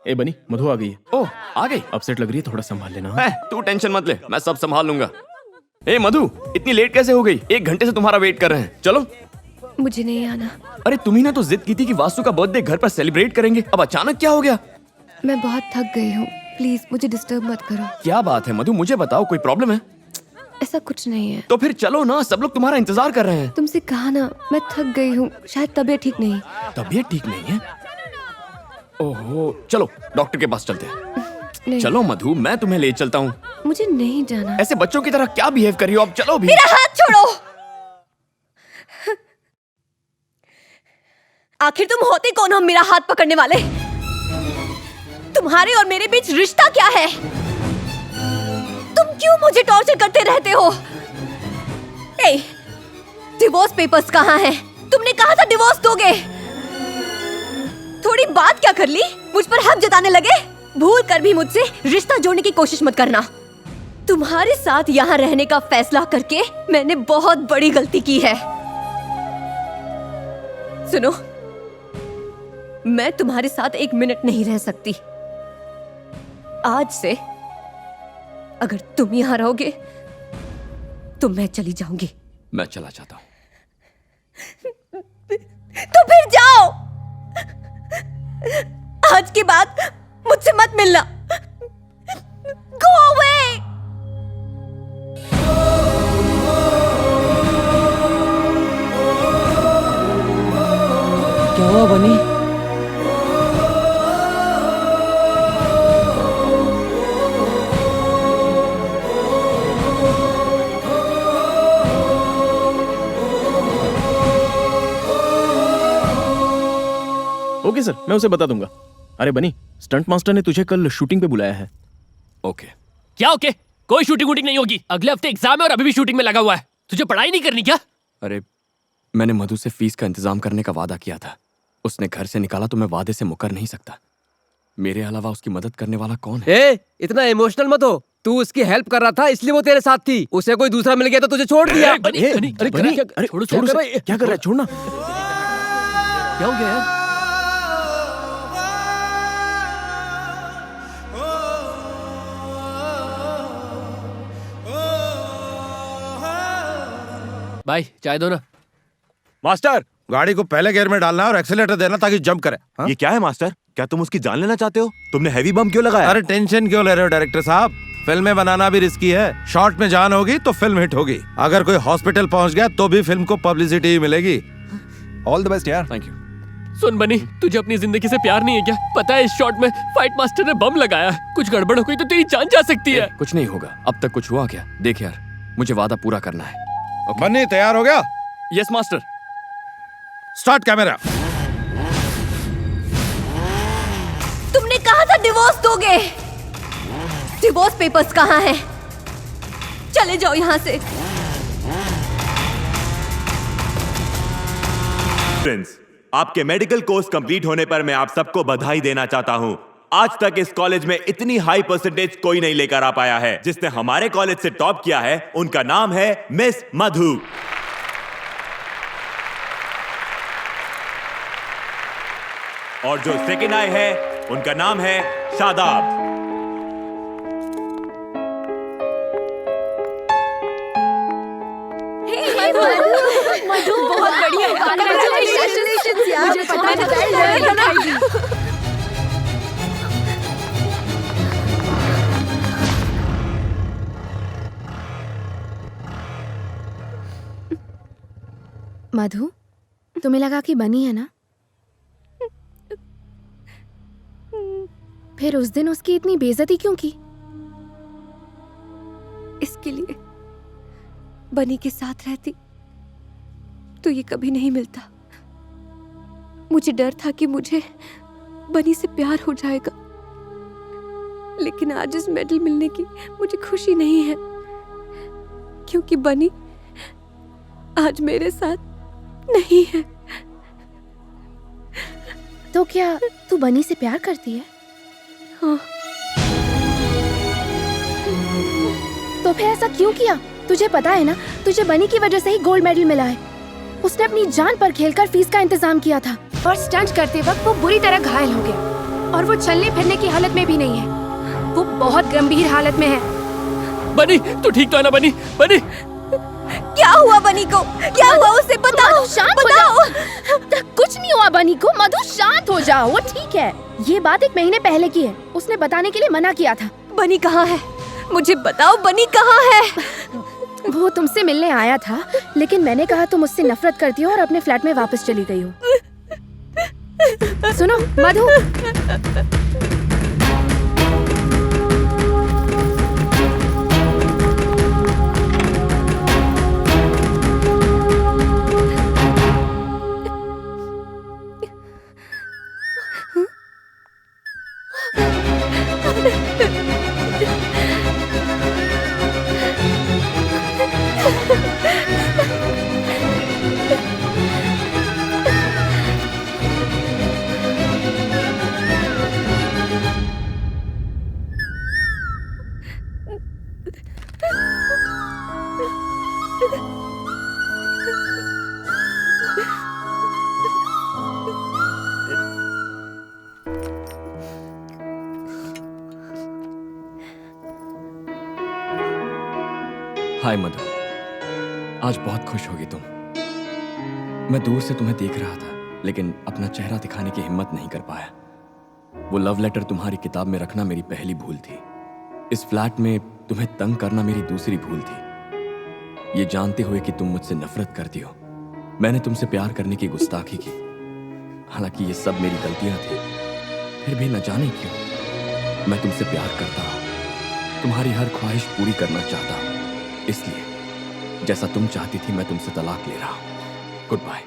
ए बनी, मधु आ गई है। ओह, आ गई? अपसेट लग रही है, थोड़ा संभाल लेना। तू टेंशन मत ले, मैं सब संभाल लूंगा। ए मधु, इतनी लेट कैसे हो गई? 1 घंटे से तुम्हारा वेट कर रहे हैं। चलो। मुझे नहीं आना। अरे तुम्ही ने तो जिद की थी कि वासु का बर्थडे घर पर सेलिब्रेट करेंगे, अब अचानक क्या हो गया? मैं बहुत थक गई हूँ, प्लीज मुझे डिस्टर्ब मत करो। क्या बात है मधु, मुझे बताओ, कोई प्रॉब्लम है? ऐसा कुछ नहीं है। तो फिर चलो ना, सब लोग तुम्हारा इंतजार कर रहे हैं। तुमसे कहा ना, मैं थक गई हूँ, शायद तबीयत ठीक नहीं। तबीयत ठीक नहीं है? ओहो, चलो डॉक्टर के पास चलते हैं। नहीं। चलो मधु, मैं तुम्हें ले चलता हूँ। मुझे नहीं जाना। ऐसे बच्चों की तरह क्या बिहेव कर रही हो? अब चलो भी। मेरा हाथ छोड़ो। आखिर तुम होते कौन हो मेरा हाथ पकड़ने वाले? तुम्हारे और मेरे बीच रिश्ता क्या है? तुम क्यों मुझे टॉर्चर करते रहते हो? ए, डिवोर्स पेपर्स कहाँ हैं? तुमने कहा था डिवोर्स दोगे। थोड़ी बात क्या कर ली? मुझ पर हक जताने लगे। भूल कर भी मुझसे रिश्ता जोड़ने की कोशिश मत करना। तुम्हारे साथ यहाँ रहने का फैसला करके मैंने बहुत बड़ी गलती की है। सुनो, मैं तुम्हारे साथ 1 मिनट नहीं रह सकती। आज से अगर तुम यहाँ रहोगे तो मैं चली जाऊंगी। मैं चला जाता हूँ। तो फिर जाओ। आज के बाद मुझसे मत मिलना। Go away! क्या हुआ बनी? ओके सर, मैं उसे बता दूंगा। अरे बनी, स्टंट मास्टर ने तुझे कल शूटिंग पे बुलाया है। ओके। क्या ओके? कोई शूटिंग वूटिंग नहीं होगी। अगले हफ्ते एग्जाम है और अभी भी शूटिंग में लगा हुआ है। तुझे पढ़ाई नहीं करनी क्या? अरे मैंने मधु से फीस का इंतजाम करने का वादा किया था। उसने घर से निकाला तो मैं वादे से मुकर नहीं सकता। मेरे अलावा उसकी मदद करने वाला कौन है? ए, इतना इमोशनल मत हो। तू उसकी हेल्प कर रहा था इसलिए वो तेरे साथ थी। उसे कोई दूसरा मिल गया तो तुझे छोड़ दिया। क्या कर रहा है? छोड़ना। क्या हो गया यार? भाई चाय दो ना। मास्टर, गाड़ी को पहले गियर में डालना और एक्सीलेटर देना ताकि जंप करे। हाँ? ये क्या है मास्टर? क्या तुम उसकी जान लेना चाहते हो? तुमने हैवी बम क्यों लगाया? अरे टेंशन क्यों ले रहे हो डायरेक्टर साहब? फिल्में बनाना भी रिस्की है। शॉर्ट में जान होगी तो फिल्म हिट होगी। अगर कोई हॉस्पिटल पहुंच गया तो भी फिल्म को पब्लिसिटी मिलेगी। ऑल द बेस्ट यार। Thank you. सुन बनी, तुझे अपनी जिंदगी से प्यार नहीं है क्या? पता है इस शॉट में फाइट मास्टर ने बम लगाया। कुछ गड़बड़ हो गई तो तेरी जान जा सकती है। कुछ नहीं होगा। अब तक कुछ हुआ क्या? देख यार, मुझे वादा पूरा करना है। बन्नी तैयार हो गया? Yes master. Start camera. तुमने कहा था डिवोर्स दोगे। डिवोर्स पेपर्स कहाँ हैं? चले जाओ यहाँ से। फ्रेंड्स, आपके मेडिकल कोर्स कंप्लीट होने पर मैं आप सबको बधाई देना चाहता हूं। आज तक इस कॉलेज में इतनी हाई परसेंटेज कोई नहीं लेकर आ पाया है। जिसने हमारे कॉलेज से टॉप किया है उनका नाम है मिस मधु। और जो सेकंड आए हैं उनका नाम है शादाब। मधु बहुत बढ़िया यार, कांग्रेचुलेशंस यार, मुझे पता था। मधु, तुम्हें लगा कि बनी है ना? फिर उस दिन उसकी इतनी बेइज्जती क्यों की? इसके लिए बनी के साथ रहती तो ये कभी नहीं मिलता। मुझे डर था कि मुझे बनी से प्यार हो जाएगा, लेकिन आज इस मेडल मिलने की मुझे खुशी नहीं है, क्योंकि बनी आज मेरे साथ नहीं है। तो क्या तू बनी से प्यार करती है? हाँ। तो फिर ऐसा क्यों किया? तुझे पता है ना, तुझे बनी की वजह से ही गोल्ड मेडल मिला है। उसने अपनी जान पर खेलकर फीस का इंतजाम किया था और स्टंट करते वक्त वो बुरी तरह घायल हो गया और वो चलने फिरने की हालत में भी नहीं है। वो बहुत गंभीर हालत में है। बनी, तू ठीक तो है ना बनी? बनी, क्या हुआ बनी को? क्या हुआ उसे बताओ, शांत बताओ। कुछ नहीं हुआ बनी को। मधु शांत हो जाओ, वो ठीक है। ये बात 1 महीने पहले की है। उसने बताने के लिए मना किया था। बनी कहाँ है? मुझे बताओ बनी कहाँ है? वो तुमसे मिलने आया था, लेकिन मैंने कहा तुम उससे नफरत करती हो और अपने फ्लैट में वापस चली गई हो। सुनो मधु, हाय मधु, आज बहुत खुश होगी तुम। मैं दूर से तुम्हें देख रहा था, लेकिन अपना चेहरा दिखाने की हिम्मत नहीं कर पाया। वो लव लेटर तुम्हारी किताब में रखना मेरी पहली भूल थी। इस फ्लैट में तुम्हें तंग करना मेरी दूसरी भूल थी। ये जानते हुए कि तुम मुझसे नफरत करती हो, मैंने तुमसे प्यार करने की गुस्ताखी की। हालांकि ये सब मेरी गलतियां थी, फिर भी न जाने क्यों मैं तुमसे प्यार करता हूं। तुम्हारी हर ख्वाहिश पूरी करना चाहता हूं, इसलिए जैसा तुम चाहती थी मैं तुमसे तलाक ले रहा हूं। Goodbye.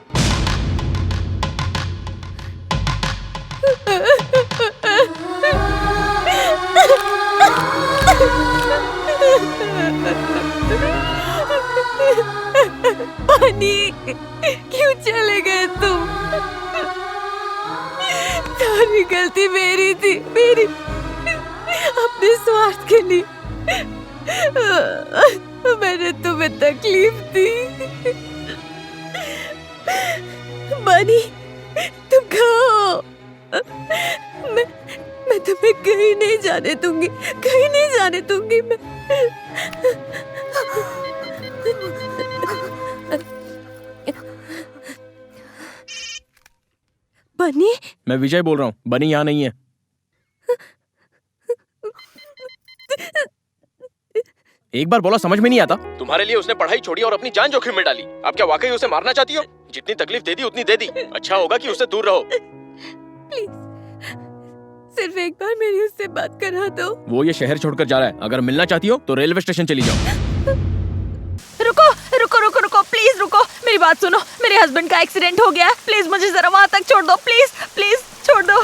बनी, क्यों चले गए तुम? सारी गलती मेरी थी, मेरी, अपने स्वार्थ के लिए मैंने तुम्हें तकलीफ दी। बनी, तुम कहो, मैं तुम्हें कहीं नहीं जाने दूंगी, कहीं नहीं जाने दूंगी मैं। बनी, मैं विजय बोल रहा हूँ। बनी यहाँ नहीं है। एक बार बोला समझ में नहीं आता? तुम्हारे लिए उसने पढ़ाई छोड़ी और अपनी जान जोखिम में डाली। आप क्या वाकई उसे मारना चाहती हो? जितनी तकलीफ दे दी उतनी दे दी। अच्छा होगा कि उससे दूर रहो। प्लीज, सिर्फ एक बार मेरी उससे बात करा दो। वो ये शहर छोड़कर जा रहा है। अगर मिलना चाहती हो तो रेलवे स्टेशन चली जाओ। रुको रुको रुको रुको, प्लीज रुको, मेरी बात सुनो। मेरे हस्बैंड का एक्सीडेंट हो गया है, प्लीज मुझे जरा वहां तक छोड़ दो। प्लीज प्लीज छोड़ दो।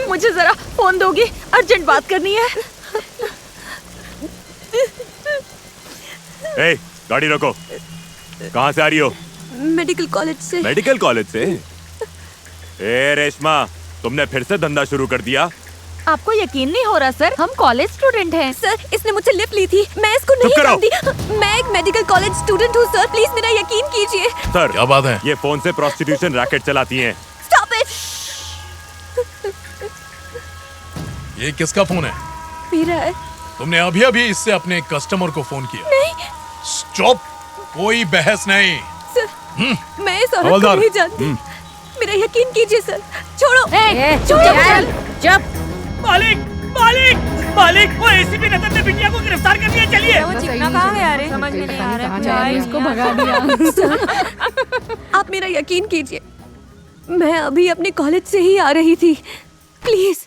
मुझे जरा फोन दोगी, अर्जेंट बात करनी है। ए, गाड़ी रोको। कहाँ से आ रही हो? मेडिकल कॉलेज से। मेडिकल कॉलेज से? ए रेशमा, तुमने फिर से धंधा शुरू कर दिया? आपको यकीन नहीं हो रहा सर, हम कॉलेज स्टूडेंट हैं। सर, इसने मुझसे लिफ्ट ली थी, मैं इसको नहीं जानती। मैं एक मेडिकल कॉलेज स्टूडेंट हूँ सर, प्लीज मेरा यकीन कीजिए। सर, क्या बात है? ये फोन से प्रोस्टिट्यूशन रैकेट चलाती हैं। Stop it. ये किसका फोन है? पी रहा है। तुमने अभी अभी इससे अपने कस्टमर को फोन किया। नहीं स्टॉप, कोई बहस नहीं। सर, मैं इस औरत को हवलदार। नहीं जानती। मेरा यकीन कीजिए सर। छोड़ो। चुप। मालिक मालिक मालिक, वो एसीपी रतन ने बिटिया को गिरफ्तार कर लिया। चलिए। वो चिकना कहाँ गया रे? समझ में नहीं आ रहा है। इसको भगा दिया। सर, आप मेरा यकीन कीजिए, मैं अभी अपने कॉलेज से ही आ रही थी। प्लीज।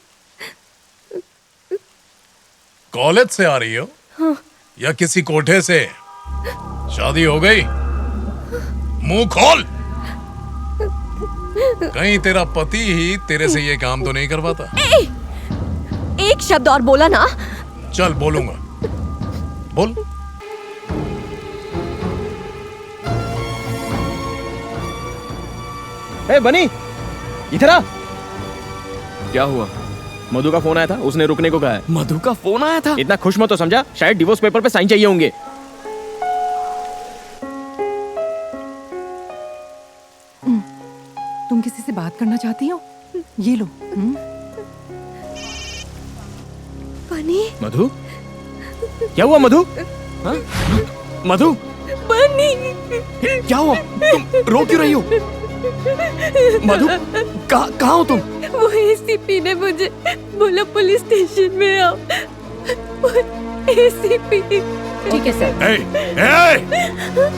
कॉलेज से आ रही हो? हाँ। या किसी कोठे से? शादी हो गई? मुंह खोल। कहीं तेरा पति ही तेरे से ये काम तो नहीं करवाता? एक शब्द और बोला ना। चल बोलूंगा, बोल। ए बनी, इधर आ। क्या हुआ? मधु का फोन आया था, उसने रुकने को कहा है। मधु का फोन आया था? इतना खुश मत हो समझा, शायद डिवोर्स पेपर पे साइन चाहिए होंगे। तुम किसी से बात करना चाहती हो? ये लो। बनी। मधु, क्या हुआ मधु? हाँ? मधु, बनी। क्या हुआ? तुम रो क्यों रही हो? मधु, कहाँ हो तुम? वो एसीपी ने मुझे बोला पुलिस स्टेशन में आओ। एसीपी। ठीक है सर।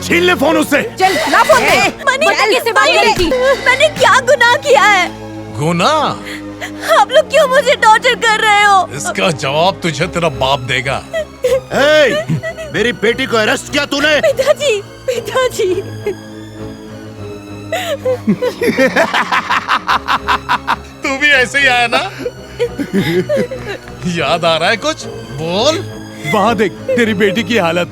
छीन ले फोन उससे। चल ला फोन दे। मैंने किससे बात करी थी? मैंने क्या गुनाह किया है? गुनाह? आप लोग क्यों मुझे टॉर्चर कर रहे हो? इसका जवाब तुझे तेरा बाप देगा। मेरी बेटी को अरेस्ट किया तूने? पिताजी, पिताजी। तू भी ऐसे ही आया ना? याद आ रहा है कुछ? बोल। वहां देख तेरी बेटी की हालत।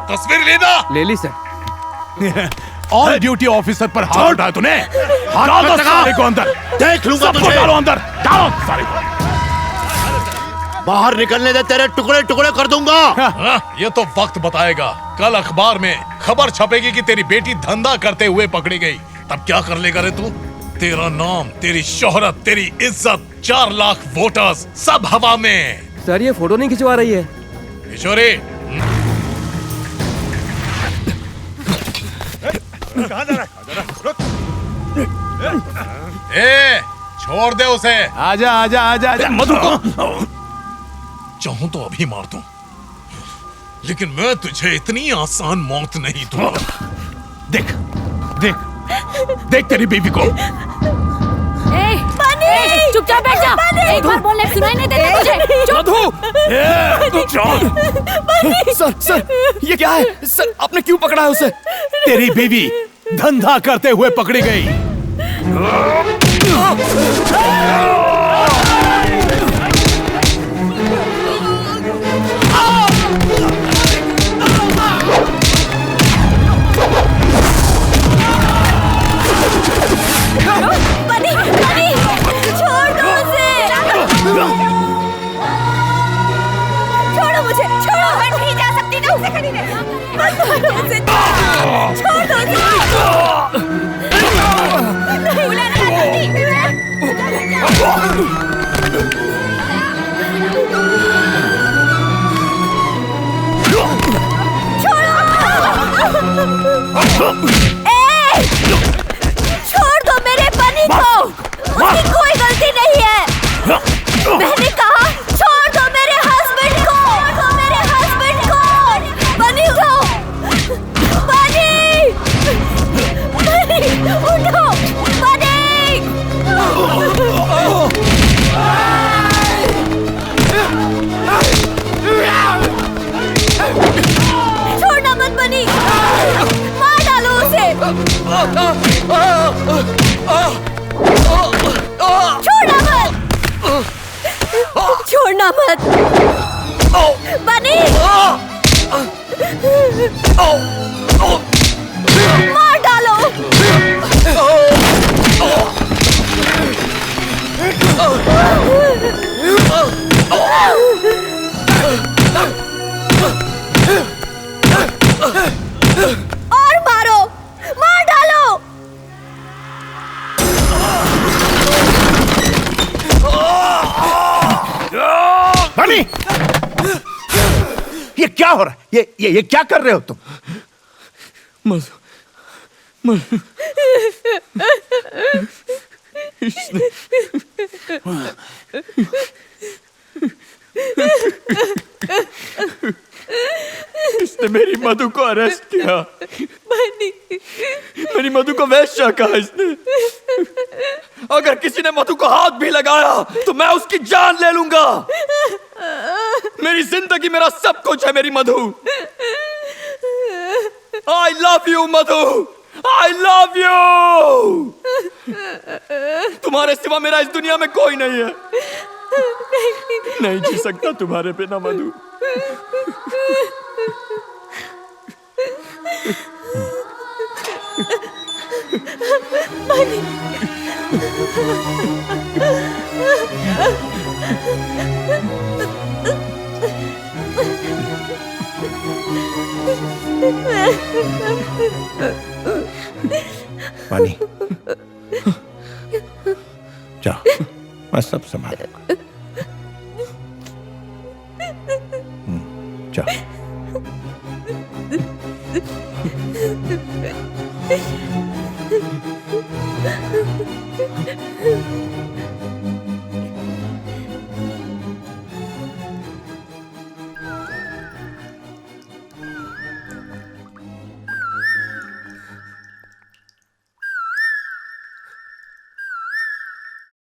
तस्वीर लेना। ले ली सर। ऑन ड्यूटी ऑफिसर पर हाथ उठाया तूने। डालो सारे को अंदर। देख लूंगा सबको तुझे। डालो अंदर। डालो सारे को। बाहर निकलने दे, तेरे टुकड़े टुकड़े कर दूंगा। ये तो वक्त बताएगा। कल अखबार में खबर छपेगी कि तेरी बेटी धंधा करते हुए पकड़ी गई। तब क्या कर लेगा रे तू? तेरा नाम, तेरी शोहरत, तेरी इज्जत, 4 लाख वोटर्स सब हवा में। सर ये फोटो नहीं खिंचवा रही है। किशोरी, कहाँ जा रहा है? ए, छोड़ दे उसे। आजा आजा आजा आजा। मधु को चाहूं तो अभी मार दूं, लेकिन मैं तुझे इतनी आसान मौत नहीं दूंगा। देख देख देख तेरी बीवी को। चुपचाप बैठ जा। एक बार बोलने सुनाई नहीं देता तुझे? मधु, सर ये क्या है? सर आपने क्यों पकड़ा है उसे? तेरी बीवी धंधा करते हुए पकड़ी गई। बनी, बनी, छोड़ दो उसे। छोड़ो मुझे, छोड़ो। मैं नहीं जा सकती ना उसे खड़ी रह। मत मारो उसे। छोड़ दो उसे। नहीं बुलाना चाहती। छोड़ दो मेरे बनी को। उसकी कोई गलती नहीं है। मैंने कहा छोड़ दो मेरे हस्बैंड को। छोड़ दो मेरे हस्बैंड को। बनी उठो। बनी, बनी उठो। बनी। छोड़ना मत बनी। मार डालो उसे। छोड़ना मत। छोड़ना मत। बनी। मार डालो। और मारो। मार डालो। मनी, ये क्या हो रहा है? ये क्या कर रहे हो तुम? इसने मेरी मधु को अरेस्ट किया। मेरी मधु को वैश्या कहा इसने। अगर किसी ने मधु को हाथ भी लगाया तो मैं उसकी जान ले लूंगा। मेरी जिंदगी मेरा सब कुछ है मेरी मधु। I love you Madhu, I love you। तुम्हारे सिवा मेरा इस दुनिया में कोई नहीं है। नहीं जी सकता तुम्हारे बिना मधु। मनी, जाओ, मैं सब संभालूंगा। जाओ।